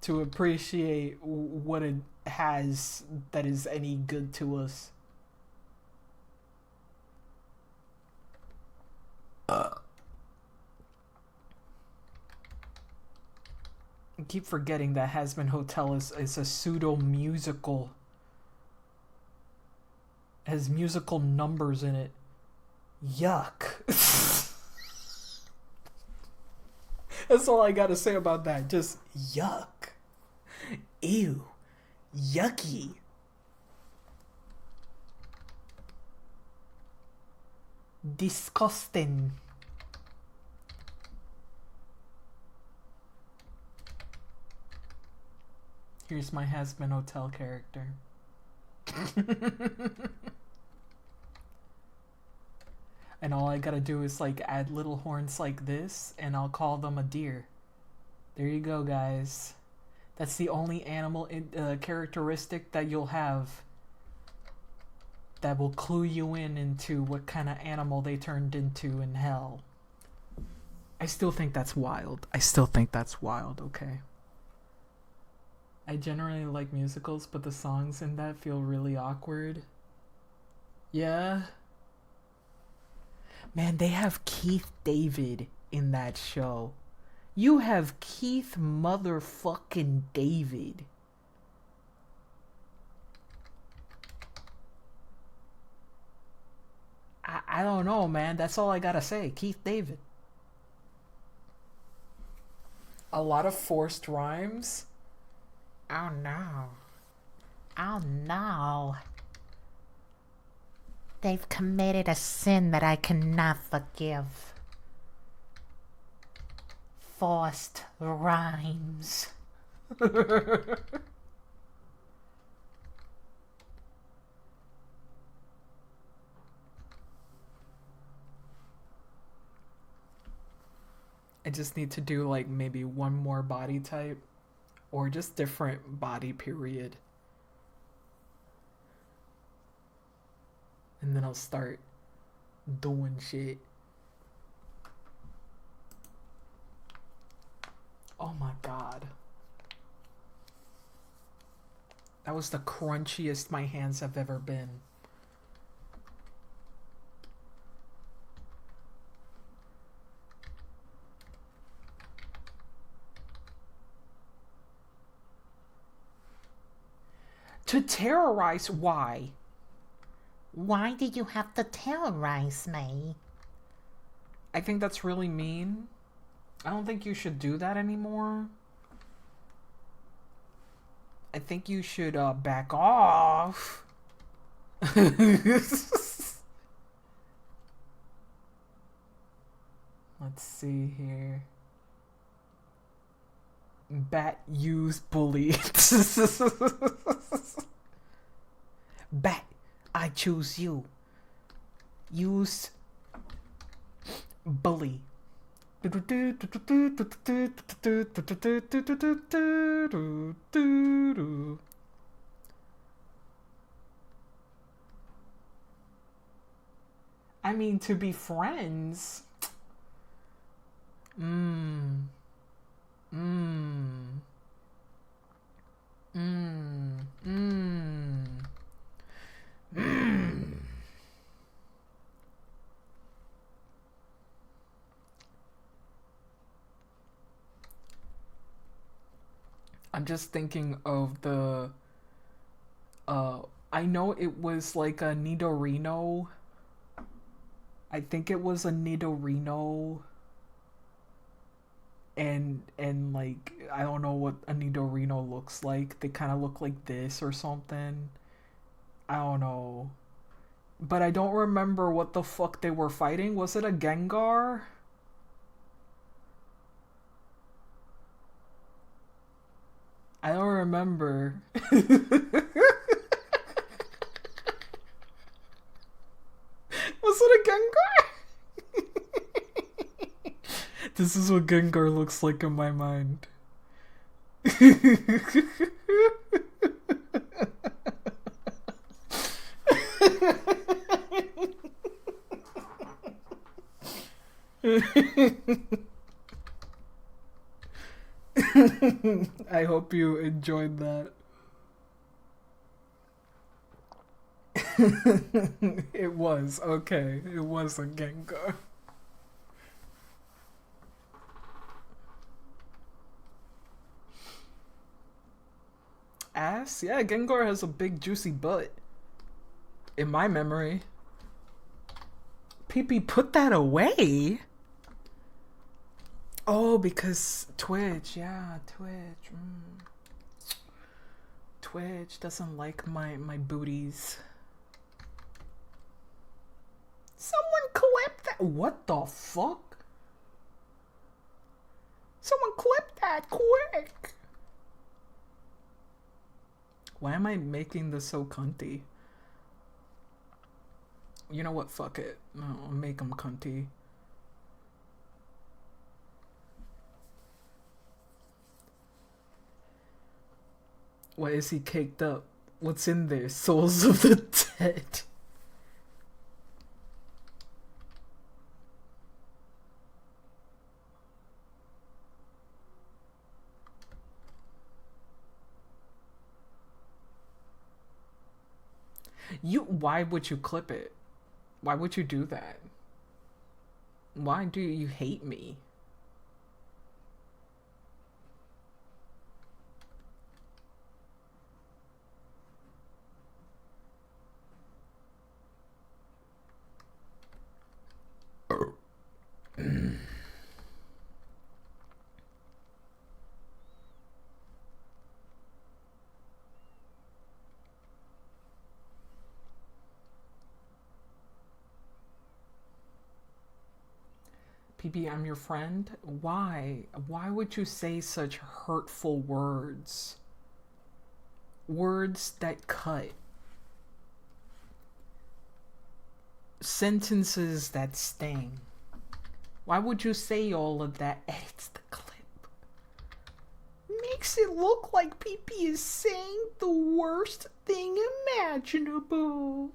To appreciate what it has that is any good to us. I keep forgetting that Hazbin Hotel is a pseudo musical. It has musical numbers in it. Yuck. That's all I gotta say about that. Just yuck. Ew. Yucky. Disgusting. Here's my Has-Been Hotel character. And all I gotta do is like add little horns like this, and I'll call them a deer. There you go, guys. That's the only animal characteristic that you'll have that will clue you into what kind of animal they turned into in hell. I still think that's wild. Okay? I generally like musicals, but the songs in that feel really awkward. Yeah. Man, they have Keith David in that show. You have Keith motherfucking David. I don't know, man. That's all I gotta say. Keith David. A lot of forced rhymes. Oh no. Oh no. They've committed a sin that I cannot forgive. Forced rhymes. I just need to do like maybe one more body type or just different body period. And then I'll start doing shit. Oh my god. That was the crunchiest my hands have ever been. To terrorize, why? Why did you have to terrorize me? I think that's really mean. I don't think you should do that anymore. I think you should back off. Let's see here. Bat use bully. Bat, I choose you. Use bully. I mean, to be friends. I'm just thinking of the I know it was like a Nidorino. I think it was a Nidorino. And like I don't know what a Nidorino looks like. They kind of look like this or something. I don't know. But I don't remember what the fuck they were fighting. Was it a Gengar? I don't remember. Was it a Gengar? This is what Gengar looks like in my mind. I hope you enjoyed that. It was, okay. It was a Gengar. Ass? Yeah, Gengar has a big juicy butt. In my memory. Pee-pee, put that away? Oh, because Twitch, yeah, Twitch. Twitch doesn't like my booties. Someone clip that. What the fuck? Someone clip that quick. Why am I making this so cunty? You know what? Fuck it. No, I'll make them cunty. Why is he caked up? What's in there? Souls of the dead. Why would you clip it? Why would you do that? Why do you hate me? PB, I'm your friend? Why? Why would you say such hurtful words? Words that cut. Sentences that sting. Why would you say all of that? Edits the clip. Makes it look like PP is saying the worst thing imaginable.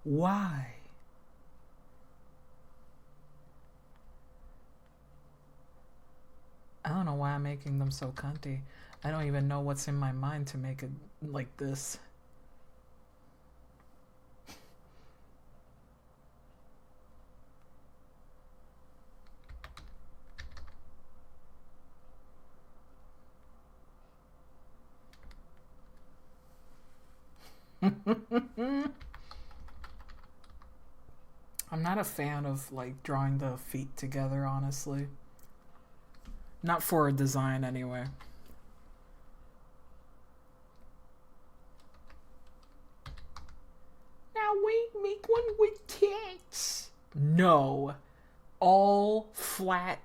Why? I don't know why I'm making them so cunty. I don't even know what's in my mind to make it like this. I'm not a fan of like drawing the feet together, honestly. Not for a design anyway. Now wait, make one with tits. No. All flat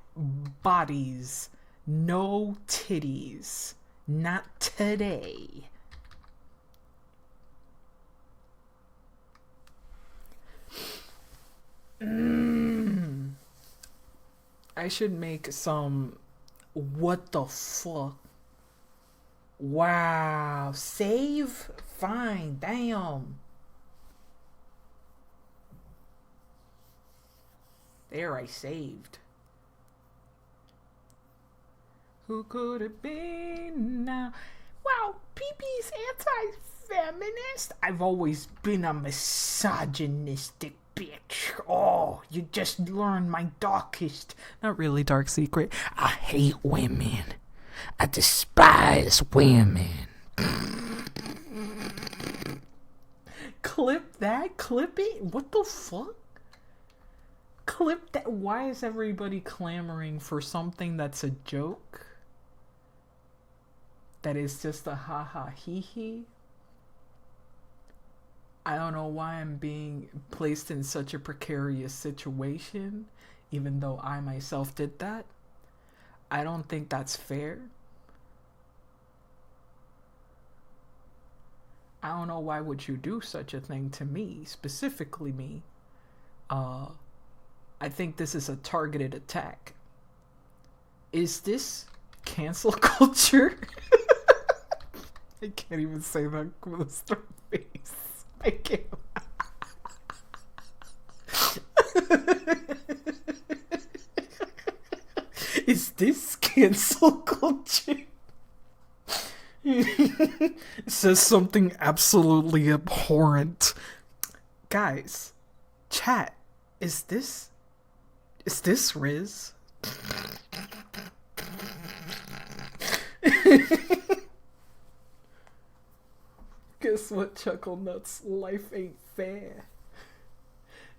bodies. No titties. Not today. I should make some. What the fuck? Wow. Save? Fine. Damn. There, I saved. Who could it be now? Wow, PP's anti-feminist? I've always been a misogynistic bitch. Oh, you just learned my darkest, not really dark secret. I hate women. I despise women. Clip that? Clip it? What the fuck? Clip that? Why is everybody clamoring for something that's a joke? That is just a ha ha hee hee? I don't know why I'm being placed in such a precarious situation, even though I myself did that. I don't think that's fair. I don't know why would you do such a thing to me, specifically me. I think this is a targeted attack. Is this cancel culture? I can't even say that with a straight face. I can't. Is this cancel culture? It says something absolutely abhorrent. Guys, chat, is this Riz? Guess what, Chuckle Nuts? Life ain't fair.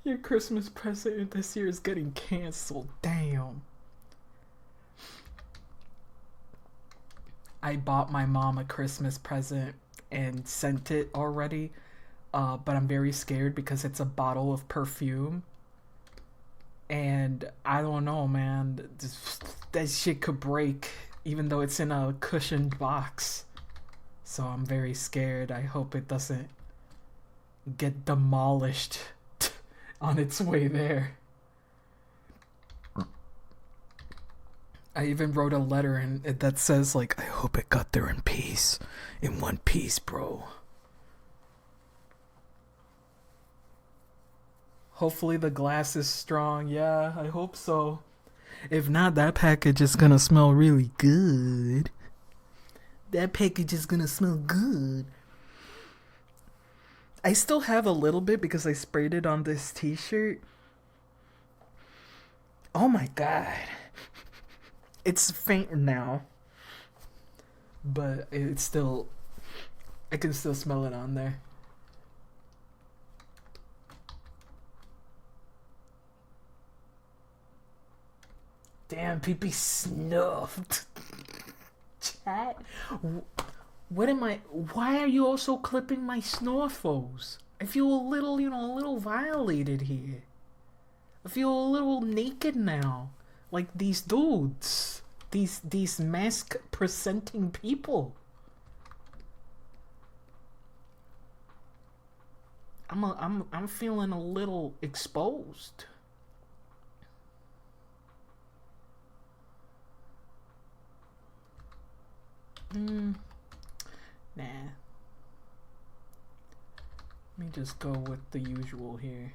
Your Christmas present this year is getting canceled. Damn. I bought my mom a Christmas present and sent it already. But I'm very scared because it's a bottle of perfume. And I don't know, man. That shit could break, even though it's in a cushioned box. So I'm very scared. I hope it doesn't get demolished on its way there. I even wrote a letter that says, like, I hope it got there in peace. In one piece, bro. Hopefully the glass is strong. Yeah, I hope so. If not, that package is gonna smell really good. That package is gonna smell good. I still have a little bit because I sprayed it on this t-shirt. Oh my god. It's faint now. But it's still... I can still smell it on there. Damn, pee-pee snuffed. Chat? What am I... Why are you also clipping my snorfos? I feel a little, a little violated here. I feel a little naked now. Like these dudes. These mask-presenting people. I'm feeling a little exposed. Nah. Let me just go with the usual here.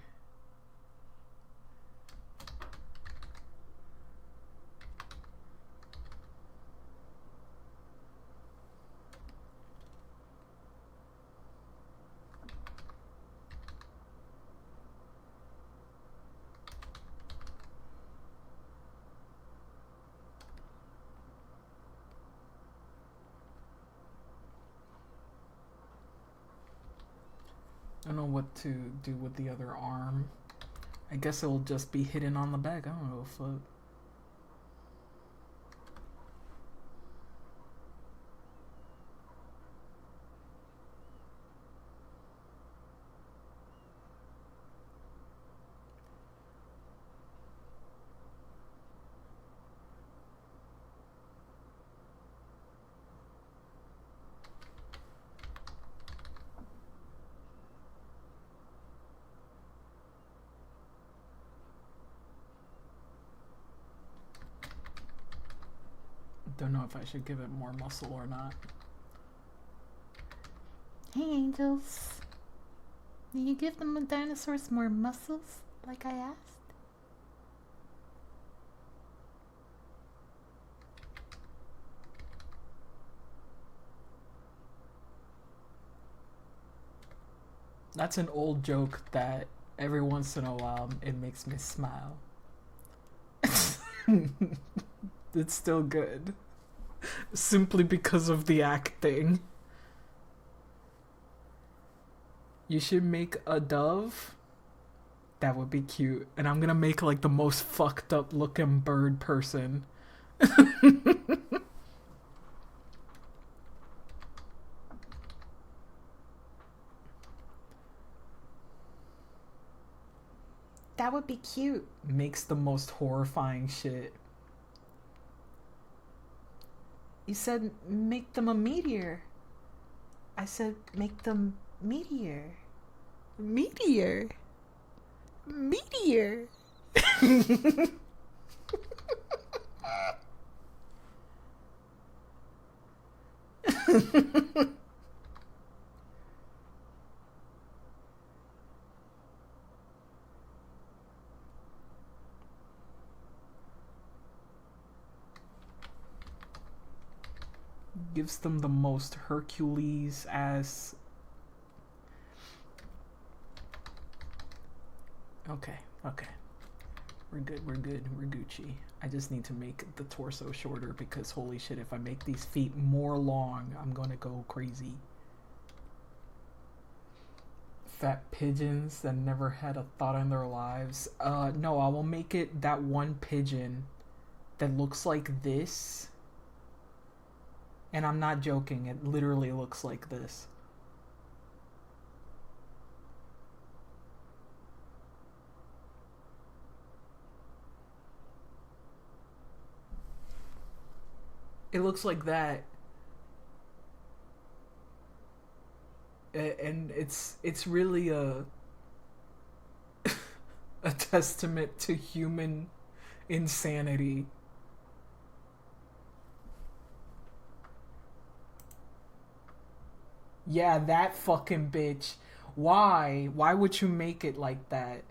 I don't know what to do with the other arm. I guess it'll just be hidden on the back. I don't know if don't know if I should give it more muscle or not. Hey, angels. Will you give the dinosaurs more muscles, like I asked? That's an old joke that every once in a while it makes me smile. It's still good. Simply because of the acting. You should make a dove. That would be cute. And I'm gonna make like the most fucked up looking bird person. That would be cute. Makes the most horrifying shit. You said make them a meteor. I said make them meteor. Meteor. Meteor. Gives them the most Hercules ass. Okay. We're good, we're Gucci. I just need to make the torso shorter because holy shit, if I make these feet more long, I'm gonna go crazy. Fat pigeons that never had a thought in their lives. No, I will make it that one pigeon that looks like this. And I'm not joking, it literally looks like this. It looks like that. And it's really a a testament to human insanity. Yeah, that fucking bitch. Why? Why would you make it like that?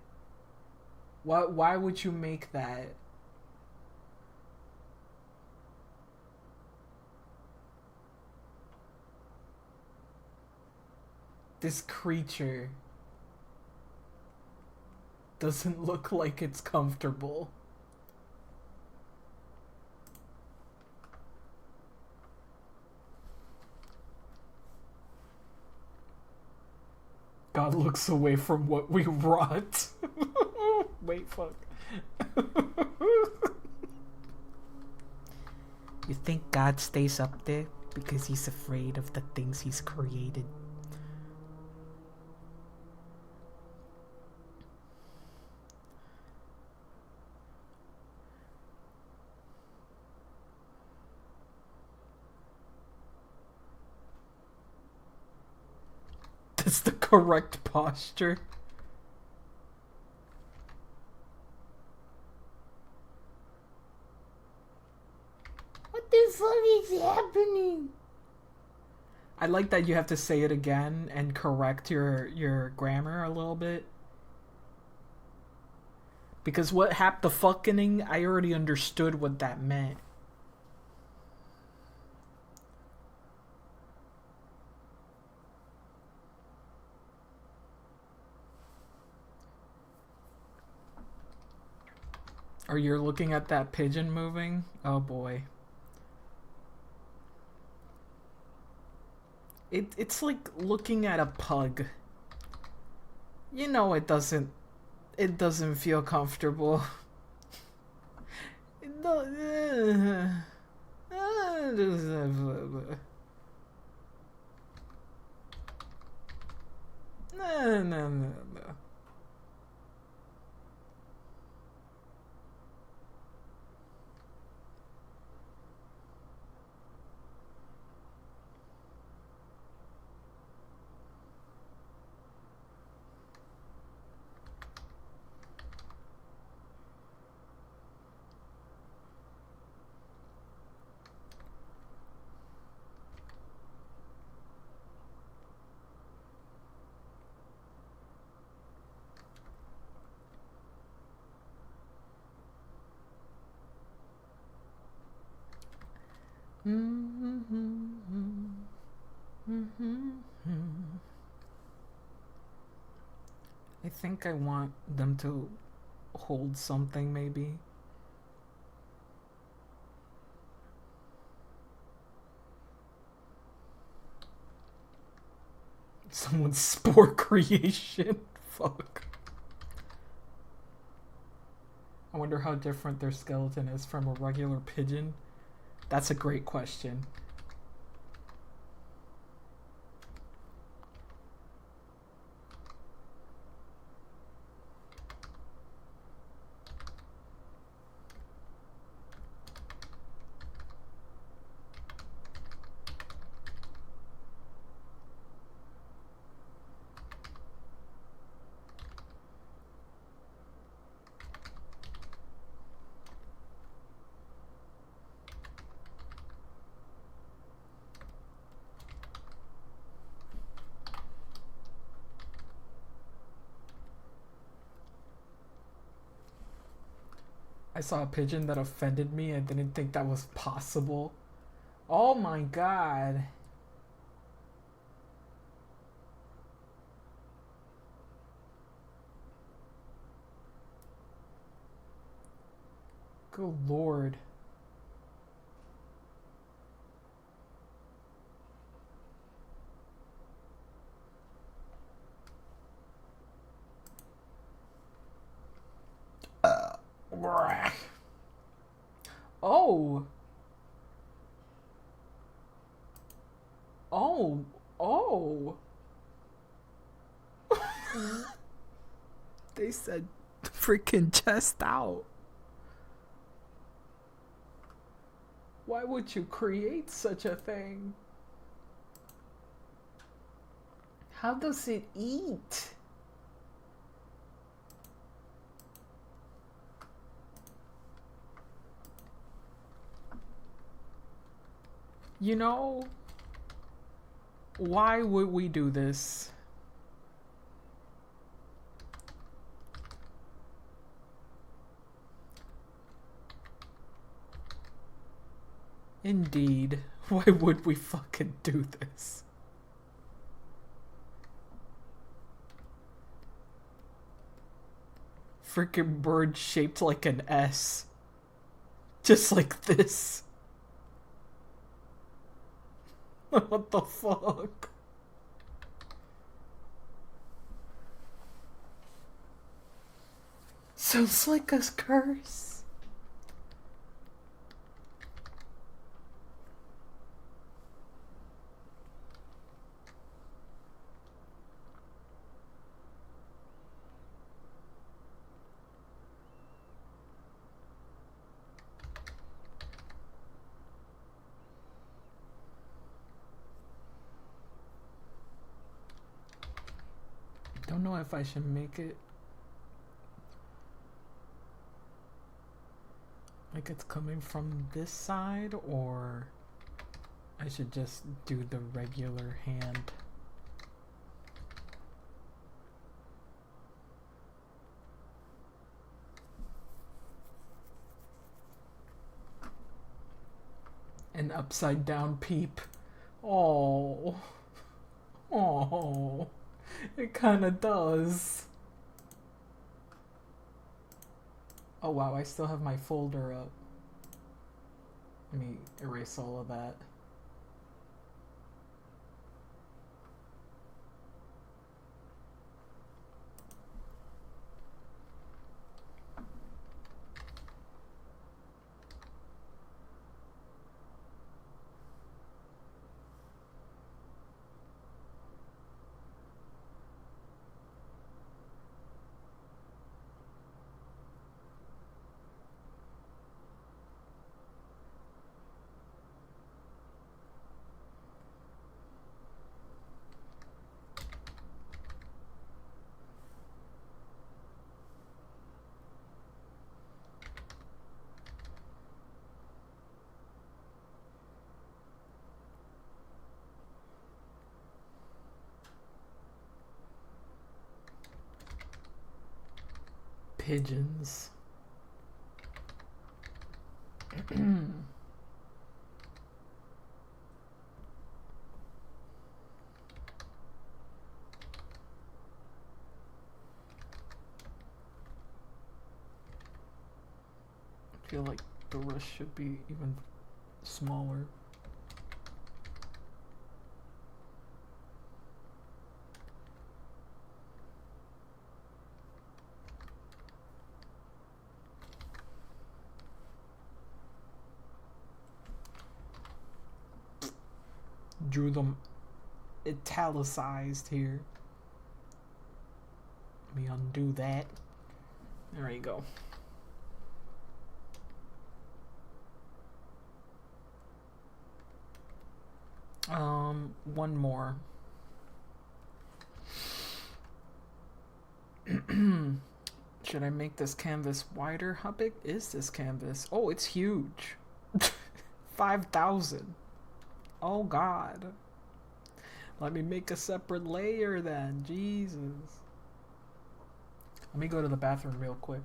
Why would you make that? This creature doesn't look like it's comfortable. God looks away from what we wrought. Wait, fuck. You think God stays up there because he's afraid of the things he's created? That's the correct posture. What the fuck is happening? I like that you have to say it again and correct your grammar a little bit. Because what the fucking, I already understood what that meant. Or you're looking at that pigeon moving? Oh boy. It's like looking at a pug. You know it doesn't feel comfortable. It no. I think I want them to hold something, maybe. Someone's spore creation. Fuck. I wonder how different their skeleton is from a regular pigeon. That's a great question. I saw a pigeon that offended me. I didn't think that was possible. Oh my god. Good lord. Oh. Oh, oh. They said freaking chest out. Why would you create such a thing? How does it eat? You know, why would we do this? Indeed, why would we fucking do this? Freaking bird shaped like an S. Just like this. What the fuck? Sounds like a curse. Don't know if I should make it like it's coming from this side or I should just do the regular hand. An upside down peep. Oh. Oh. It kinda does. Oh wow, I still have my folder up. Let me erase all of that. Pigeons. I feel like the rest should be even smaller. Drew them italicized here. Let me undo that. There you go. One more. Should I make this canvas wider? How big is this canvas? Oh, it's huge. 5,000. Oh god. Let me make a separate layer then. Jesus. Let me go to the bathroom real quick.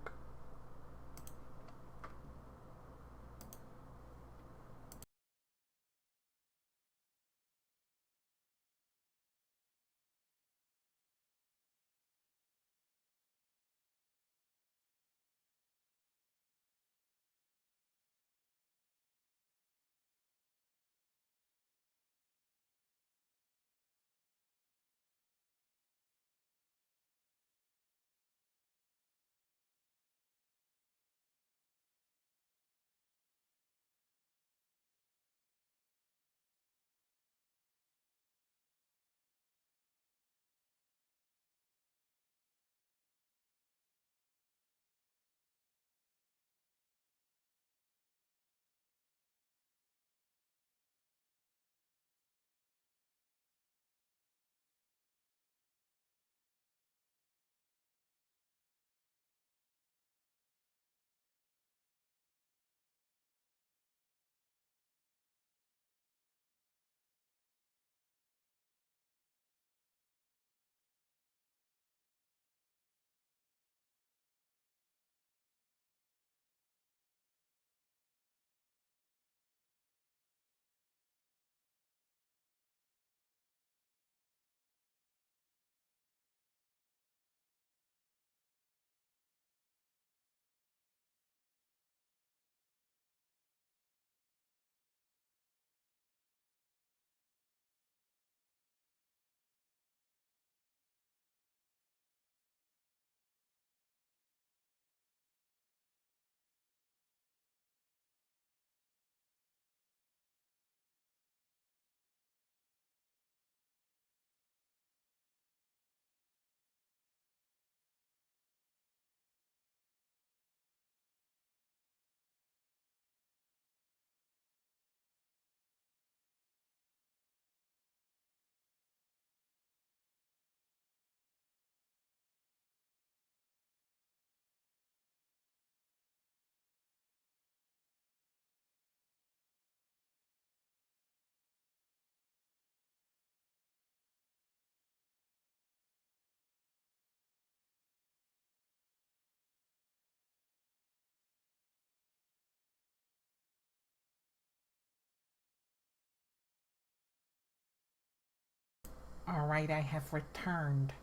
Alright, I have returned.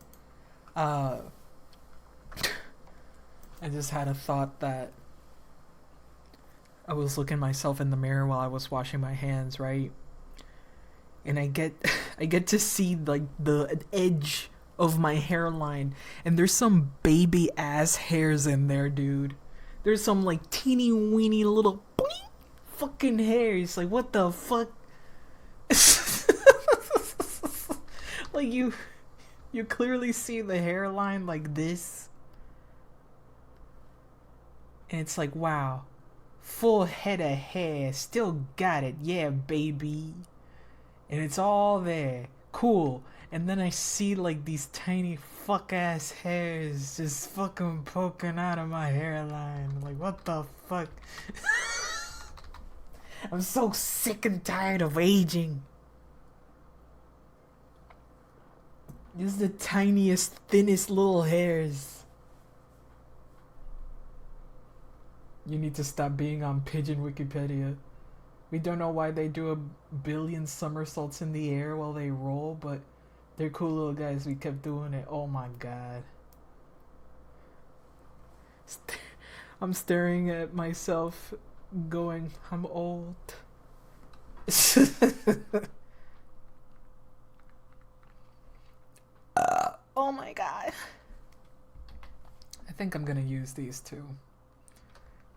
I just had a thought that I was looking myself in the mirror while I was washing my hands, right? And I get I get to see like the edge of my hairline, and there's some baby ass hairs in there, dude. There's some like teeny weeny little boing fucking hairs. Like what the fuck? Like you clearly see the hairline like this. And it's like, wow. Full head of hair. Still got it. Yeah, baby. And it's all there. Cool. And then I see like these tiny fuck ass hairs just fucking poking out of my hairline. Like, what the fuck? I'm so sick and tired of aging. Just the tiniest, thinnest little hairs. You need to stop being on Pigeon Wikipedia. We don't know why they do a billion somersaults in the air while they roll, but they're cool little guys. We kept doing it. Oh my god. I'm staring at myself going, I'm old. Oh my god. I think I'm gonna use these two.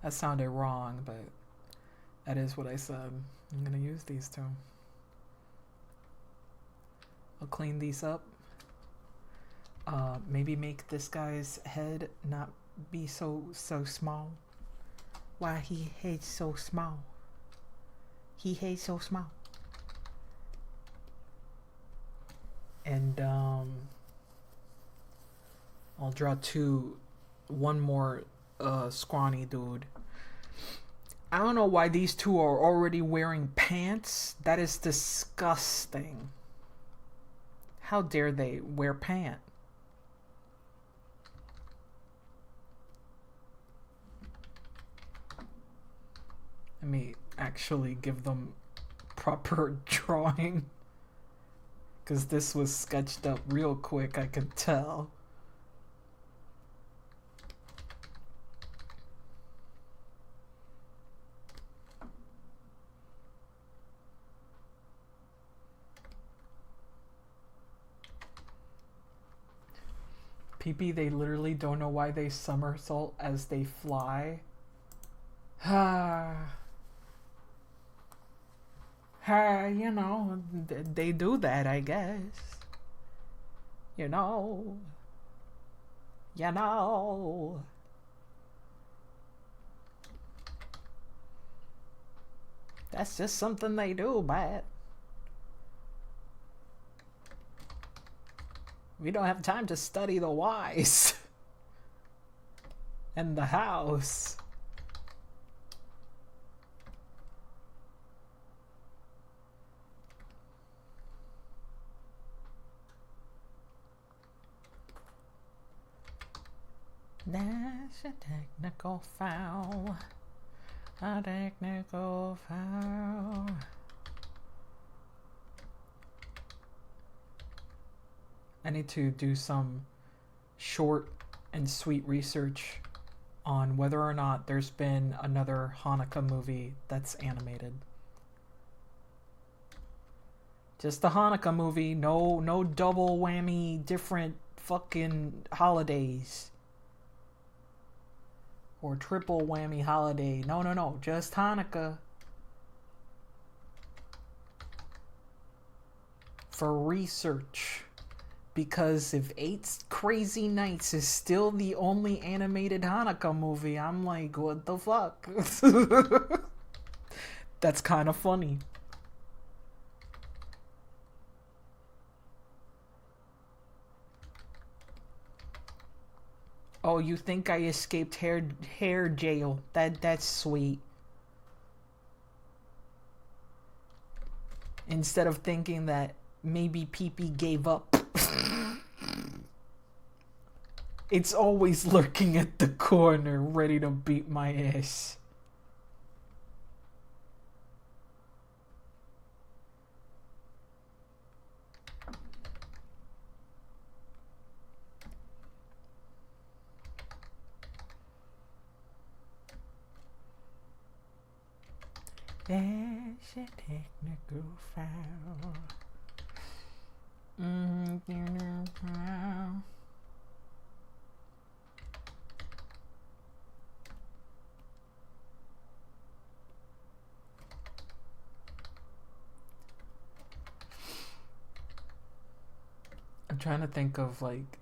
That sounded wrong, but that is what I said. I'm gonna use these two. I'll clean these up. Maybe make this guy's head not be so small. Why he head so small? He head so small. And I'll draw one more scrawny dude. I don't know why these two are already wearing pants. That is disgusting. How dare they wear pants? Let me actually give them proper drawing. Because this was sketched up real quick, I could tell. PP, they literally don't know why they somersault as they fly. You know, they do that, I guess. You know. You know. That's just something they do, but we don't have time to study the whys and the hows. That's a technical foul. A technical foul. I need to do some short and sweet research on whether or not there's been another Hanukkah movie that's animated. Just the Hanukkah movie, no double whammy, different fucking holidays. Or triple whammy holiday. No, just Hanukkah. For research. Because if 8 Crazy Nights is still the only animated Hanukkah movie, I'm like, what the fuck? That's kind of funny. Oh, you think I escaped hair jail? That's sweet. Instead of thinking that maybe PP gave up. It's always lurking at the corner, ready to beat my ass. There's a technical foul. I'm trying to think of like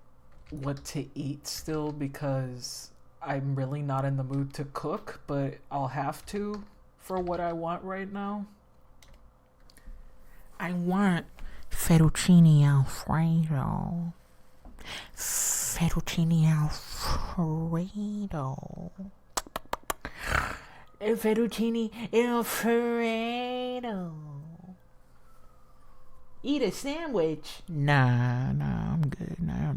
what to eat still because I'm really not in the mood to cook, but I'll have to for what I want right now. I want fettuccine alfredo. Fettuccine alfredo. Fettuccine alfredo. Eat a sandwich. Nah, I'm good. I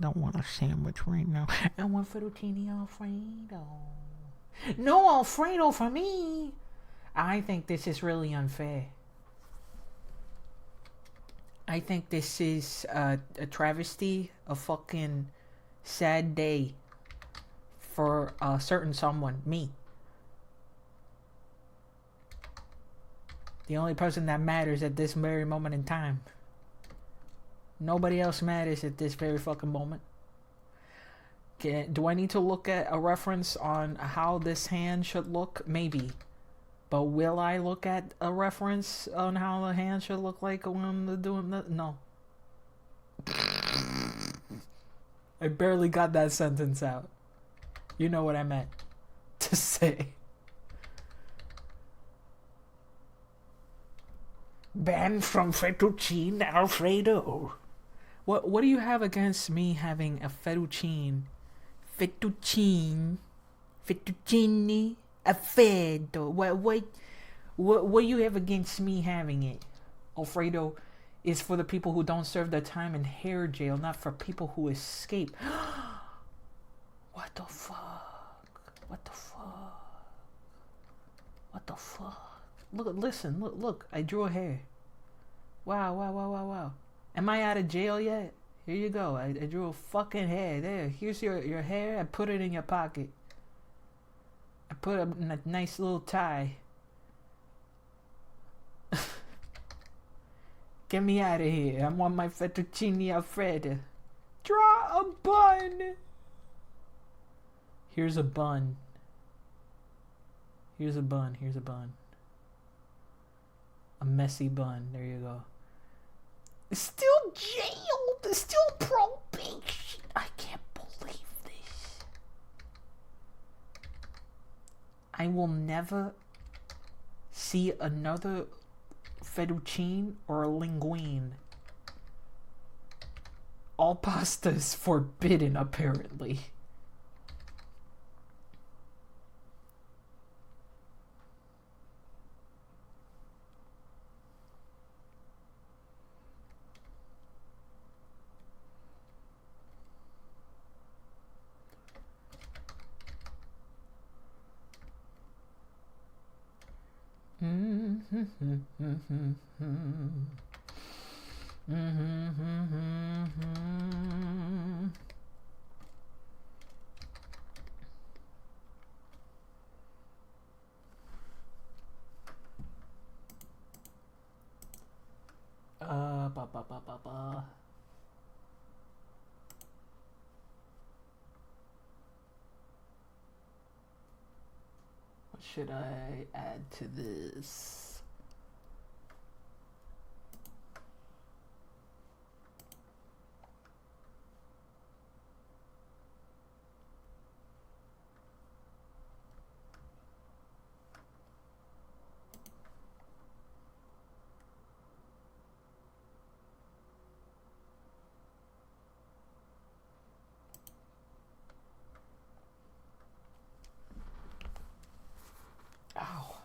don't want a sandwich right now. I want fettuccine alfredo. No Alfredo for me. I think this is really unfair. I think this is a travesty, a fucking sad day for a certain someone, me. The only person that matters at this very moment in time. Nobody else matters at this very fucking moment. Do I need to look at a reference on how this hand should look? Maybe. But will I look at a reference on how the hand should look like when I'm doing that? No. I barely got that sentence out. You know what I meant to say. Banned from fettuccine alfredo. What do you have against me having a fettuccine? Fettuccine Alfredo. What do you have against me having it? Alfredo is for the people who don't serve their time in hair jail, not for people who escape. What the fuck? What the fuck? What the fuck? Look. I drew a hair. Wow. Am I out of jail yet? Here you go. I drew a fucking hair. There. Here's your hair. I put it in your pocket. I put it in a nice little tie. Get me out of here. I want my fettuccine alfredo. Draw a bun. Here's a bun. A messy bun. There you go. Still jailed. Still probation. I can't believe this. I will never see another fettuccine or a linguine. All pasta is forbidden, apparently. Ba. What should I add to this? Ow.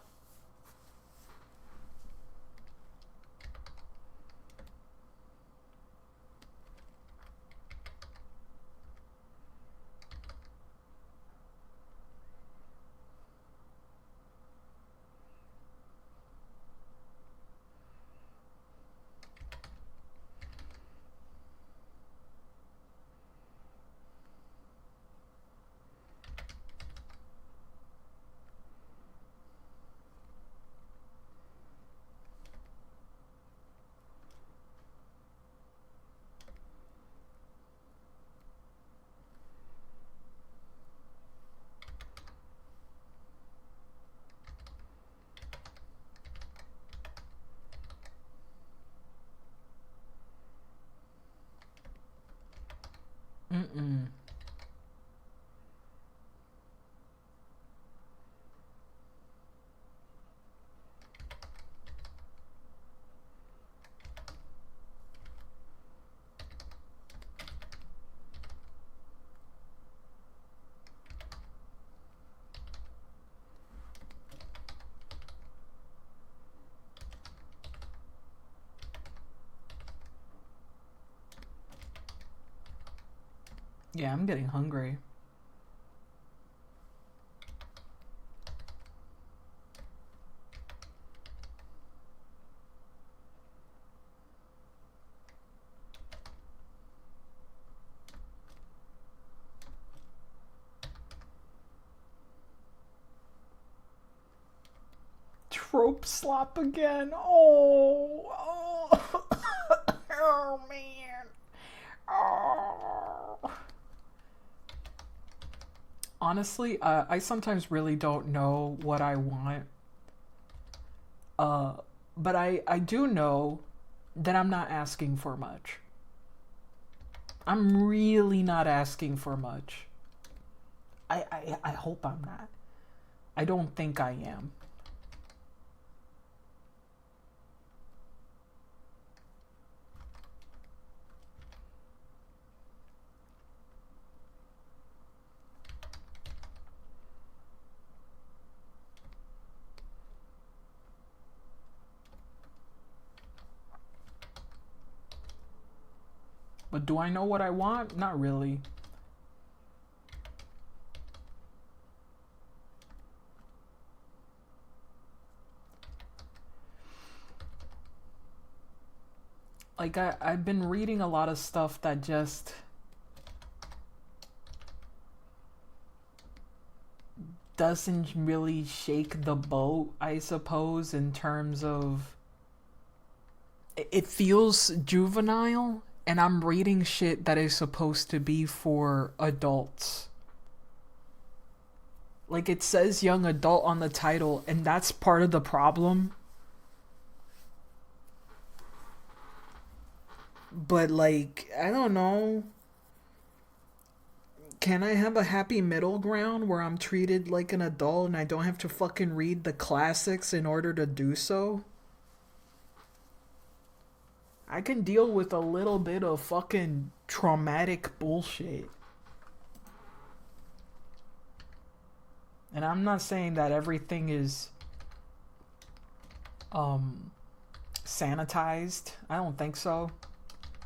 Yeah, I'm getting hungry. Trope slop again. Oh, oh man. Oh. Honestly, I sometimes really don't know what I want. But I do know that I'm not asking for much. I'm really not asking for much. I hope I'm not. I don't think I am. But do I know what I want? Not really. Like, I've been reading a lot of stuff that just doesn't really shake the boat, I suppose, in terms of... It feels juvenile, and I'm reading shit that is supposed to be for adults. Like, it says young adult on the title, and that's part of the problem. But, like, I don't know. Can I have a happy middle ground where I'm treated like an adult and I don't have to fucking read the classics in order to do so? I can deal with a little bit of fucking traumatic bullshit. And I'm not saying that everything is sanitized. I don't think so.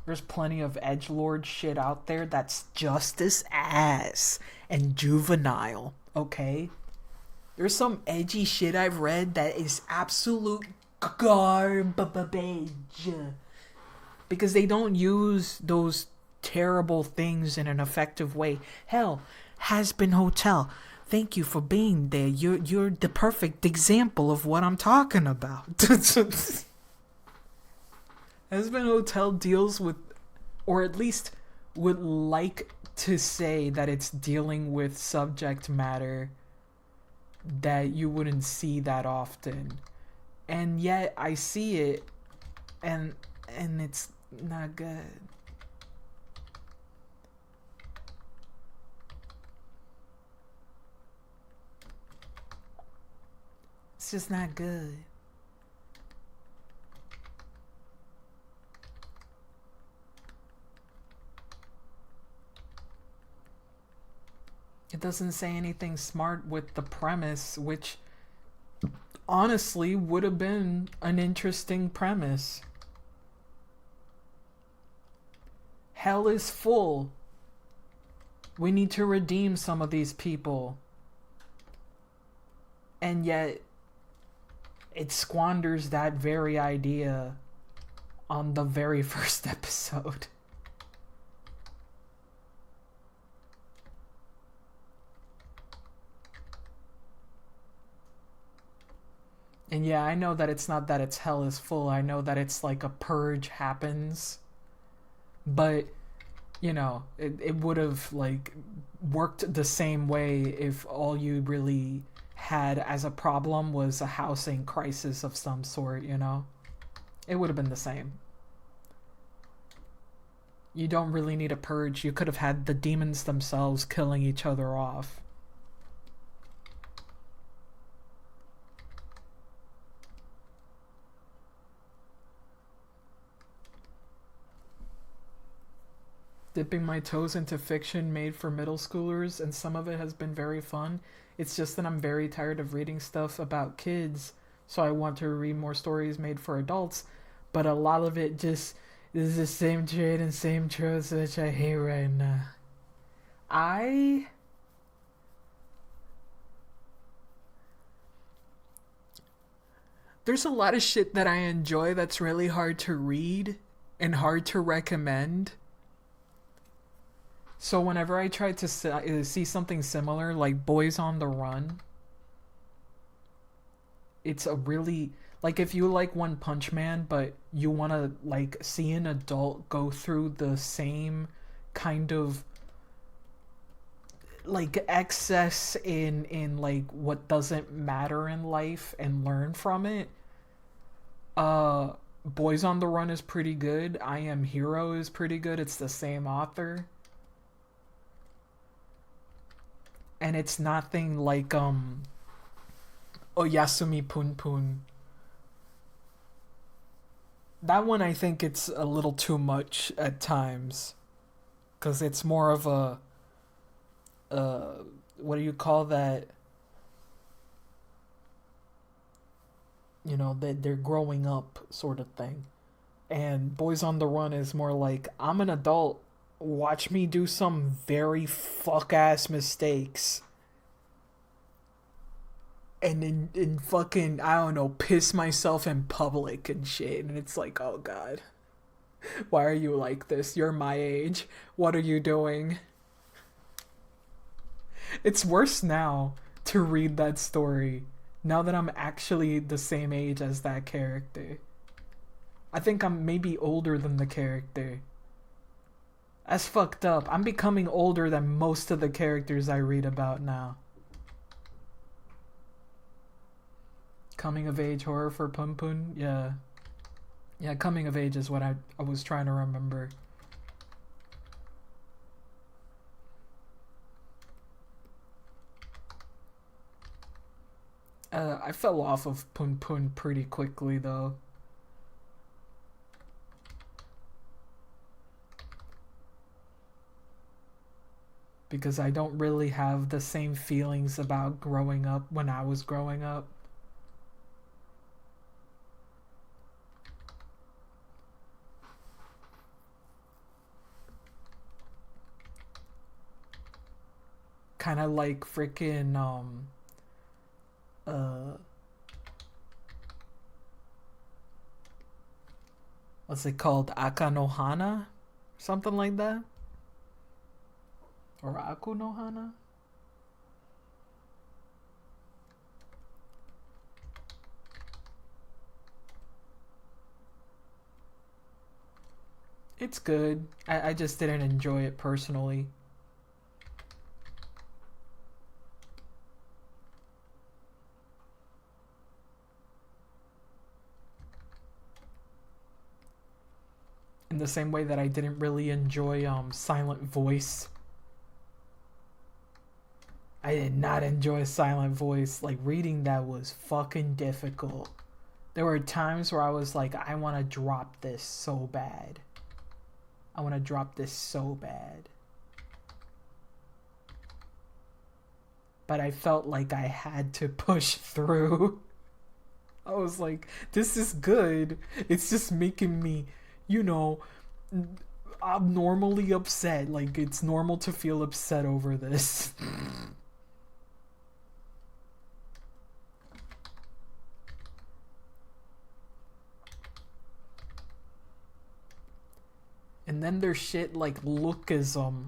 There's plenty of edgelord shit out there that's just as ass and juvenile, okay? There's some edgy shit I've read that is absolute garbage. Because they don't use those terrible things in an effective way. Hell, Has-Been Hotel. Thank you for being there. You're the perfect example of what I'm talking about. Has-Been Hotel deals with, or at least would like to say that it's dealing with subject matter that you wouldn't see that often. And yet I see it, and it's not good. It's just not good. It doesn't say anything smart with the premise, which honestly would have been an interesting premise. Hell is full. We need to redeem some of these people. And yet, it squanders that very idea on the very first episode. And yeah, I know that it's not that it's hell is full. I know that it's like a purge happens. But, you know, it would have, like, worked the same way if all you really had as a problem was a housing crisis of some sort, you know? It would have been the same. You don't really need a purge. You could have had the demons themselves killing each other off. Dipping my toes into fiction made for middle schoolers, and some of it has been very fun. It's just that I'm very tired of reading stuff about kids, so I want to read more stories made for adults, but a lot of it just is the same trade and same tropes, which I hate right now. I There's a lot of shit that I enjoy that's really hard to read and hard to recommend. So whenever I try to see something similar, like Boys on the Run, it's a really like if you like One Punch Man, but you want to like see an adult go through the same kind of like excess in like what doesn't matter in life and learn from it. Boys on the Run is pretty good. I Am Hero is pretty good. It's the same author. And it's nothing like Oyasumi Pun Pun. That one I think it's a little too much at times, cuz it's more of a what do you call that? You know, that they're growing up sort of thing. And Boys on the Run is more like, I'm an adult, watch me do some very fuck ass mistakes. And in fucking, I don't know, piss myself in public and shit. And it's like, oh god. Why are you like this? You're my age. What are you doing? It's worse now to read that story now that I'm actually the same age as that character. I think I'm maybe older than the character. That's fucked up. I'm becoming older than most of the characters I read about now. Coming of age horror for Pun Pun? Yeah. Yeah, coming of age is what I was trying to remember. I fell off of Pun Pun pretty quickly though. Because I don't really have the same feelings about growing up when I was growing up. Kind of like freaking what's it called? Akanohana? Something like that? Or Akunohana? It's good. I just didn't enjoy it personally. In the same way that I didn't really enjoy Silent Voice. I did not enjoy Silent Voice. Like, reading that was fucking difficult. There were times where I was like, I want to drop this so bad. I want to drop this so bad. But I felt like I had to push through. I was like, this is good. It's just making me, you know, abnormally upset. Like, it's normal to feel upset over this. And then there's shit like lookism,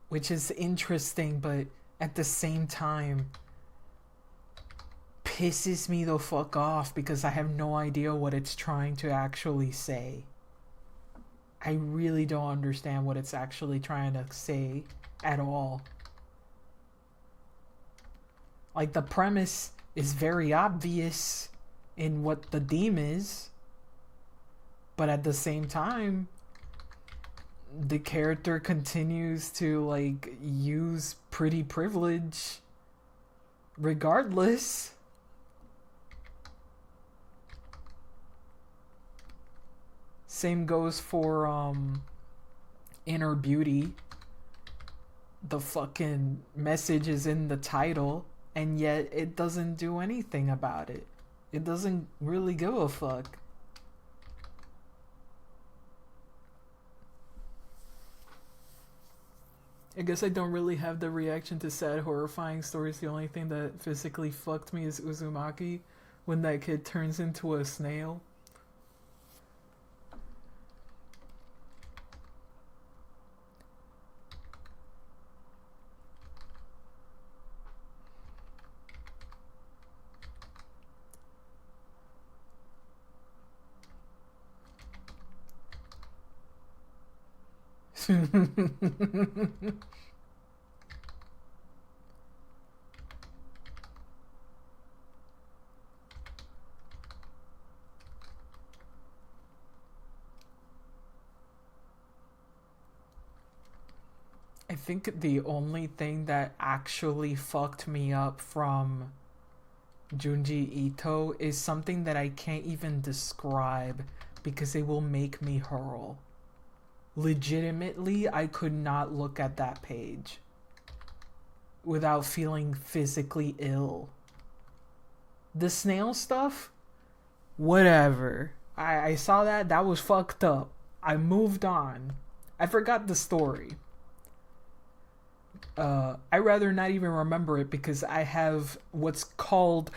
which is interesting, but at the same time pisses me the fuck off because I have no idea what it's trying to actually say. I really don't understand what it's actually trying to say at all. Like, the premise is very obvious in what the theme is, but at the same time the character continues to like use pretty privilege regardless. Same goes for Inner Beauty. The fucking message is in the title and yet it doesn't do anything about it. It doesn't really give a fuck. I guess I don't really have the reaction to sad, horrifying stories. The only thing that physically fucked me is Uzumaki, when that kid turns into a snail. I think the only thing that actually fucked me up from Junji Ito is something that I can't even describe because it will make me hurl. Legitimately, I could not look at that page without feeling physically ill. The snail stuff? Whatever. I saw that was fucked up. I moved on. I forgot the story. I rather not even remember it because I have what's called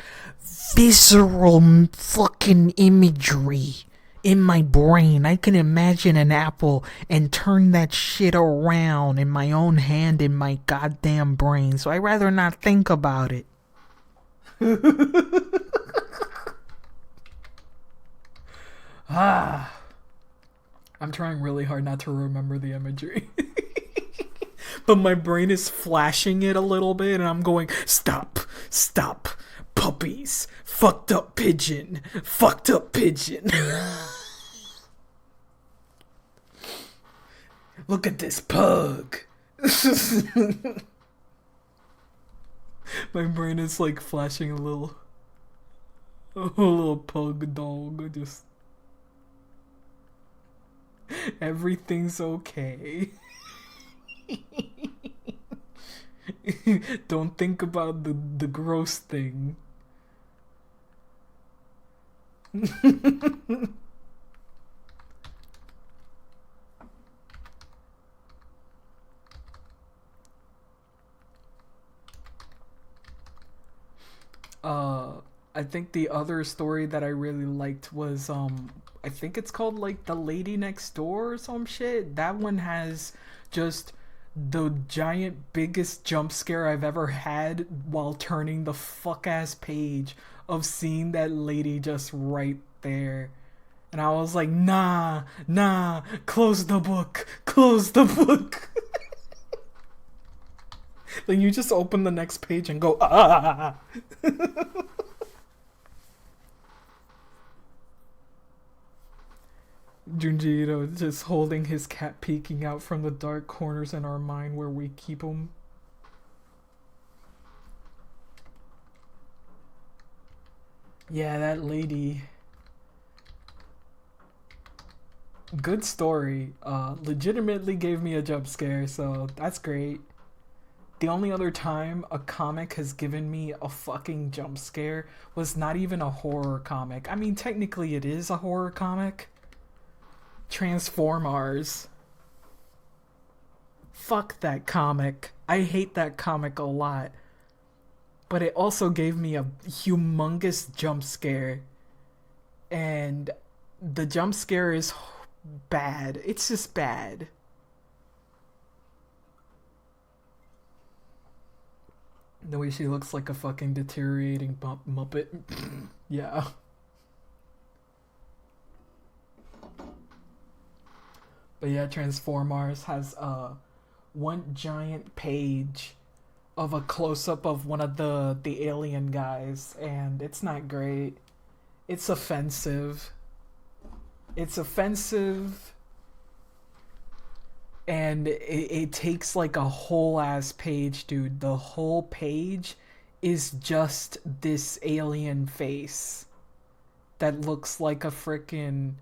visceral fucking imagery in my brain. I can imagine an apple and turn that shit around in my own hand in my goddamn brain. So I rather not think about it. I'm trying really hard not to remember the imagery. But my brain is flashing it a little bit and I'm going, stop, puppies, fucked up pigeon. Look at this pug. My brain is like flashing a little pug dog, just everything's okay. Don't think about the gross thing. I think the other story that I really liked was I think it's called like The Lady Next Door or some shit. That one has just the giant biggest jump scare I've ever had while turning the fuck ass page of seeing that lady just right there. And I was like, nah, close the book. Then you just open the next page and go, ah. Junji Ito just holding his cat, peeking out from the dark corners in our mind where we keep him. Yeah, that lady. Good story. Legitimately gave me a jump scare, so that's great. The only other time a comic has given me a fucking jump scare was not even a horror comic. I mean, technically it is a horror comic. Transformers. Fuck that comic. I hate that comic a lot. But it also gave me a humongous jump scare. And the jump scare is bad. It's just bad. The way she looks like a fucking deteriorating Muppet. Yeah. But yeah, Transformers has one giant page of a close-up of one of the alien guys, and it's not great. It's offensive. And it takes like a whole ass page, dude. The whole page is just this alien face that looks like a frickin'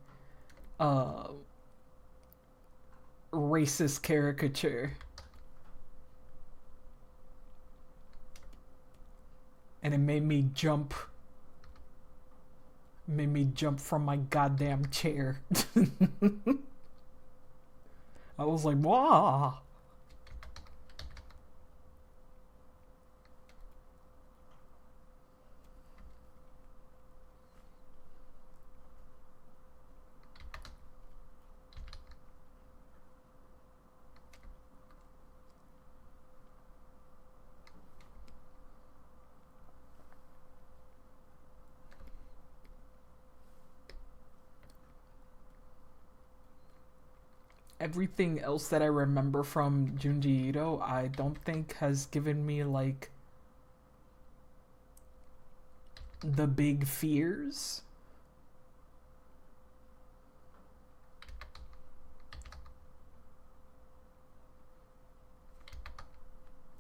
racist caricature. And it made me jump from my goddamn chair. I was like, wow. everything else that I remember from Junji Ito, I don't think has given me like the big fears.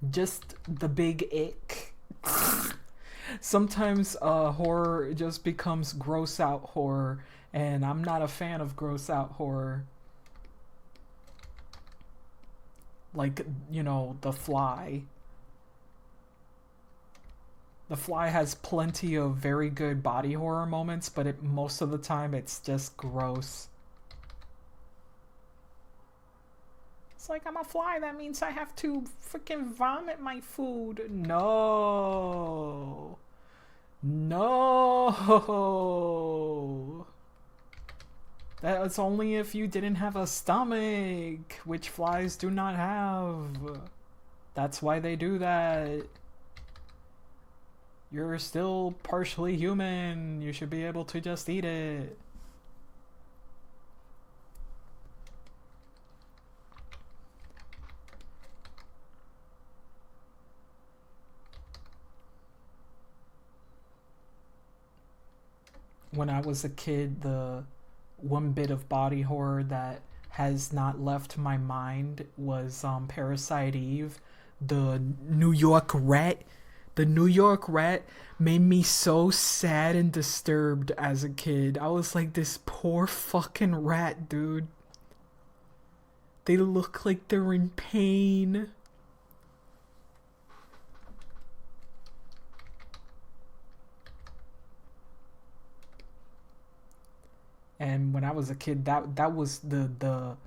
Just the big ick. Sometimes horror just becomes gross out horror, and I'm not a fan of gross out horror. Like, you know, The Fly. The Fly has plenty of very good body horror moments, but most of the time it's just gross. It's like, I'm a fly, that means I have to freaking vomit my food. No. No. That's only if you didn't have a stomach, which flies do not have. That's why they do that. You're still partially human. You should be able to just eat it. When I was a kid, the one bit of body horror that has not left my mind was Parasite Eve. The New York rat. The New York rat made me so sad and disturbed as a kid. I was like, this poor fucking rat, dude. They look like they're in pain. And when I was a kid, that was the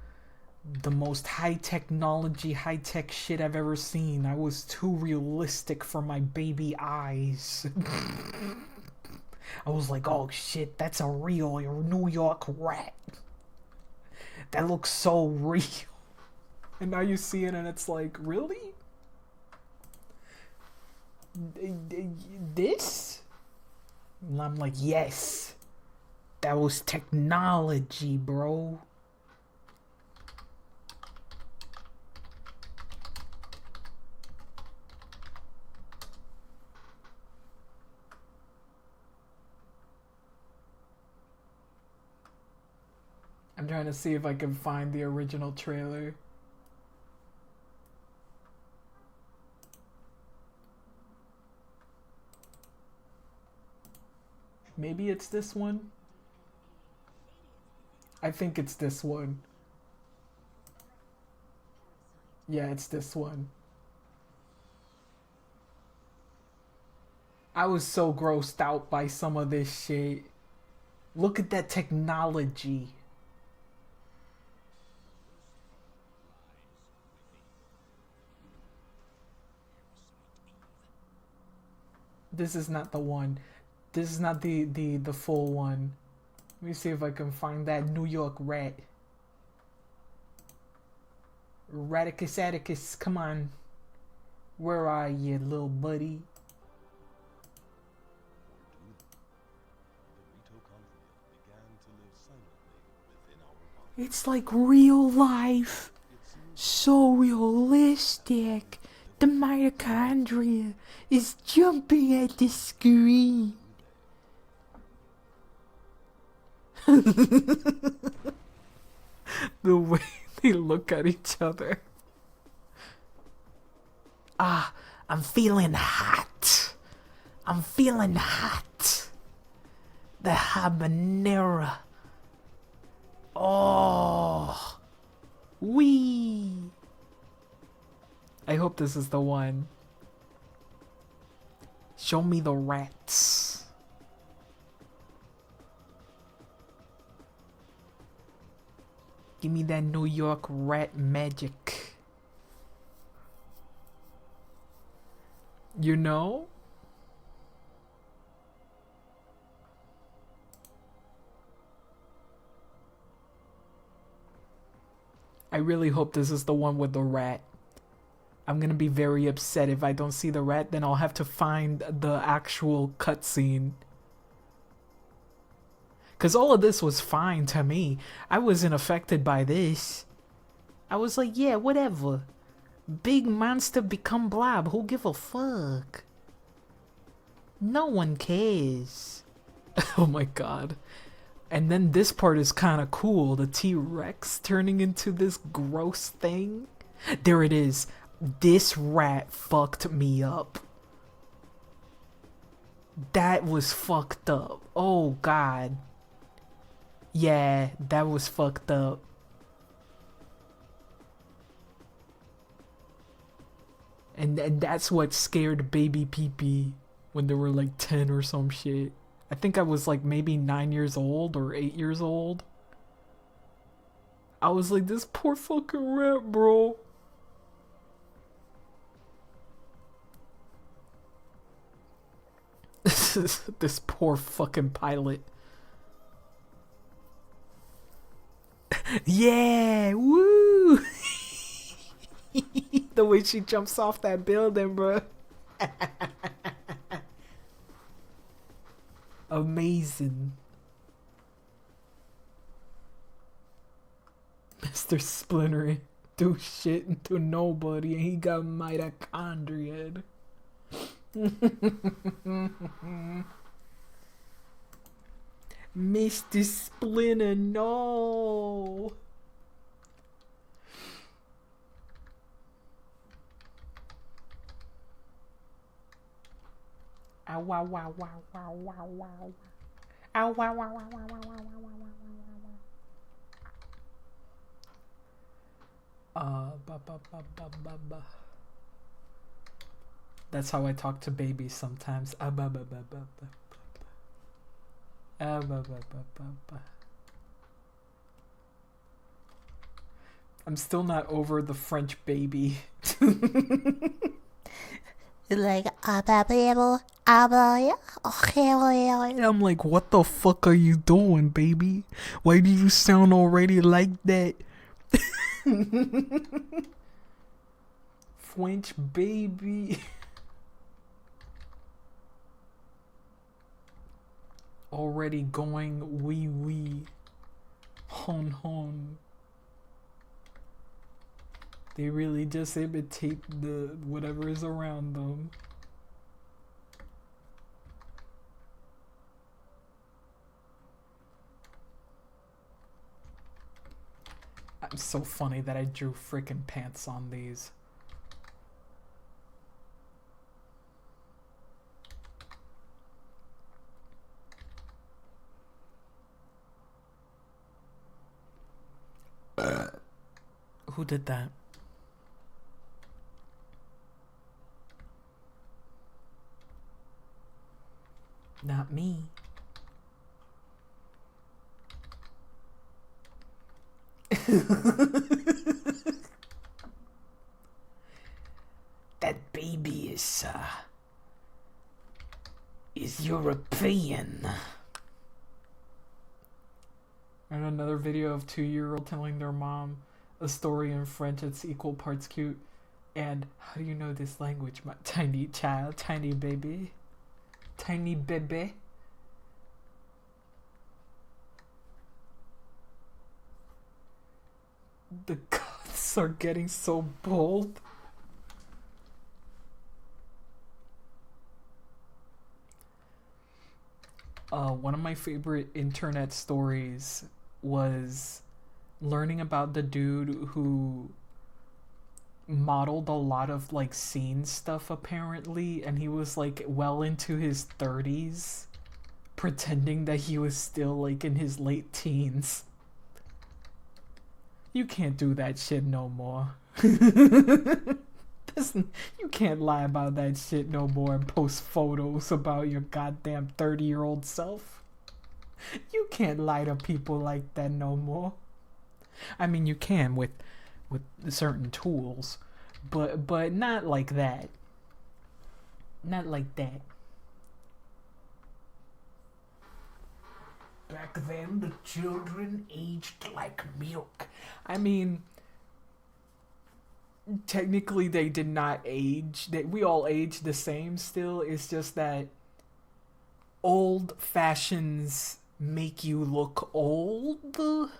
most high technology, high tech shit I've ever seen. I was too realistic for my baby eyes. I was like, oh shit, that's a real New York rat. That looks so real. And now you see it and it's like, really? This? And I'm like, yes. That was technology, bro. I'm trying to see if I can find the original trailer. Maybe it's this one. I think it's this one. Yeah, it's this one. I was so grossed out by some of this shit. Look at that technology. This is not the one. This is not the full one. Let me see if I can find that New York rat. Raticus Atticus, come on. Where are you, little buddy? It's like real life. So realistic. The mitochondria is jumping at the screen. The way they look at each other. Ah, I'm feeling hot. I'm feeling hot. The habanero. Oh. Wee. I hope this is the one. Show me the rats. Give me that New York rat magic. You know? I really hope this is the one with the rat. I'm gonna be very upset if I don't see the rat, then I'll have to find the actual cutscene. Because all of this was fine to me. I wasn't affected by this. I was like, yeah, whatever. Big monster become blob. Who give a fuck? No one cares. Oh my god. And then this part is kind of cool. The T-Rex turning into this gross thing. There it is. This rat fucked me up. That was fucked up. Oh god. Yeah, that was fucked up. And that's what scared baby Pee-Pee when they were like 10 or some shit. I think I was like maybe 9 years old or 8 years old. I was like, this poor fucking rat, bro. This poor fucking pilot. Yeah, woo! The way she jumps off that building, bro. Amazing. Mr. Splinter do shit into nobody and he got mitochondria. Mr. Splinter, no. Ow, wow, wow, wow, wow, wow, wow. Ow, wow, wow, wow, wow, wow, wow, wow, wow, wow. Ba, ba, ba, ba, ba, ba. That's how I talk to babies sometimes. Ba, ba, ba, ba, ba, ba, ba. Ba, ba, ba, ba, ba. I'm still not over the French baby. Like, And I'm like, what the fuck are you doing, baby? Why do you sound already like that? French baby. Already going wee wee. Hon hon. They really just imitate the whatever is around them. I'm so funny that I drew freaking pants on these. Who did that? Not me. That baby is European. And another video of 2-year-old telling their mom a story in French that's equal parts cute. And how do you know this language, my tiny child, tiny baby? Tiny baby. The goths are getting so bold. One of my favorite internet stories was learning about the dude who modeled a lot of like scene stuff apparently, and he was like well into his 30s pretending that he was still like in his late teens. You can't do that shit no more. You can't lie about that shit no more and post photos about your goddamn 30-year-old self. You can't lie to people like that no more. I mean, you can with certain tools, but not like that. Not like that. Back then, the children aged like milk. I mean, technically they did not age. We all age the same still. It's just that old fashions make you look old.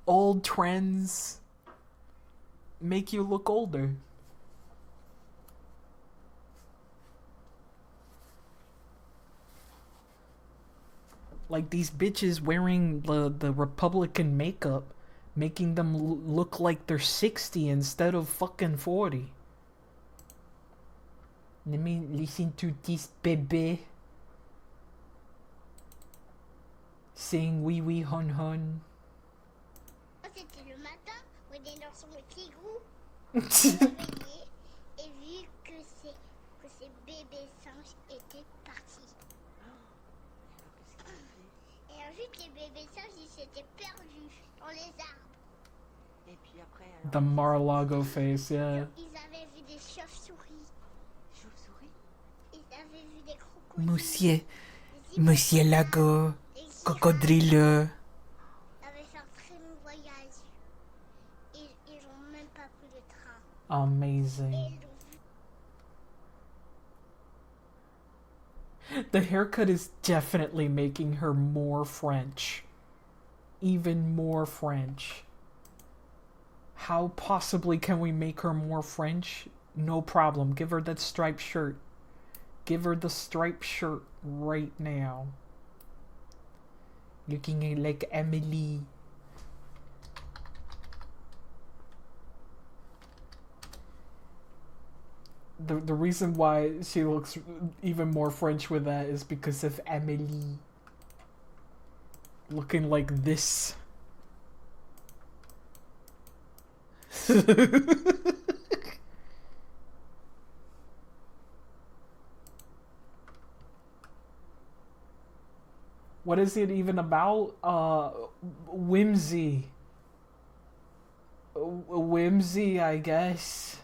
Old trends make you look older. Like these bitches wearing the Republican makeup, making them look like they're 60 instead of fucking 40. Let me listen to this bébé saying oui oui hon hon. C'était le matin, on est dans son petit groupe, réveillé, et vu que ces bébés singes étaient partis. Et ensuite, les bébés singes, ils s'étaient perdus dans les arbres. Et puis après, The Mar-a-Lago face, yeah. Ils avaient vu des chauves-souris, chauve-souris. ils avaient vu des crocodiles. Monsieur, des Monsieur Lago, des girafes. Cocodrilo. Ils avaient fait un très long voyage. Ils n'ont même pas pris le train. Et Amazing. ils l'ont vu. The haircut is definitely making her more French. Even more French. How possibly can we make her more French? No problem. Give her that striped shirt. Give her the striped shirt right now. Looking like Emily. The reason why she looks even more French with that is because of Emily. Looking like this. What is it even about? Whimsy. Whimsy, I guess.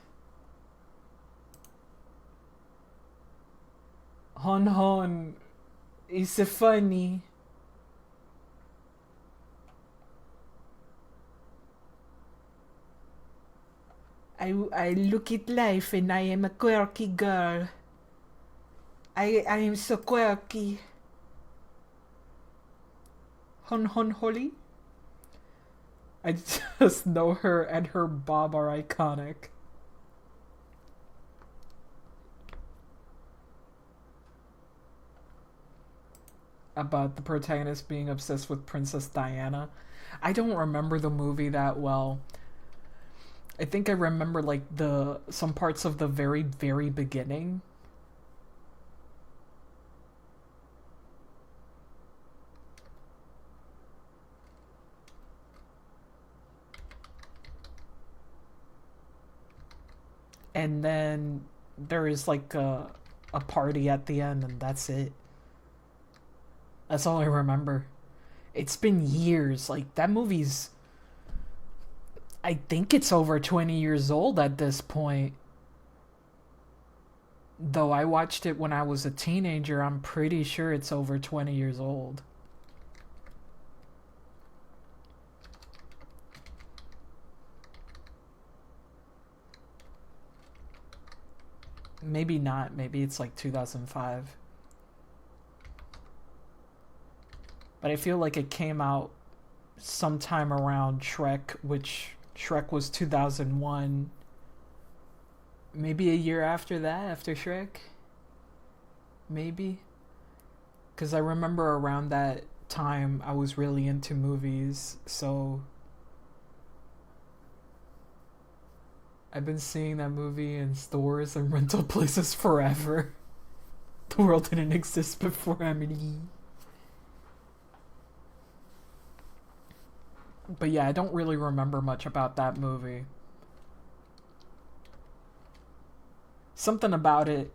Hon hon. It's funny. I look at life and I am a quirky girl. I am so quirky. Hon hon Holly? I just know her and her bob are iconic. About the protagonist being obsessed with Princess Diana. I don't remember the movie that well. I think I remember like some parts of the very, very beginning. And then there is like a party at the end and that's it. That's all I remember. It's been years. Like that movie's, I think it's over 20 years old at this point. Though I watched it when I was a teenager, I'm pretty sure it's over 20 years old. Maybe not. Maybe it's like 2005. But I feel like it came out sometime around Shrek, which Shrek was 2001. Maybe a year after that, after Shrek? Maybe? Because I remember around that time I was really into movies, so I've been seeing that movie in stores and rental places forever. The world didn't exist before Emily. But yeah, I don't really remember much about that movie. Something about it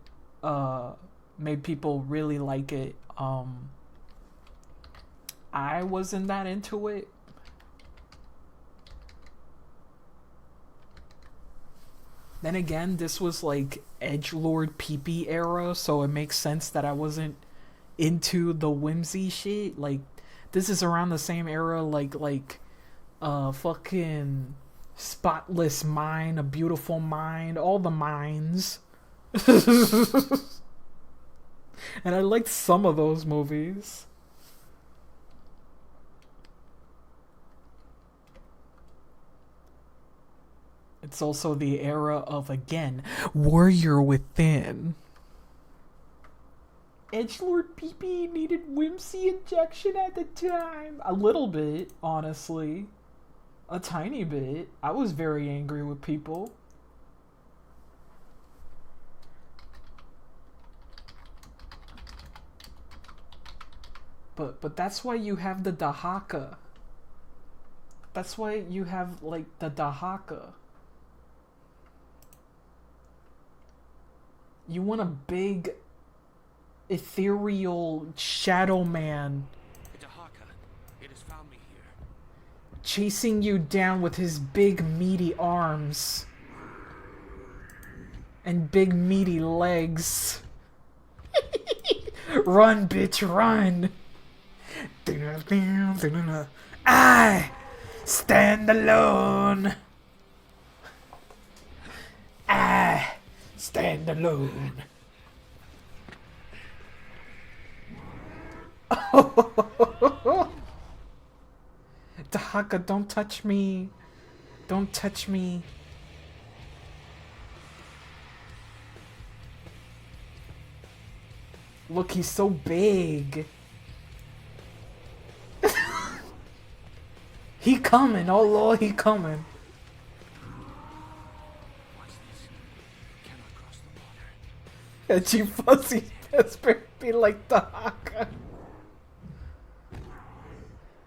made people really like it. I wasn't that into it. Then again, this was like edgelord pee-pee era, so it makes sense that I wasn't into the whimsy shit. Like, this is around the same era like fucking Spotless Mind, A Beautiful Mind, all the minds. And I liked some of those movies. It's also the era of, again, Warrior Within. Edgelord PP needed whimsy injection at the time. A little bit, honestly. A tiny bit. I was very angry with people. But that's why you have the Dahaka. That's why you have, like, the Dahaka. You want a big, ethereal shadow man Dahaka, it has found me here. chasing you down with his big meaty arms and big meaty legs. Run, bitch, run! I stand alone. I stand alone. Dahaka, don't touch me. Don't touch me. Look, he's so big. He coming, oh lord, he coming. Watch this. Cannot cross the water. And you fuzzy desperate be like Dahaka.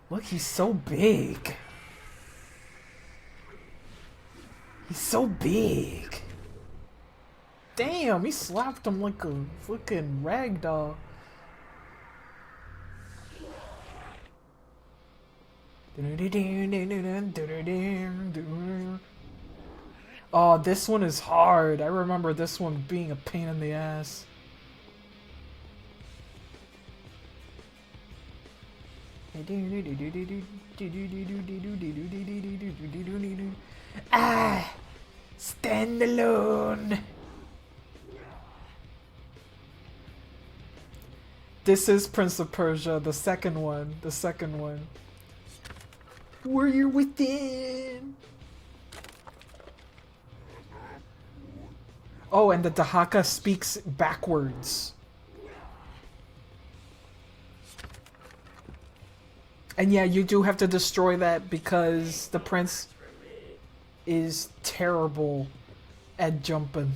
Look, he's so big. He's so big. Damn, he slapped him like a fucking ragdoll. Oh, this one is hard. I remember this one being a pain in the ass. I stand alone. This is Prince of Persia, the second one. The second one. Warrior Within. Oh, and the Dahaka speaks backwards. And yeah, you do have to destroy that because the prince is terrible at jumping.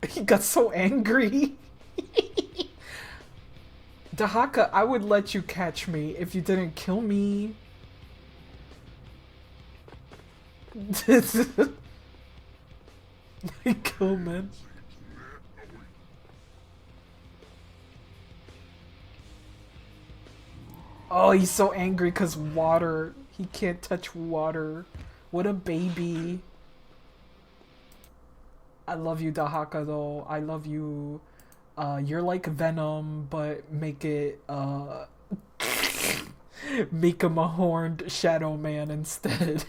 He got so angry. Dahaka, I would let you catch me if you didn't kill me. Kill man. Oh, he's so angry because water. He can't touch water. What a baby. I love you, Dahaka, though. I love you. You're like Venom, but make it, make him a horned shadow man instead.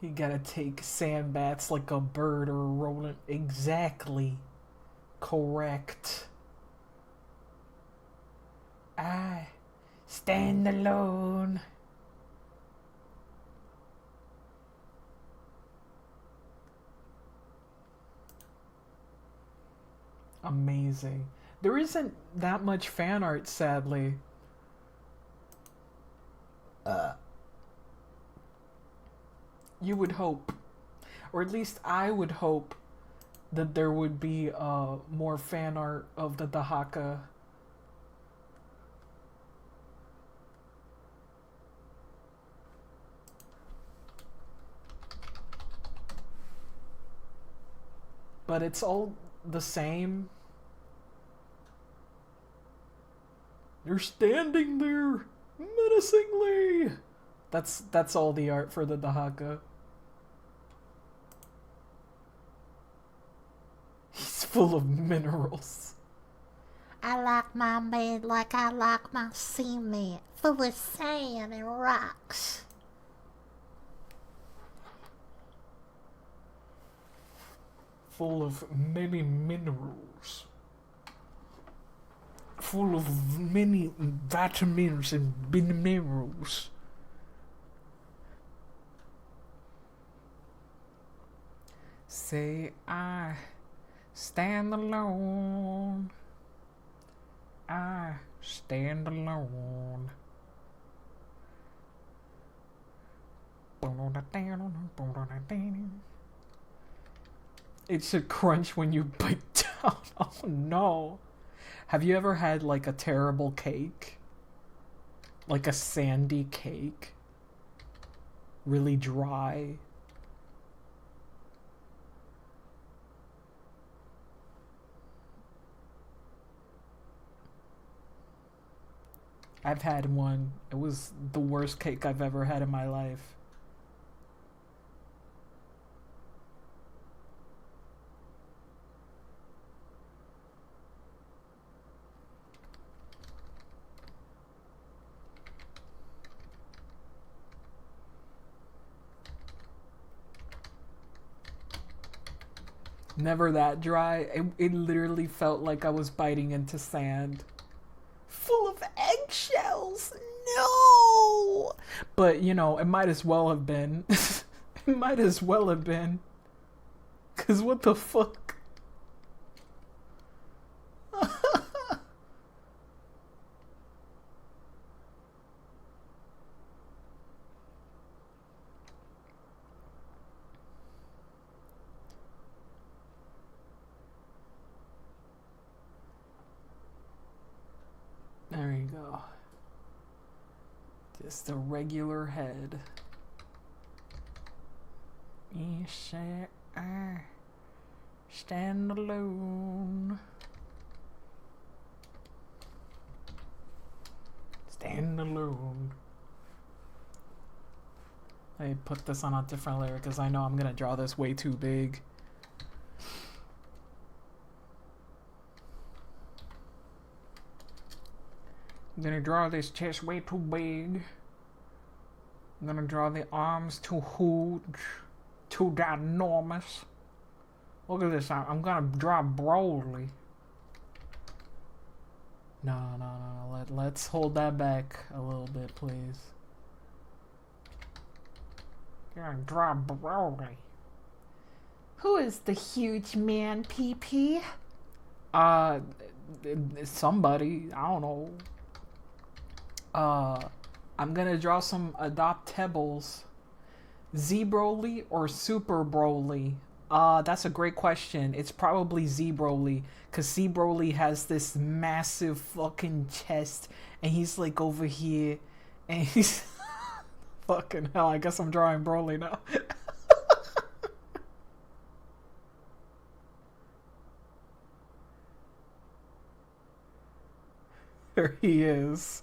You gotta take sand bats like a bird or a rodent. Exactly. Correct. I stand alone. Amazing. There isn't that much fan art, sadly. You would hope, or at least I would hope, that there would be more fan art of the Dahaka. But it's all the same. You're standing there menacingly. That's all the art for the Dahaka. He's full of minerals. I like my bed like I like my cement, full of sand and rocks. Full of many minerals. Full of many vitamins and minerals. Say I stand alone. I stand alone. It should crunch when you bite down. Oh no. Have you ever had like a terrible cake? Like a sandy cake? Really dry? I've had one. It was the worst cake I've ever had in my life. Never that dry. It literally felt like I was biting into sand. Full of eggshells. No! But, you know, it might as well have been. It might as well have been. Because what the fuck? There you go. Just a regular head. You say I stand alone. Stand alone. I put this on a different layer because I know I'm gonna draw this way too big. I'm gonna draw this chest way too big. I'm gonna draw the arms too huge, too ginormous. Look at this. I'm gonna draw Broly. No. Let's hold that back a little bit, please. Gonna draw Broly. Who is the huge man, PP? Somebody. I don't know. I'm gonna draw some adoptables. Z-Broly or Super Broly? That's a great question. It's probably Z-Broly, because Z-Broly has this massive fucking chest, and he's like over here, and he's... Fucking hell, I guess I'm drawing Broly now. There he is.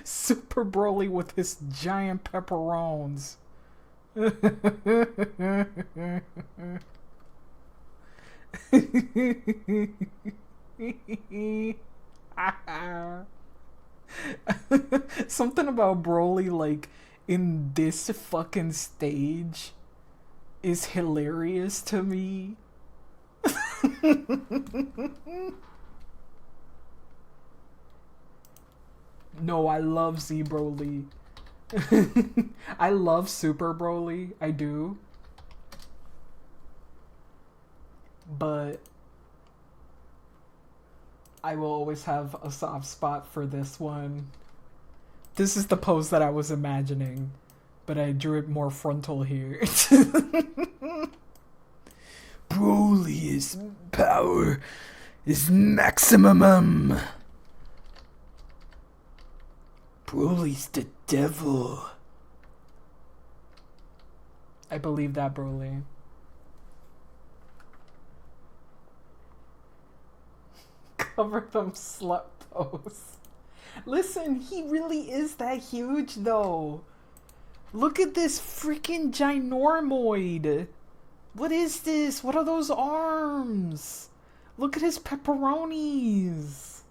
Super Broly with his giant pepperones. Something about Broly, like, in this fucking stage is hilarious to me. No, I love Z Broly. I love Super Broly. I do. But I will always have a soft spot for this one. This is the pose that I was imagining, but I drew it more frontal here. Broly's power is maximum. Broly's the devil. I believe that, Broly. Cover them slut-pose. Listen, he really is that huge, though. Look at this freaking ginormoid. What is this? What are those arms? Look at his pepperonis.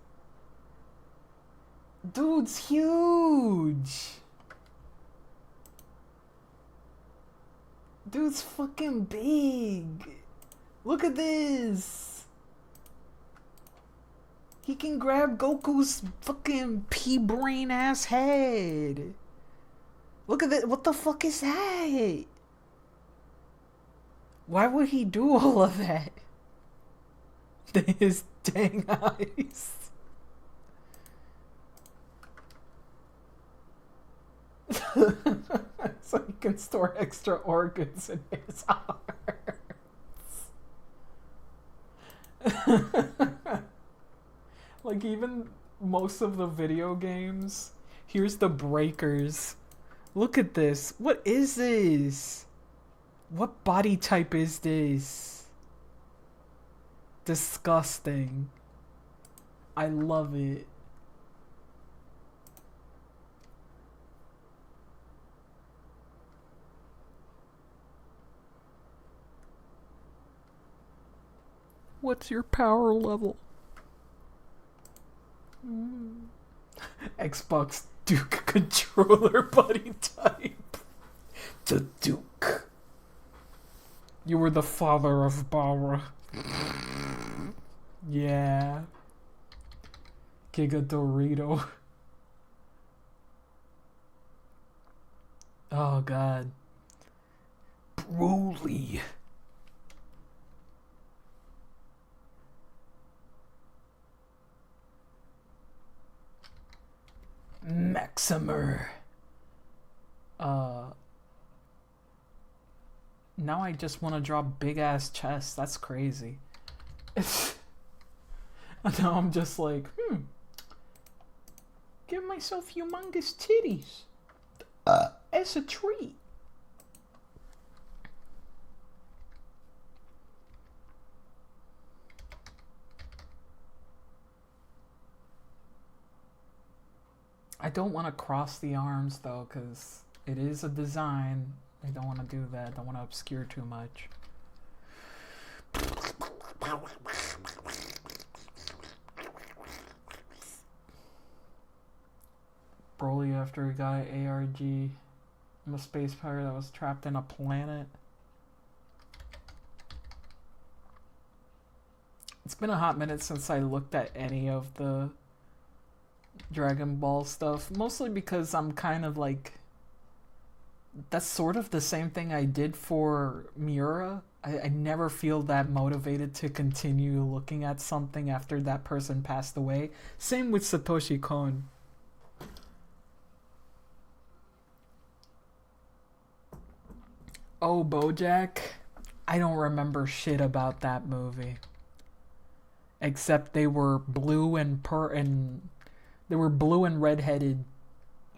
Dude's huge. Dude's fucking big. Look at this. He can grab Goku's fucking pea brain ass head. Look at that. What the fuck is that? Why would he do all of that? His dang eyes. So he can store extra organs in his arms. Like, even most of the video games, here's the breakers. Look at this. What is this? What body type is this? Disgusting. I love it. What's your power level? Xbox Duke controller body type. The Duke. You were the father of Bara. Yeah. Giga Dorito. Oh god. Broly. Maximer. Now I just want to draw big ass chests. That's crazy. And now I'm just like, give myself humongous titties as a treat. I don't want to cross the arms though, because it is a design. I don't want to do that. I don't want to obscure too much. Broly after he got ARG. I'm a space pirate that was trapped in a planet. It's been a hot minute since I looked at any of the Dragon Ball stuff, mostly because I'm kind of like, that's sort of the same thing I did for Miura. I never feel that motivated to continue looking at something after that person passed away. Same with Satoshi Kon. Oh, BoJack? I don't remember shit about that movie. Except they were blue and they were blue and red-headed.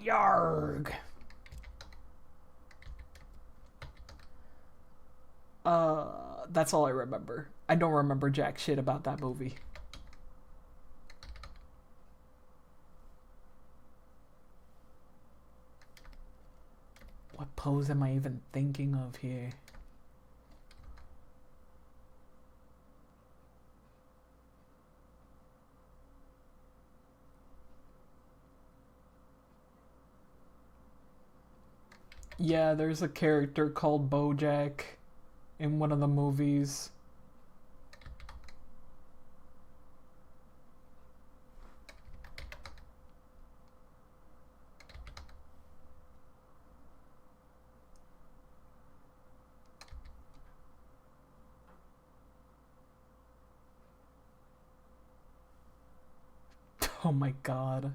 Yarg! That's all I remember. I don't remember jack shit about that movie. What pose am I even thinking of here? Yeah, there's a character called BoJack in one of the movies. Oh my god.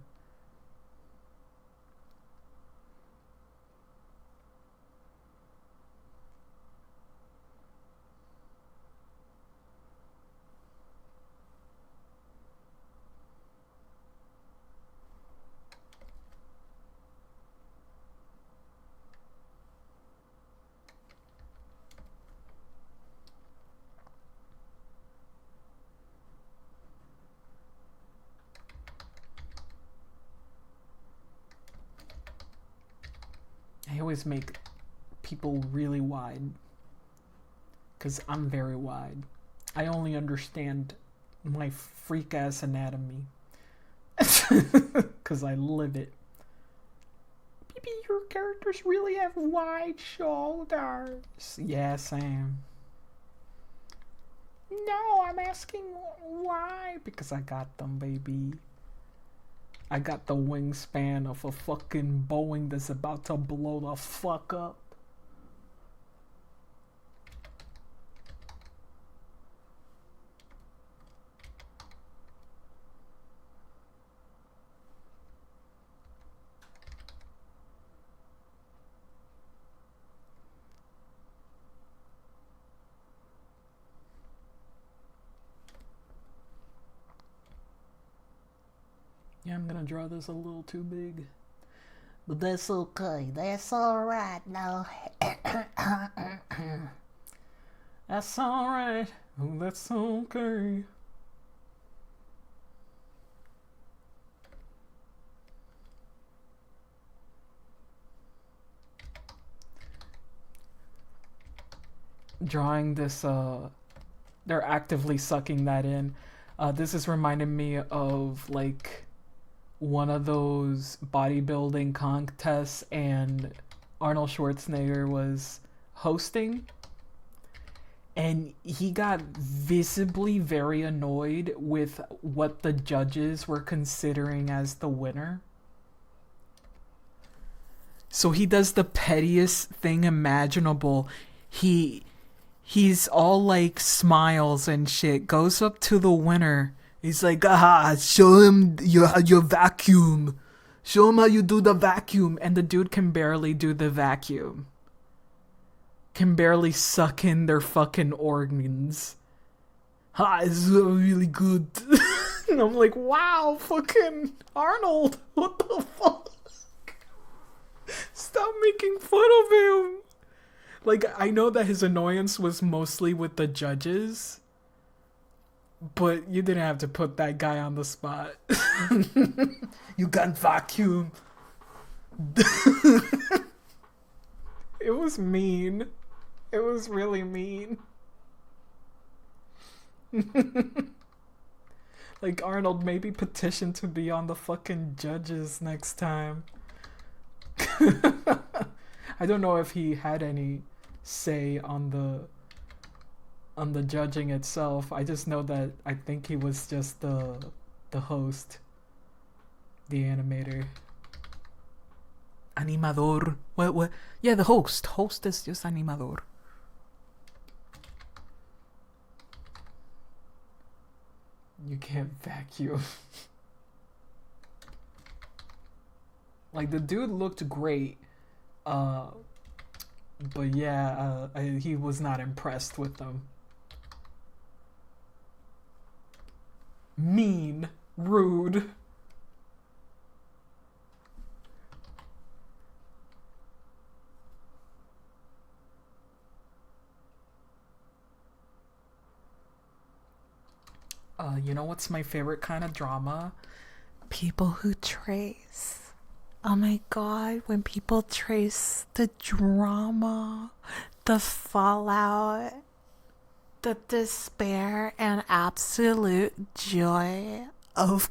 I always make people really wide Because I'm very wide. I only understand my freak ass anatomy. Because I live it. Maybe your characters really have wide shoulders. Yeah, same. No, I'm asking why. Because I got them, baby. I got the wingspan of a fucking Boeing that's about to blow the fuck up. Yeah, I'm gonna draw this a little too big. But that's okay. That's alright now. That's alright. Oh, that's okay. Drawing this, they're actively sucking that in. This is reminding me of, like, one of those bodybuilding contests and Arnold Schwarzenegger was hosting. And he got visibly very annoyed with what the judges were considering as the winner. So he does the pettiest thing imaginable. He's all like smiles and shit, goes up to the winner. He's like, show him your vacuum. Show him how you do the vacuum. And the dude can barely do the vacuum. Can barely suck in their fucking organs. It's really good. And I'm like, wow, fucking Arnold. What the fuck? Stop making fun of him. Like, I know that his annoyance was mostly with the judges. But you didn't have to put that guy on the spot. You can't vacuum. It was mean. It was really mean. Like, Arnold, maybe petition to be on the fucking judges next time. I don't know if he had any say on the judging itself. I just know that I think he was just the host, the animator. Animador. What? Yeah, the host. Host is just animador. You can't vacuum. Like, the dude looked great. But yeah, he was not impressed with them. Mean. Rude. You know what's my favorite kind of drama? People who trace. Oh my god, when people trace the drama, the fallout, the despair, and absolute joy of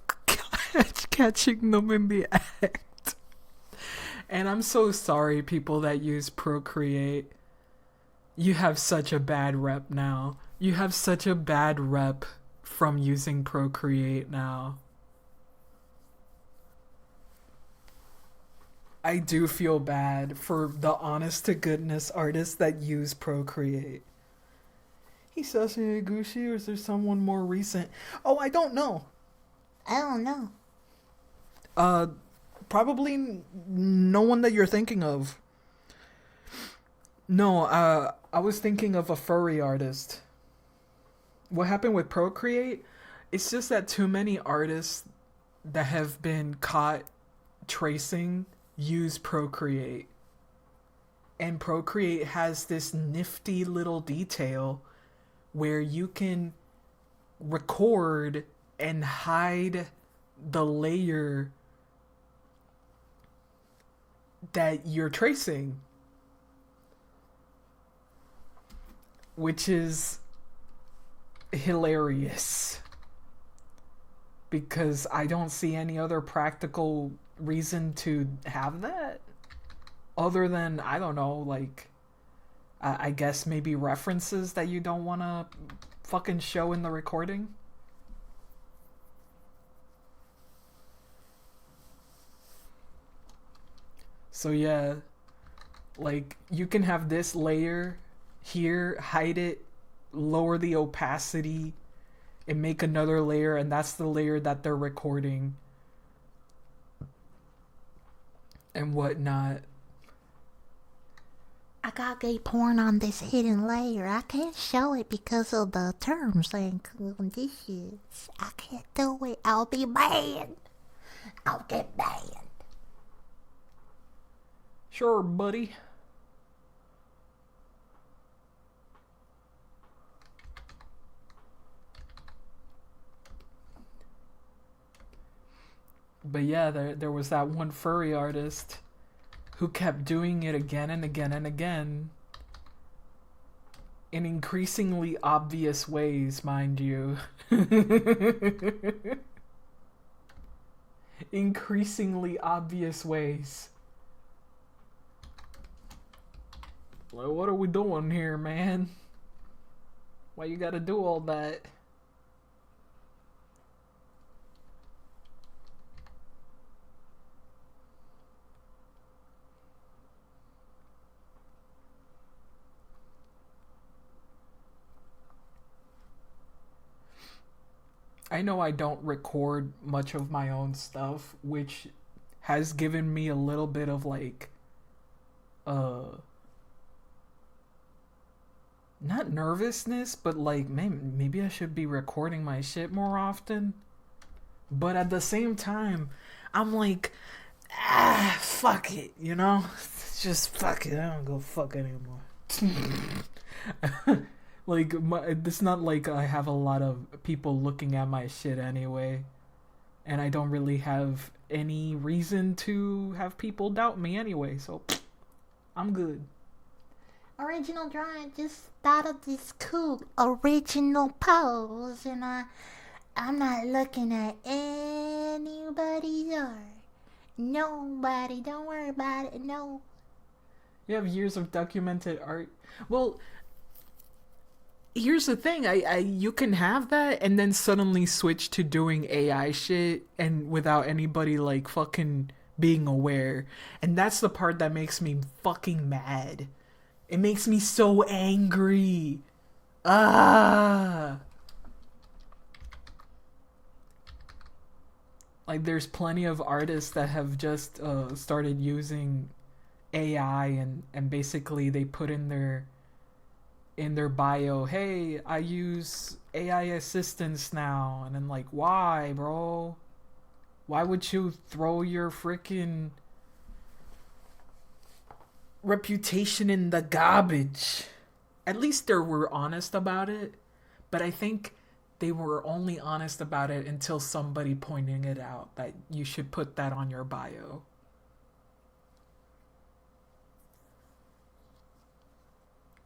catching them in the act. And I'm so sorry, people that use Procreate. You have such a bad rep now. You have such a bad rep from using Procreate now. I do feel bad for the honest to goodness artists that use Procreate. Hisashi Eguchi, or is there someone more recent? Oh, I don't know. I don't know. Probably no one that you're thinking of. No, I was thinking of a furry artist. What happened with Procreate? It's just that too many artists that have been caught tracing use Procreate. And Procreate has this nifty little detail where you can record and hide the layer that you're tracing. which is hilarious because I don't see any other practical reason to have that other than, I don't know, like I guess maybe references that you don't want to fucking show in the recording. So yeah, like you can have this layer here, hide it, lower the opacity, and make another layer, and that's the layer that they're recording and whatnot. I got gay porn on this hidden layer. I can't show it because of the terms and conditions. I can't do it. I'll be banned. I'll get banned. Sure, buddy. But yeah, there was that one furry artist who kept doing it again and again and again in increasingly obvious ways, mind you. Increasingly obvious ways. Like, what are we doing here, man? Why you gotta do all that? I know I don't record much of my own stuff, which has given me a little bit of like not nervousness, but like maybe I should be recording my shit more often. But at the same time, I'm like, fuck it, you know? Just fuck it. I don't go fuck anymore. Like, it's not like I have a lot of people looking at my shit anyway. And I don't really have any reason to have people doubt me anyway, so I'm good. Original drawing, just thought of this cool original pose, and I'm not looking at anybody's art. Nobody, don't worry about it, no. You have years of documented art. Well, here's the thing, you can have that and then suddenly switch to doing AI shit and without anybody like fucking being aware. And that's the part that makes me fucking mad. It makes me so angry. Like there's plenty of artists that have just started using AI and basically they put in their bio, hey, I use AI assistance now. And then like, why, bro? Why would you throw your freaking reputation in the garbage? At least they were honest about it. But I think they were only honest about it until somebody pointing it out that you should put that on your bio.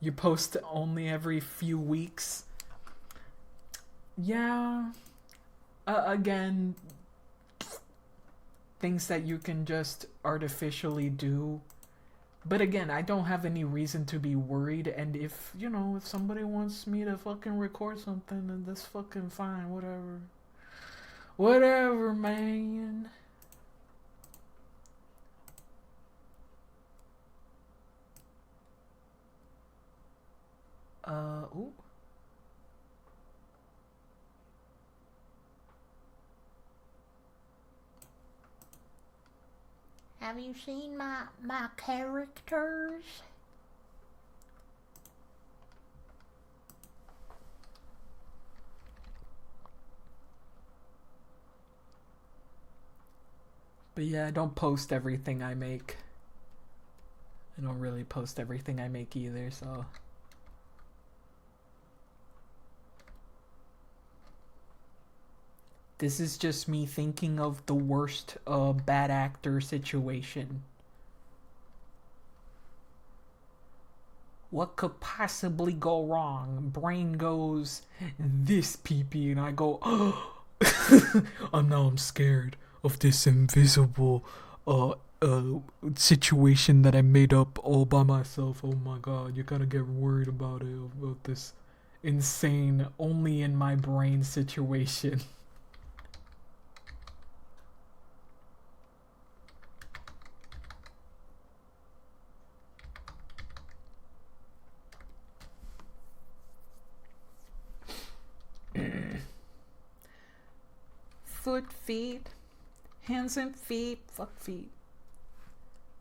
You post only every few weeks. Yeah. Again, things that you can just artificially do. But again, I don't have any reason to be worried. And if somebody wants me to fucking record something, then that's fucking fine. Whatever. Whatever, man. Ooh. Have you seen my characters? But yeah, I don't post everything I make. I don't really post everything I make either, so... This is just me thinking of the worst bad actor situation. What could possibly go wrong? Brain goes, this pee-pee, and I go, oh, I'm scared of this invisible situation that I made up all by myself. Oh my god, you gotta get worried about it, about this insane, only in my brain situation. Foot, feet, hands and feet, fuck feet.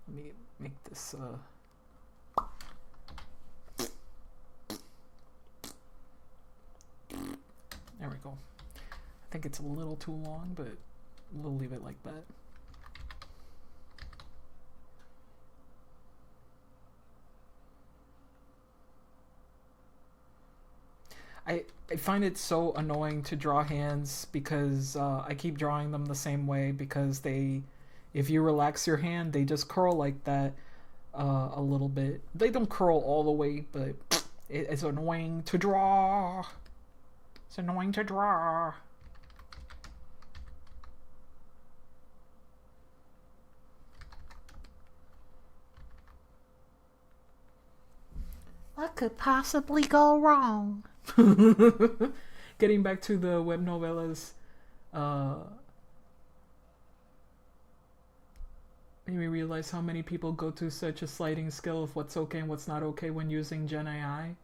Let me make this there we go. I think it's a little too long, but we'll leave it like that. I find it so annoying to draw hands because I keep drawing them the same way because if you relax your hand, they just curl like that a little bit. They don't curl all the way, but it's annoying to draw. It's annoying to draw. What could possibly go wrong? Getting back to the web novellas, made me realize how many people go to such a sliding scale of what's okay and what's not okay when using Gen AI.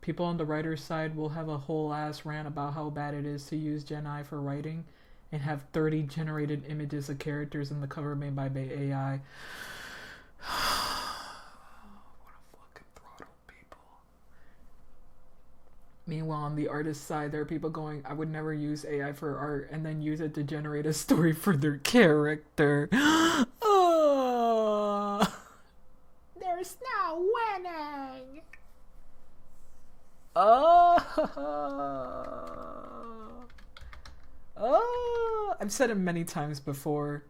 People on the writer's side will have a whole ass rant about how bad it is to use Gen AI for writing and have 30 generated images of characters in the cover made by AI. Meanwhile, on the artist side, there are people going, I would never use AI for art and then use it to generate a story for their character. There's no winning. I've said it many times before,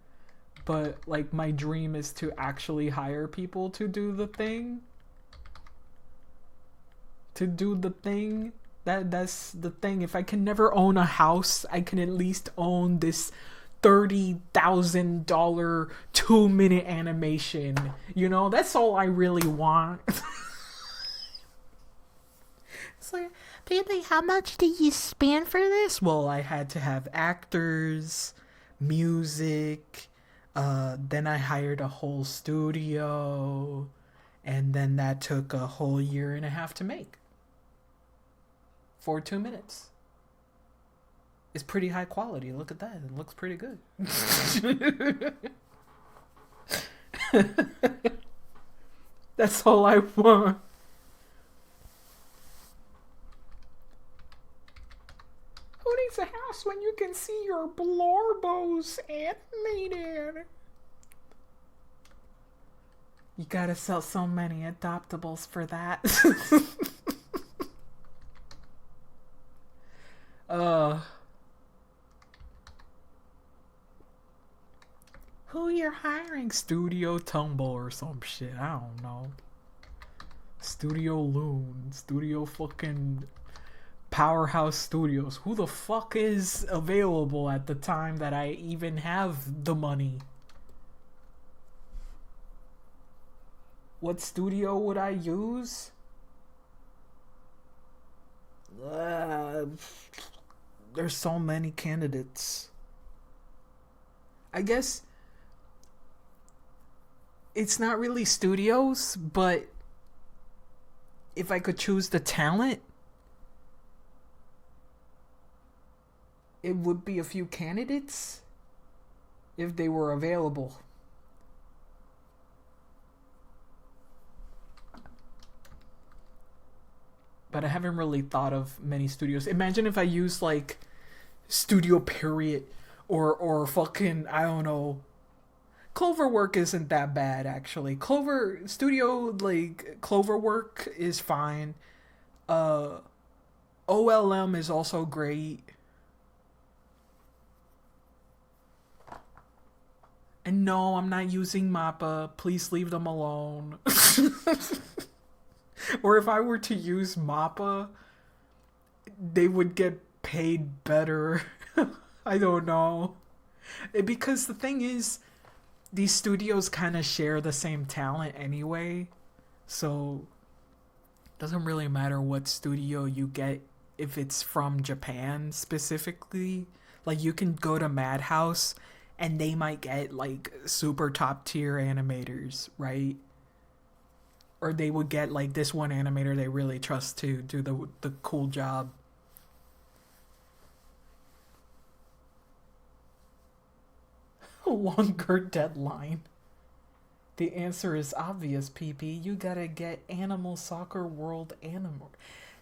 but like my dream is to actually hire people to do the thing. That's the thing. If I can never own a house, I can at least own this $30,000 2-minute animation. You know, that's all I really want. It's like, baby, how much do you spend for this? Well, I had to have actors, music, then I hired a whole studio, and then that took a whole year and a half to make. For 2 minutes. It's pretty high quality. Look at that. It looks pretty good. That's all I want. Who needs a house when you can see your blorbos animated? You gotta sell so many adoptables for that. Who you're hiring? Studio Tumble or some shit. I don't know. Studio Loon. Studio fucking Powerhouse Studios. Who the fuck is available at the time that I even have the money? What studio would I use? There's so many candidates. I guess it's not really studios, but if I could choose the talent, it would be a few candidates if they were available. But I haven't really thought of many studios. Imagine if I used like Studio Period or fucking, I don't know. Cloverwork isn't that bad actually. Cloverwork is fine. OLM is also great. And no, I'm not using Mappa. Please leave them alone. Or if I were to use Mappa, they would get paid better. I don't know. Because the thing is, these studios kind of share the same talent anyway. So, it doesn't really matter what studio you get if it's from Japan specifically. Like, you can go to Madhouse and they might get, like, super top tier animators, right? Or they would get, like, this one animator they really trust to do the cool job. A longer deadline. The answer is obvious, PP. You gotta get Animal Soccer World Animal.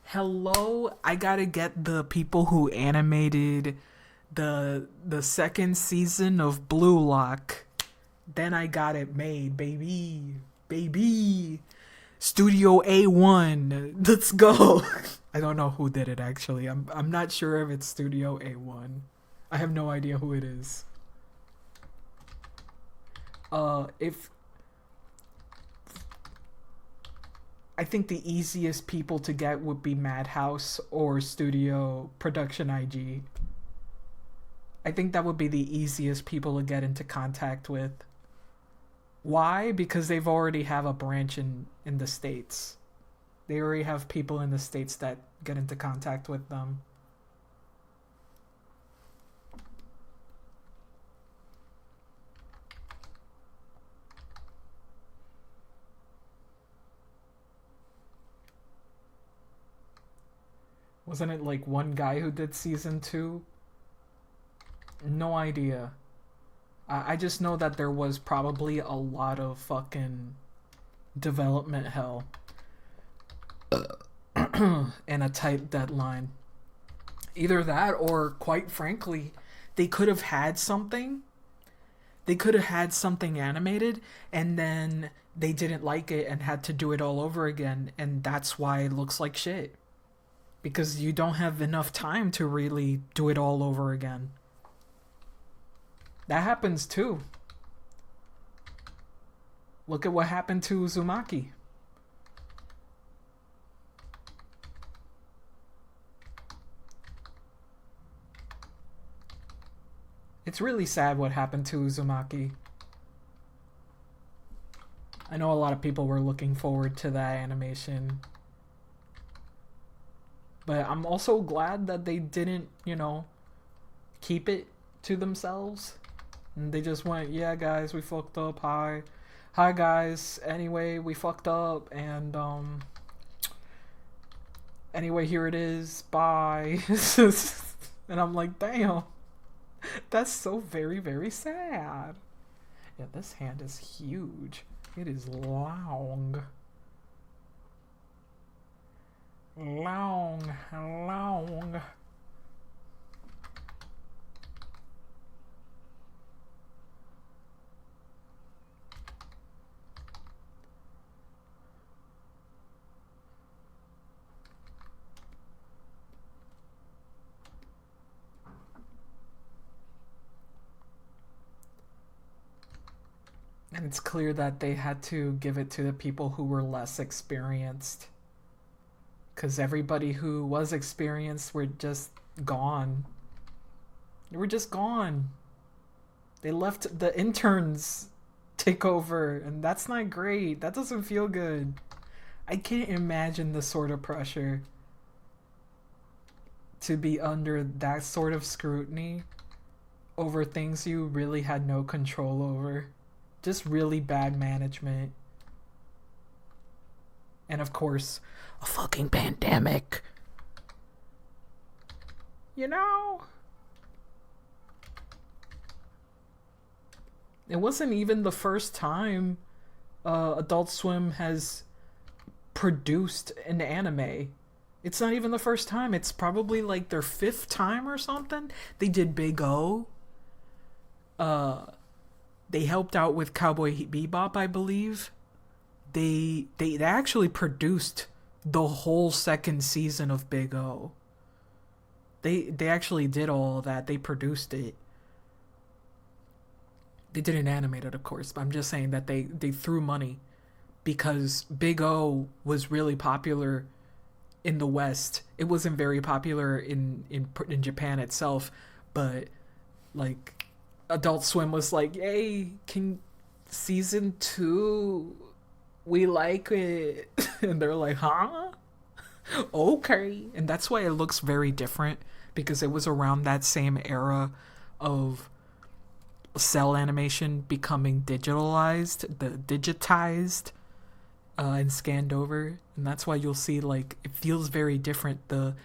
Hello, I gotta get the people who animated the second season of Blue Lock. Then I got it made, baby. Baby. Studio A1. Let's go. I don't know who did it actually. I'm not sure if it's Studio A1. I have no idea who it is. If I think the easiest people to get would be Madhouse or Studio Production IG. I think that would be the easiest people to get into contact with. Why? Because they've already have a branch in the States. They already have people in the States that get into contact with them. Wasn't it like one guy who did season 2? No idea. I just know that there was probably a lot of fucking development hell. And a tight deadline. Either that or, quite frankly, they could have had something. They could have had something animated and then they didn't like it and had to do it all over again. And that's why it looks like shit. Because you don't have enough time to really do it all over again. That happens too. Look at what happened to Uzumaki. It's really sad what happened to Uzumaki. I know a lot of people were looking forward to that animation. But I'm also glad that they didn't, you know, keep it to themselves. And they just went, yeah, guys, we fucked up. Hi, guys. Anyway, we fucked up. And, anyway, here it is. Bye. And I'm like, damn. That's so very, very sad. Yeah, this hand is huge. It is long. Long. And it's clear that they had to give it to the people who were less experienced. Because everybody who was experienced were just gone. They were just gone. They left the interns take over, and that's not great. That doesn't feel good. I can't imagine the sort of pressure to be under that sort of scrutiny over things you really had no control over. Just really bad management. And of course, a fucking pandemic. You know? It wasn't even the first time Adult Swim has produced an anime. It's not even the first time. It's probably like their 5th time or something. They did Big O. They helped out with Cowboy Bebop, I believe. They actually produced the whole 2nd season of Big O. They actually did all that. They produced it. They didn't animate it, of course, but I'm just saying that they threw money because Big O was really popular in the West. It wasn't very popular in Japan itself, but like Adult Swim was like, "Hey, can season 2, we like it." And they're like, "Huh? Okay." And that's why it looks very different, because it was around that same era of cell animation becoming digitalized, and scanned over, and that's why you'll see like it feels very different. The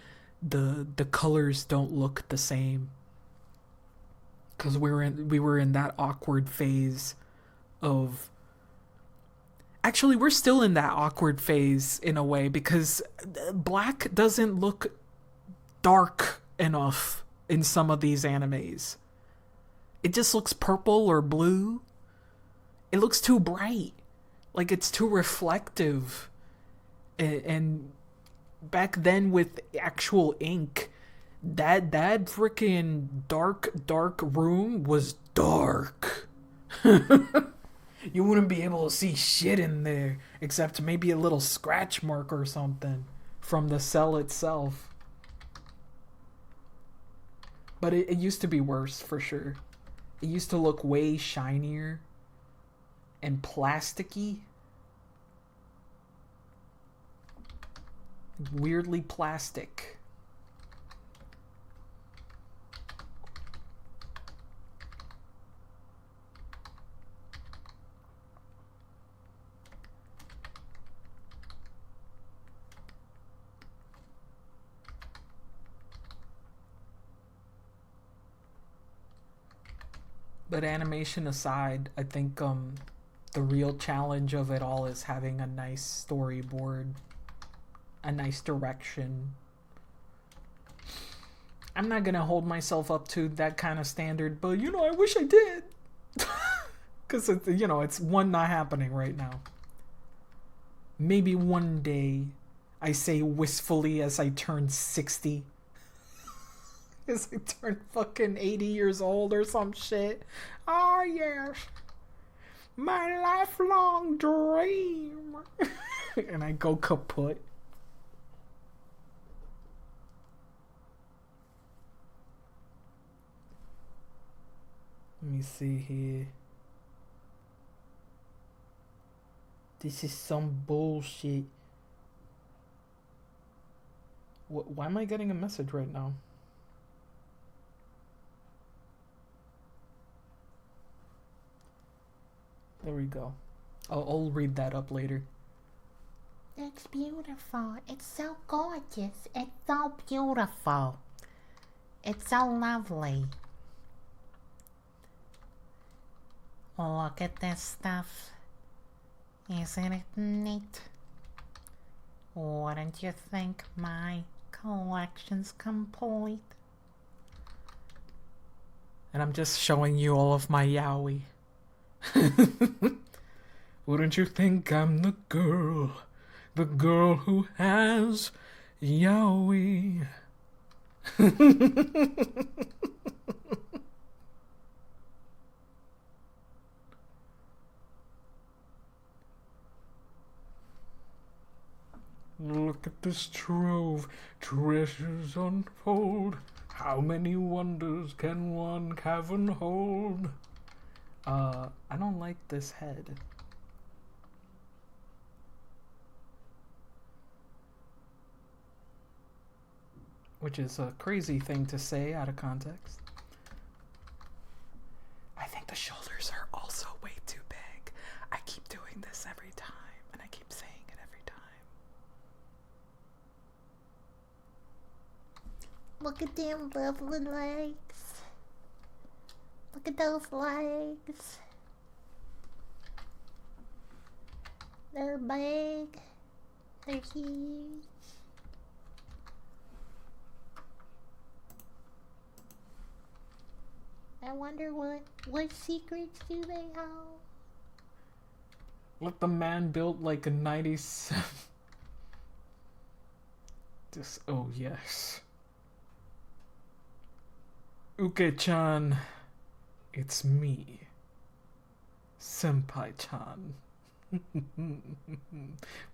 colors don't look the same, because we were in that awkward phase of. Actually, we're still in that awkward phase in a way, because black doesn't look dark enough in some of these animes. It just looks purple or blue. It looks too bright. Like, it's too reflective. And back then with actual ink, that freaking dark room was dark. You wouldn't be able to see shit in there, except maybe a little scratch mark or something from the cell itself. But it used to be worse, for sure. It used to look way shinier and plasticky. Weirdly plastic. But animation aside, I think the real challenge of it all is having a nice storyboard, a nice direction. I'm not gonna hold myself up to that kind of standard, but I wish I did. Because it's not happening right now. Maybe one day, I say wistfully as I turn 60. As I turn fucking 80 years old or some shit. Oh yes, my lifelong dream. And I go kaput. Let me see here. This is some bullshit. Why am I getting a message right now? There we go. I'll read that up later. It's beautiful. It's so gorgeous. It's so beautiful. It's so lovely. Look at this stuff. Isn't it neat? Wouldn't you think my collection's complete? And I'm just showing you all of my yaoi. Wouldn't you think I'm the girl who has yaoi? Look at this trove, treasures unfold. How many wonders can one cavern hold? I don't like this head. Which is a crazy thing to say out of context. I think the shoulders are also way too big. I keep doing this every time, and I keep saying it every time. Look at them lovely legs. Look at those legs. They're big. They're huge. I wonder what secrets do they have? Let the man built like a 97. Oh yes. Uke-chan, it's me, Senpai-chan.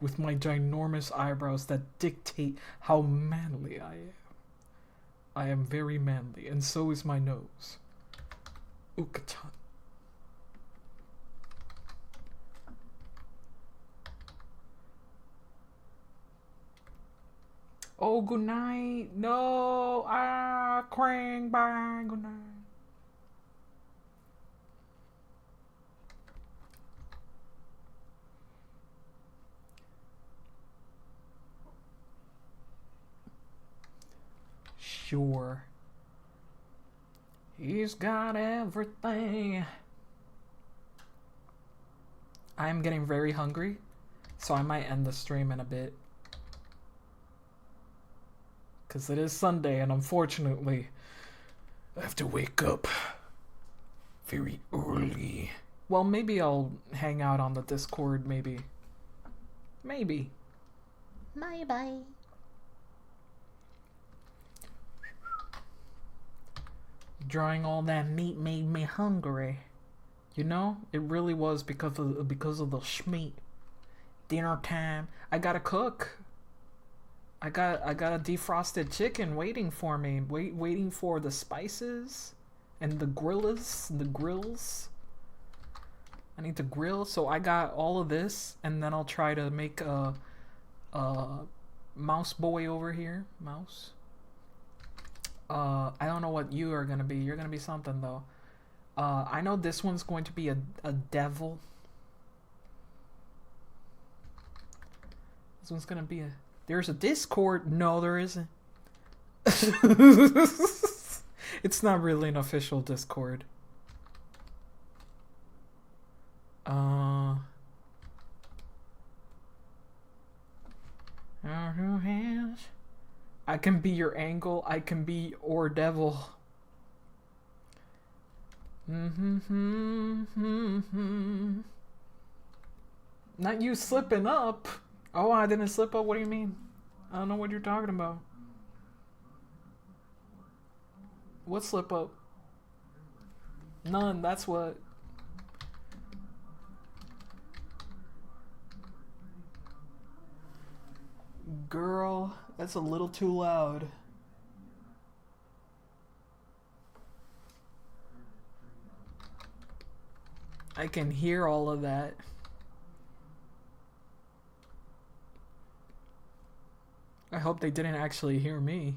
With my ginormous eyebrows that dictate how manly I am. I am very manly, and so is my nose. Ukatan. Oh, good night. No, Krang, bye, good night. Sure. He's got everything. I'm getting very hungry, so I might end the stream in a bit. Because it is Sunday, and unfortunately, I have to wake up very early. Well, maybe I'll hang out on the Discord, maybe. Maybe. Bye bye. Drawing all that meat made me hungry. You know, it really was because of the schmeat. Dinner time. I gotta cook. I got a defrosted chicken waiting for me. Waiting for the spices and the grills. I need to grill, so I got all of this, and then I'll try to make a mouse boy over here. Mouse. I don't know what you are gonna be. You're gonna be something though. I know this one's going to be a devil. This one's gonna be a... There's a Discord. No, there isn't. It's not really an official Discord. I can be your angle. I can be or devil. Not you slipping up. Oh, I didn't slip up. What do you mean? I don't know what you're talking about. What slip up? None. That's what. Girl, that's a little too loud. I can hear all of that. I hope they didn't actually hear me.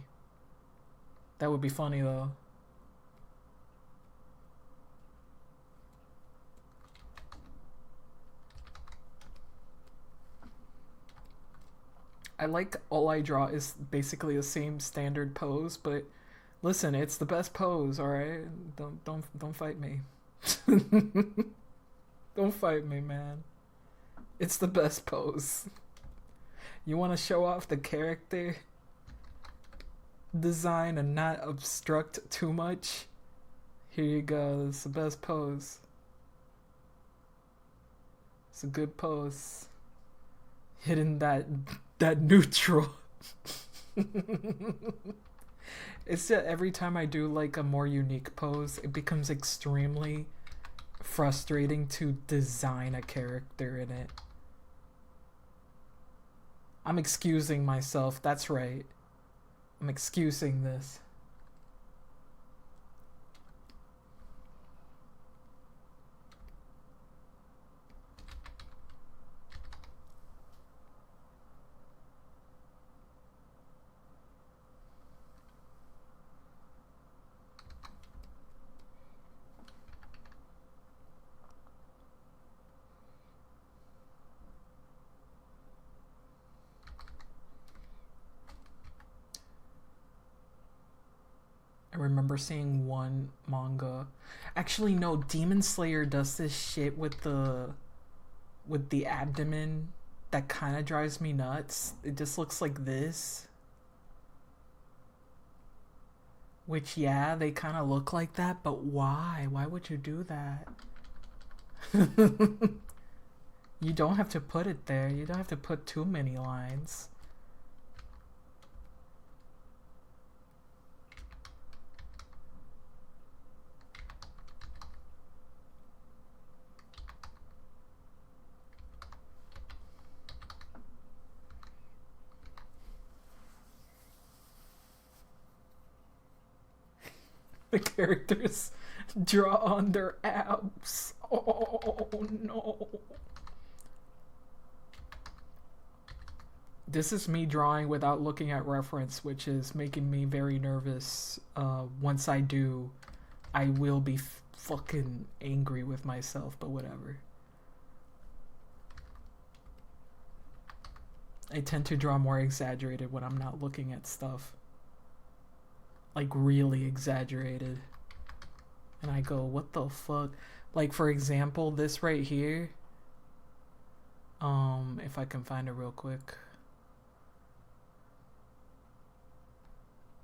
That would be funny though. I like all I draw is basically the same standard pose, but listen, it's the best pose, alright? Don't fight me. Don't fight me, man. It's the best pose. You want to show off the character design and not obstruct too much? Here you go. It's the best pose. It's a good pose. Hitting that neutral. It's that every time I do like a more unique pose, it becomes extremely frustrating to design a character in it. I'm excusing myself, that's right. I'm excusing this. I remember seeing one manga. Actually, no, Demon Slayer does this shit with the abdomen that kind of drives me nuts. It just looks like this. Which, yeah, they kind of look like that, but why? Why would you do that? You don't have to put it there. You don't have to put too many lines. the characters draw on their abs. Oh no. This is me drawing without looking at reference, which is making me very nervous. Once I do, I will be fucking angry with myself, but whatever. I tend to draw more exaggerated when I'm not looking at stuff. Like really exaggerated. And I go, what the fuck? Like for example, this right here. If I can find it real quick.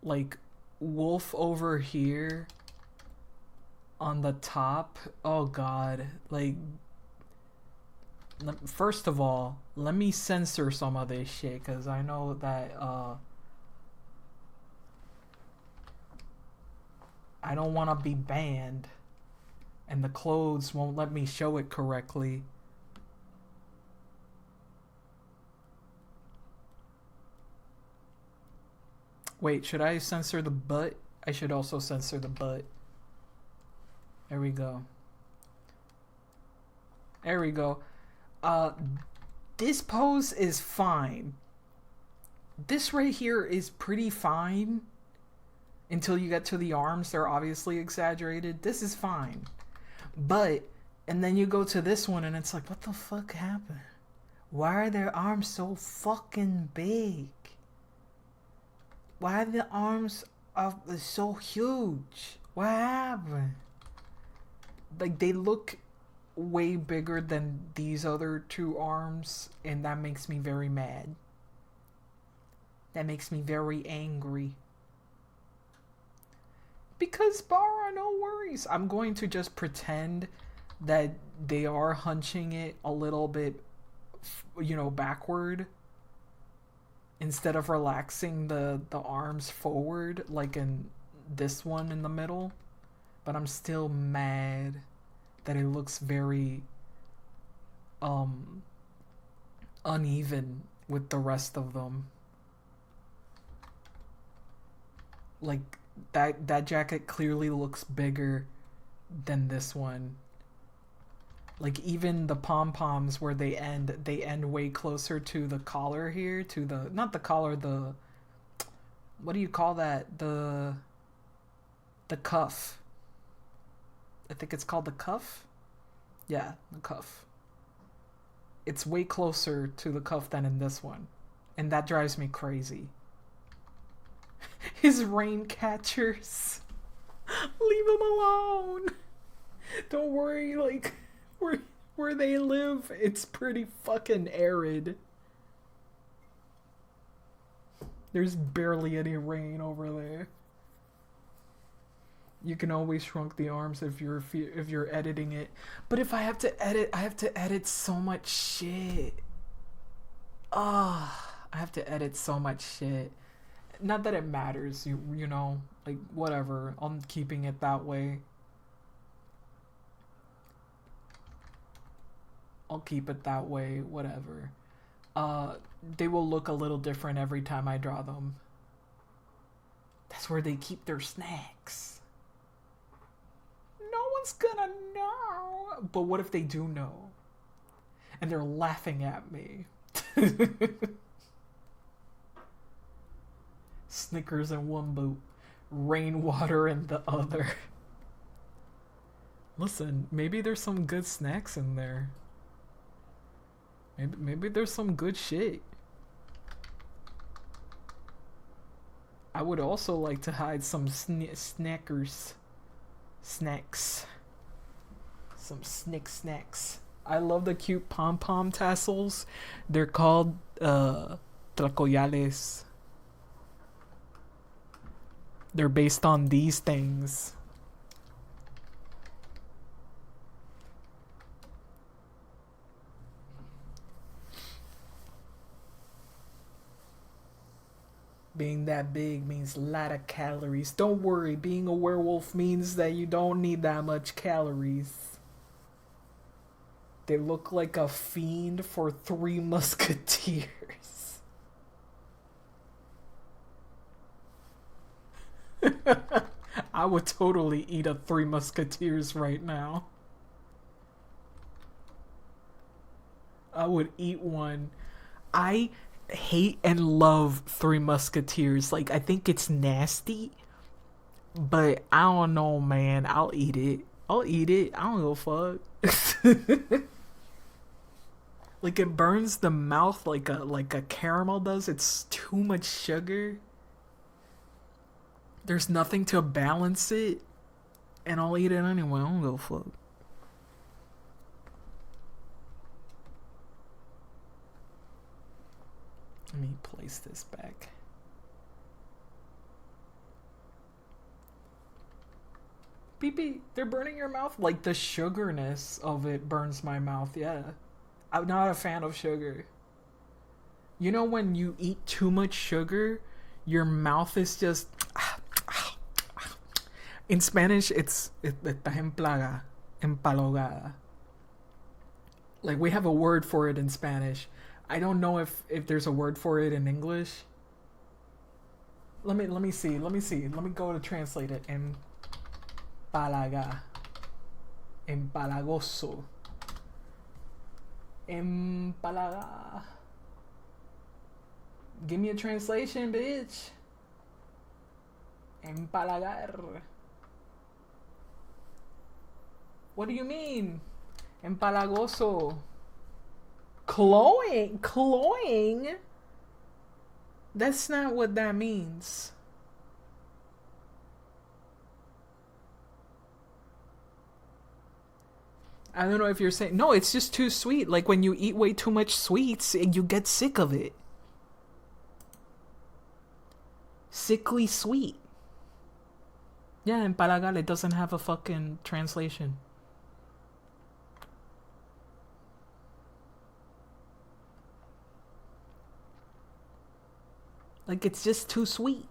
Like wolf over here on the top. Oh god. Like first of all, let me censor some of this shit, because I know that I don't want to be banned and the clothes won't let me show it correctly. Wait, should I censor the butt? I should also censor the butt. There we go. There we go. This pose is fine. This right here is pretty fine. Until you get to the arms, they're obviously exaggerated. This is fine. But, and then you go to this one and it's like, what the fuck happened? Why are their arms so fucking big? Why are the arms so huge? What happened? Like, they look way bigger than these other two arms, and that makes me very mad. That makes me very angry. Because Bara, no worries. I'm going to just pretend that they are hunching it a little bit, you know, backward. Instead of relaxing the arms forward, like in this one in the middle. But I'm still mad that it looks very uneven with the rest of them. Like that jacket clearly looks bigger than this one. Like even the pom-poms where they end way closer to the collar here, to the, not the collar, the, what do you call that? The cuff. I think it's called the cuff? Yeah, the cuff. It's way closer to the cuff than in this one. And that drives me crazy. His rain catchers. Leave him alone. Don't worry, like, where they live, it's pretty fucking arid. There's barely any rain over there. You can always shrunk the arms if you're editing it. But if I have to edit, I have to edit so much shit. I have to edit so much shit. Not that it matters, you know, like whatever. I'm keeping it that way. I'll keep it that way, whatever. They will look a little different every time I draw them. That's where they keep their snacks. No one's gonna know. But what if they do know? And they're laughing at me. Snickers in one boot, rainwater in the other. Listen, maybe there's some good snacks in there. Maybe there's some good shit. I would also like to hide some snackers. Snacks. Some snacks. I love the cute pom-pom tassels. They're called tlacoyales. They're based on these things. Being that big means a lot of calories. Don't worry, being a werewolf means that you don't need that much calories. They look like a fiend for Three Musketeers. I would totally eat a Three Musketeers right now. I would eat one. I hate and love Three Musketeers. Like, I think it's nasty, but I don't know, man. I'll eat it. I'll eat it. I don't give a fuck. Like, it burns the mouth like a caramel does. It's too much sugar. There's nothing to balance it, and I'll eat it anyway. I don't give a fuck. Let me place this back. Beep beep, they're burning your mouth? Like, the sugarness of it burns my mouth, yeah. I'm not a fan of sugar. You know when you eat too much sugar, your mouth is just... In Spanish, it's está empalagada. Like, we have a word for it in Spanish. I don't know if there's a word for it in English. Let me see. Let me go to translate it. Empalaga. Empalagoso. Empalaga. Give me a translation, bitch. Empalagar. What do you mean? Empalagoso. Cloying? That's not what that means. I don't know if you're saying... No, it's just too sweet. Like when you eat way too much sweets, you get sick of it. Sickly sweet. Yeah, empalagar, it doesn't have a fucking translation. Like, it's just too sweet.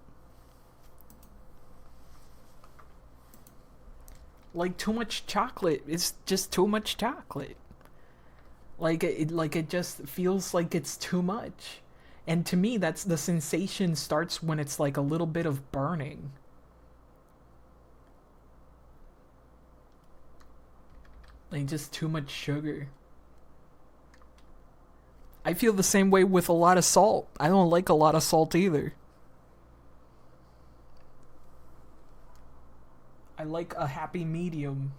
Like, too much chocolate. It's just too much chocolate. Like, it just feels like it's too much. And to me, that's the sensation starts when it's like a little bit of burning. Like, just too much sugar. I feel the same way with a lot of salt. I don't like a lot of salt either. I like a happy medium.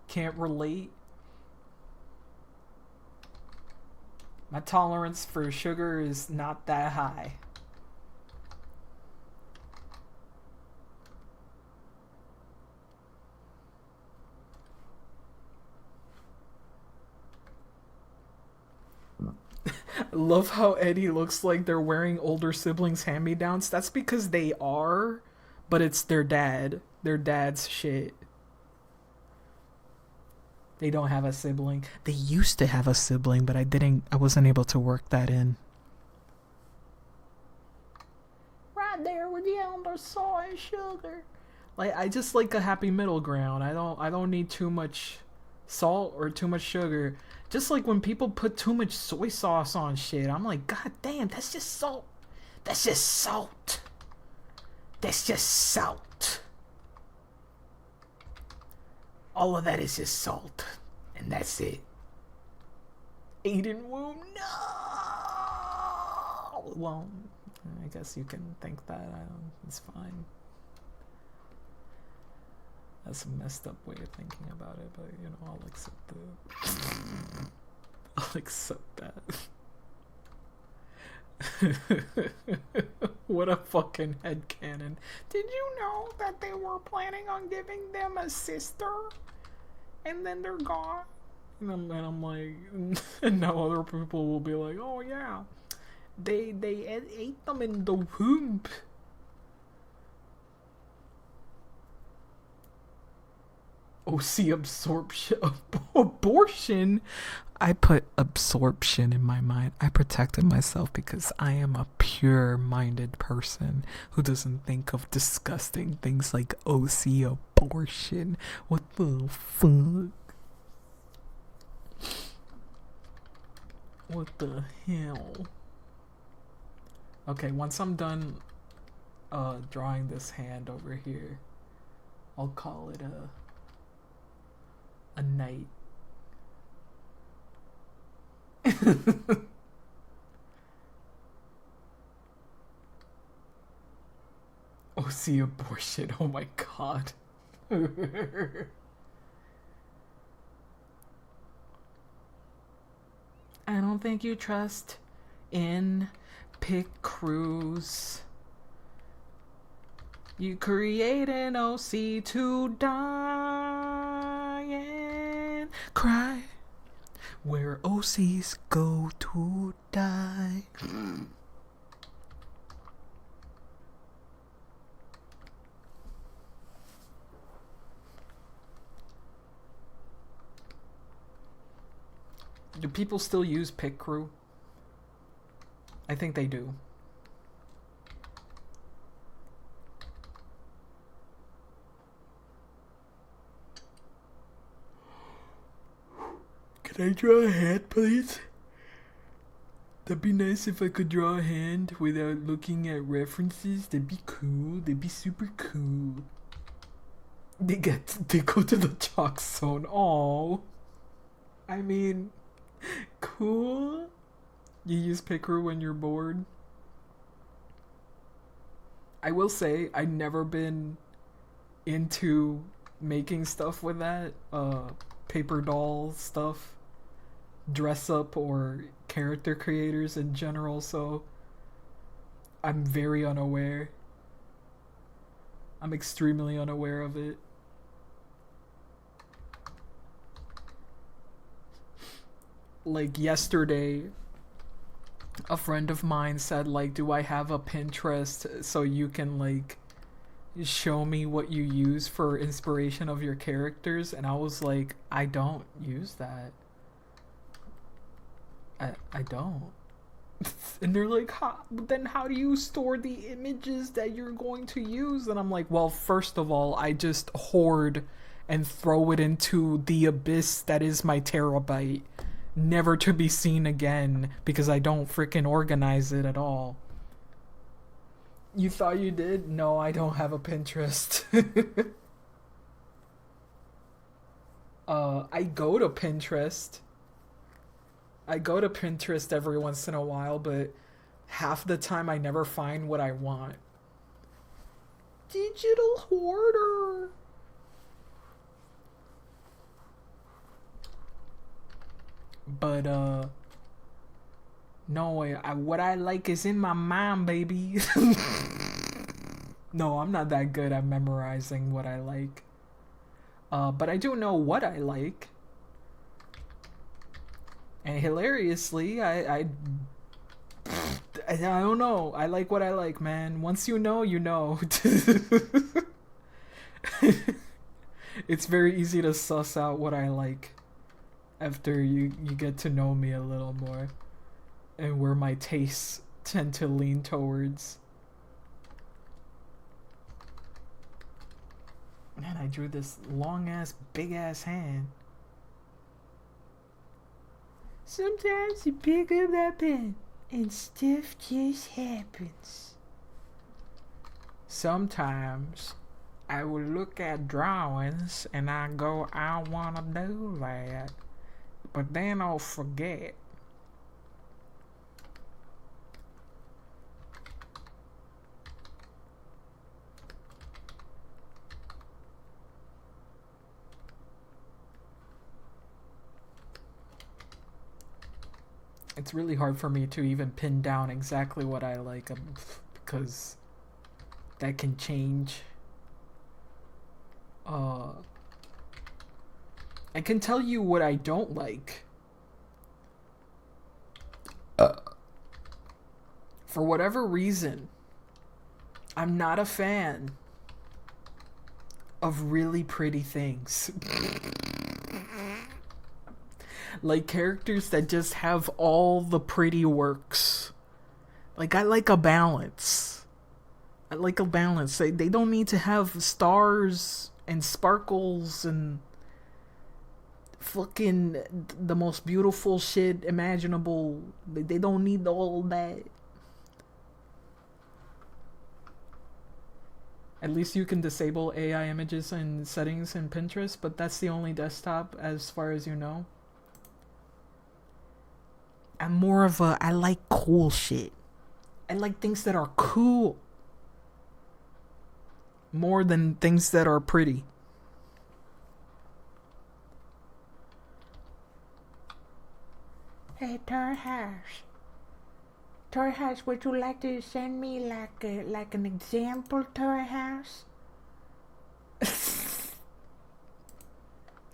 Can't relate. My tolerance for sugar is not that high. I love how Eddie looks like they're wearing older siblings' hand-me-downs. That's because they are, but it's their dad. Their dad's shit. They don't have a sibling. They used to have a sibling, but I wasn't able to work that in. Right there with the elder soy and sugar. Like, I just like a happy middle ground. I don't need too much salt or too much sugar. Just like when people put too much soy sauce on shit, I'm like, God damn, that's just salt. That's just salt. That's just salt. All of that is just salt. And that's it. Aiden Wu, no! Well, I guess you can think that. It's fine. That's a messed up way of thinking about it, but you know, I'll accept it. I'll accept that. What a fucking headcanon. Did you know that they were planning on giving them a sister? And then they're gone? And I'm like, and now other people will be like, oh yeah, they ate them in the womb. OC absorption, abortion. I put absorption in my mind. I protected myself because I am a pure-minded person who doesn't think of disgusting things like OC abortion. What the fuck? What the hell? Okay, once I'm done drawing this hand over here, I'll call it a night. OC abortion, oh my god. I don't think you trust in pick crews. You create an OC to die and cry, where OCs go to die. Do people still use Pick Crew? I think they do. Can I draw a hand, please? That'd be nice if I could draw a hand without looking at references. That'd be cool. That'd be super cool. They go to the chalk zone. Oh, I mean, cool. You use Pickeroo when you're bored. I will say I've never been into making stuff with that. Paper doll stuff, dress up, or character creators in general, so I'm very unaware. I'm extremely unaware of it. Like yesterday, a friend of mine said, like, do I have a Pinterest so you can, like, show me what you use for inspiration of your characters? And I was like, I don't use that. I don't. And they're like, then how do you store the images that you're going to use? And I'm like, well, first of all, I just hoard and throw it into the abyss that is my terabyte, never to be seen again, because I don't freaking organize it at all. You thought you did? No, I don't have a Pinterest. I go to Pinterest. I go to Pinterest every once in a while, but half the time I never find what I want. Digital hoarder. But no, what I like is in my mind, baby. No, I'm not that good at memorizing what I like. But I do know what I like. And hilariously, I don't know. I like what I like, man. Once you know, you know. It's very easy to suss out what I like after you get to know me a little more and where my tastes tend to lean towards. Man, I drew this long ass, big ass hand. Sometimes you pick up that pen and stuff just happens. Sometimes I will look at drawings and I go, I wanna do that. But then I'll forget. It's really hard for me to even pin down exactly what I like, because that can change. I can tell you what I don't like. For whatever reason, I'm not a fan of really pretty things. Like characters that just have all the pretty works. Like, I like a balance. They don't need to have stars and sparkles and fucking the most beautiful shit imaginable. They don't need all that. At least you can disable AI images and settings in Pinterest, but that's the only desktop as far as you know. I'm more of a, I like cool shit. I like things that are cool more than things that are pretty. Hey, Torhouse. Torhouse, would you like to send me like an example, Torhouse?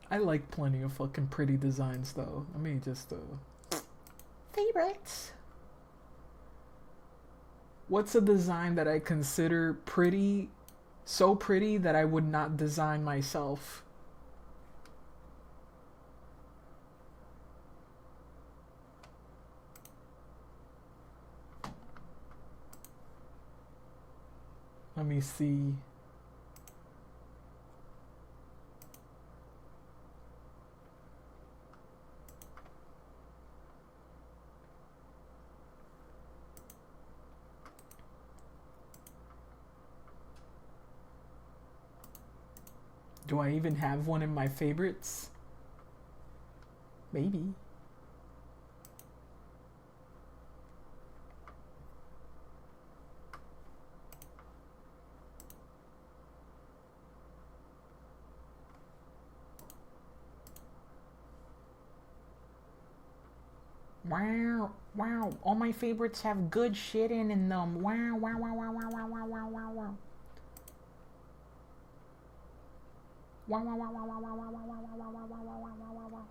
I like plenty of fucking pretty designs though. Let me just Favorites. what's a design that I consider pretty, so pretty that I would not design myself? Let me see. Do I even have one in my favorites? Maybe. Wow, wow, all my favorites have good shit in them. Wow, wow, wow, wow, wow, wow, wow, wow, wow, wow. Wow, wow, wow, wow, wow, wow, wow, wow, wow, wow, wow, wow, wow, wow, wow, wow.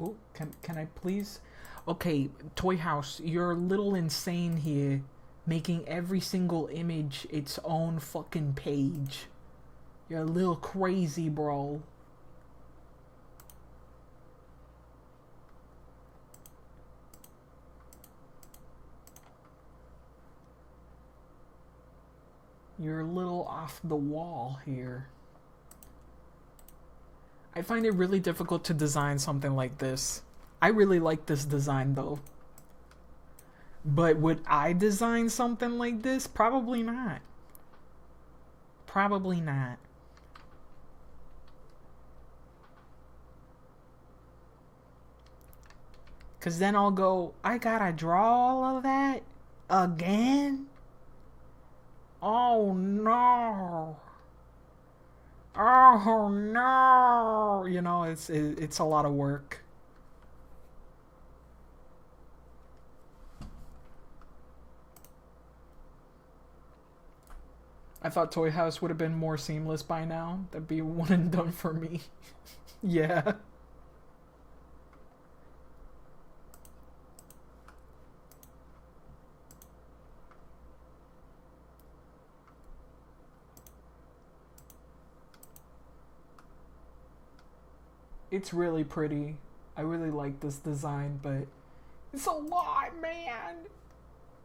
Oh, can I please? Okay, Toy House, you're a little insane here, making every single image its own fucking page. You're a little crazy, bro. You're a little off the wall here. I find it really difficult to design something like this. I really like this design though. But would I design something like this? Probably not. Probably not. Cause then I'll go, I gotta draw all of that again? Oh no. Oh no. You know, it's a lot of work. I thought Toy House would have been more seamless by now. That'd be one and done for me. Yeah. It's really pretty. I really like this design, but it's a lot, man.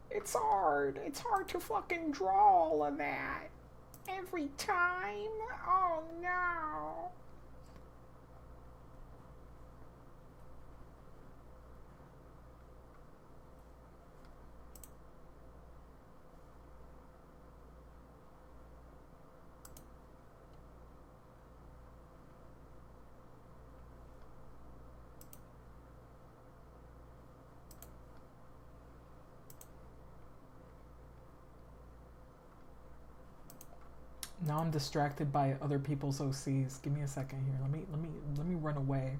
It's hard. It's hard to fucking draw all of that every time. Oh no. Now I'm distracted by other people's OCs. Give me a second here. Let me run away.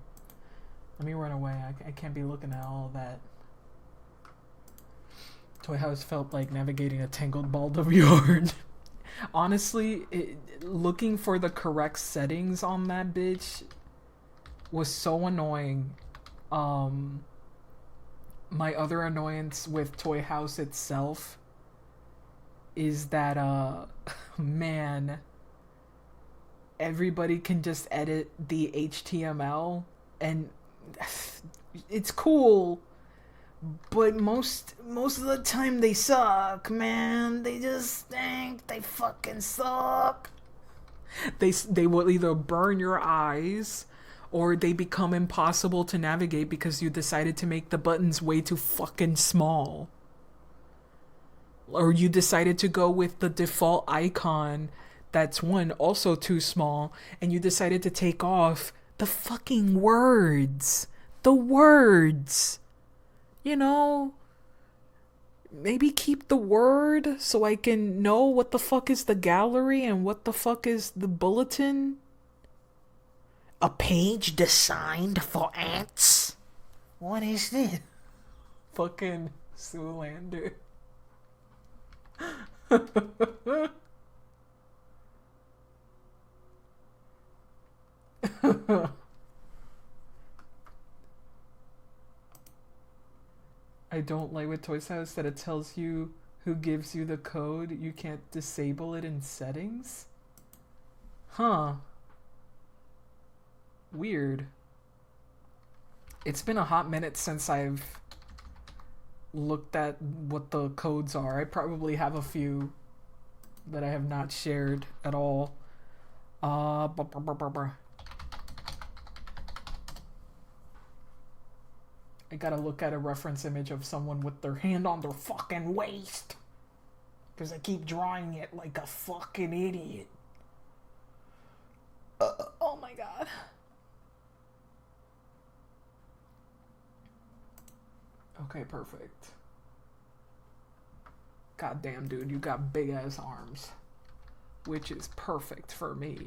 Let me run away. I can't be looking at all that. Toy House felt like navigating a tangled ball of yarn. Honestly, looking for the correct settings on that bitch was so annoying. My other annoyance with Toy House itself is that man, everybody can just edit the HTML, and it's cool, but most of the time they suck, man. They just stink. They fucking suck. They will either burn your eyes, or they become impossible to navigate because you decided to make the buttons way too fucking small. Or you decided to go with the default icon that's one, also too small, and you decided to take off the fucking words. The words. You know, maybe keep the word so I can know what the fuck is the gallery and what the fuck is the bulletin. A page designed for ants? What is this? Fucking Zoolander. I don't like with Toys House that it tells you who gives you the code. You can't disable it in settings. Huh. Weird. It's been a hot minute since I've looked at what the codes are. I probably have a few that I have not shared at all. I gotta look at a reference image of someone with their hand on their fucking waist, because I keep drawing it like a fucking idiot. Oh my god. Okay, perfect. Goddamn, dude, you got big ass arms, which is perfect for me.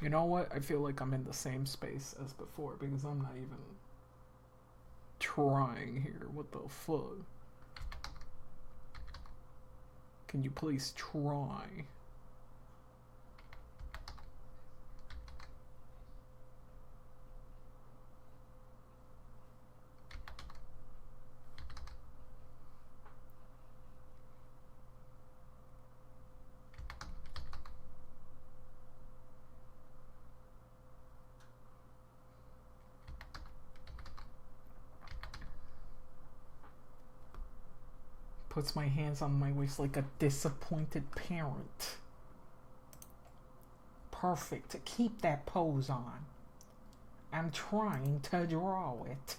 You know what? I feel like I'm in the same space as before because I'm not even trying here. What the fuck? Can you please try? Puts my hands on my waist like a disappointed parent. Perfect. To keep that pose on. I'm trying to draw it.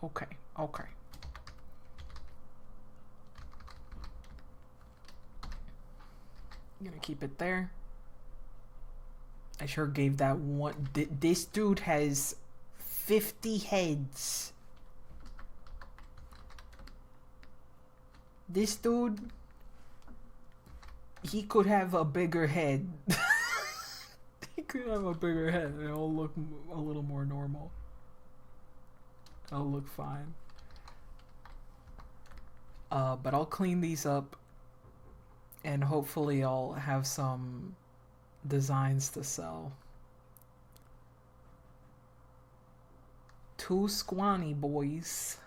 Okay, okay. I'm gonna keep it there. I sure gave that one. This dude has 50 heads. This dude, he could have a bigger head. He could have a bigger head and it'll look a little more normal. It'll look fine. But I'll clean these up and hopefully I'll have some designs to sell. 2 squanny boys.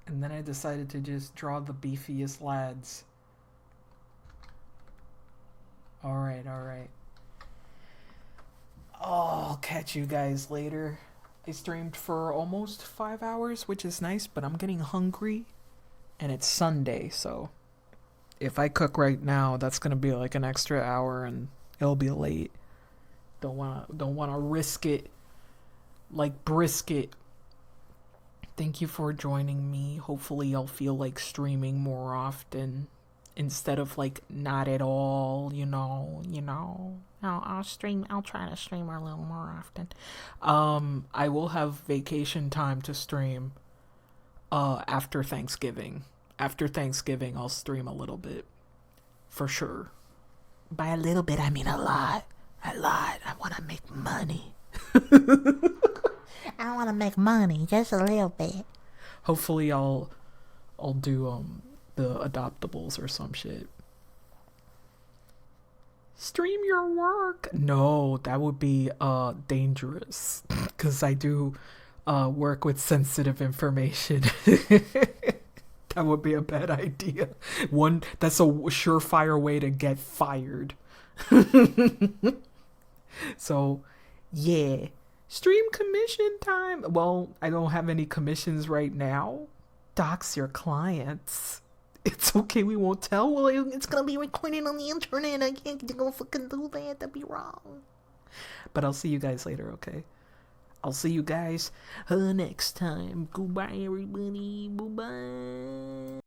And then I decided to just draw the beefiest lads. Alright, alright. I'll catch you guys later. I streamed for almost 5 hours, which is nice, but I'm getting hungry. And it's Sunday, so if I cook right now, that's gonna be like an extra hour and it'll be late. Don't wanna risk it like brisket. Thank you for joining me. Hopefully I'll feel like streaming more often. instead of like not at all, I'll try to stream a little more often. I will have vacation time to stream after Thanksgiving. After Thanksgiving I'll stream a little bit. For sure. By a little bit, I mean a lot. A lot. I want to make money. I want to make money, just a little bit. Hopefully I'll do the adoptables or some shit. Stream your work. No, that would be dangerous cuz I do work with sensitive information. That would be a bad idea. That's a surefire way to get fired. So, yeah. Stream commission time. Well, I don't have any commissions right now. Dox your clients. It's okay, we won't tell. Well, it's gonna be recorded on the internet. I can't go fucking do that. That'd be wrong. But I'll see you guys later, okay? I'll see you guys next time. Goodbye, everybody. Bye-bye.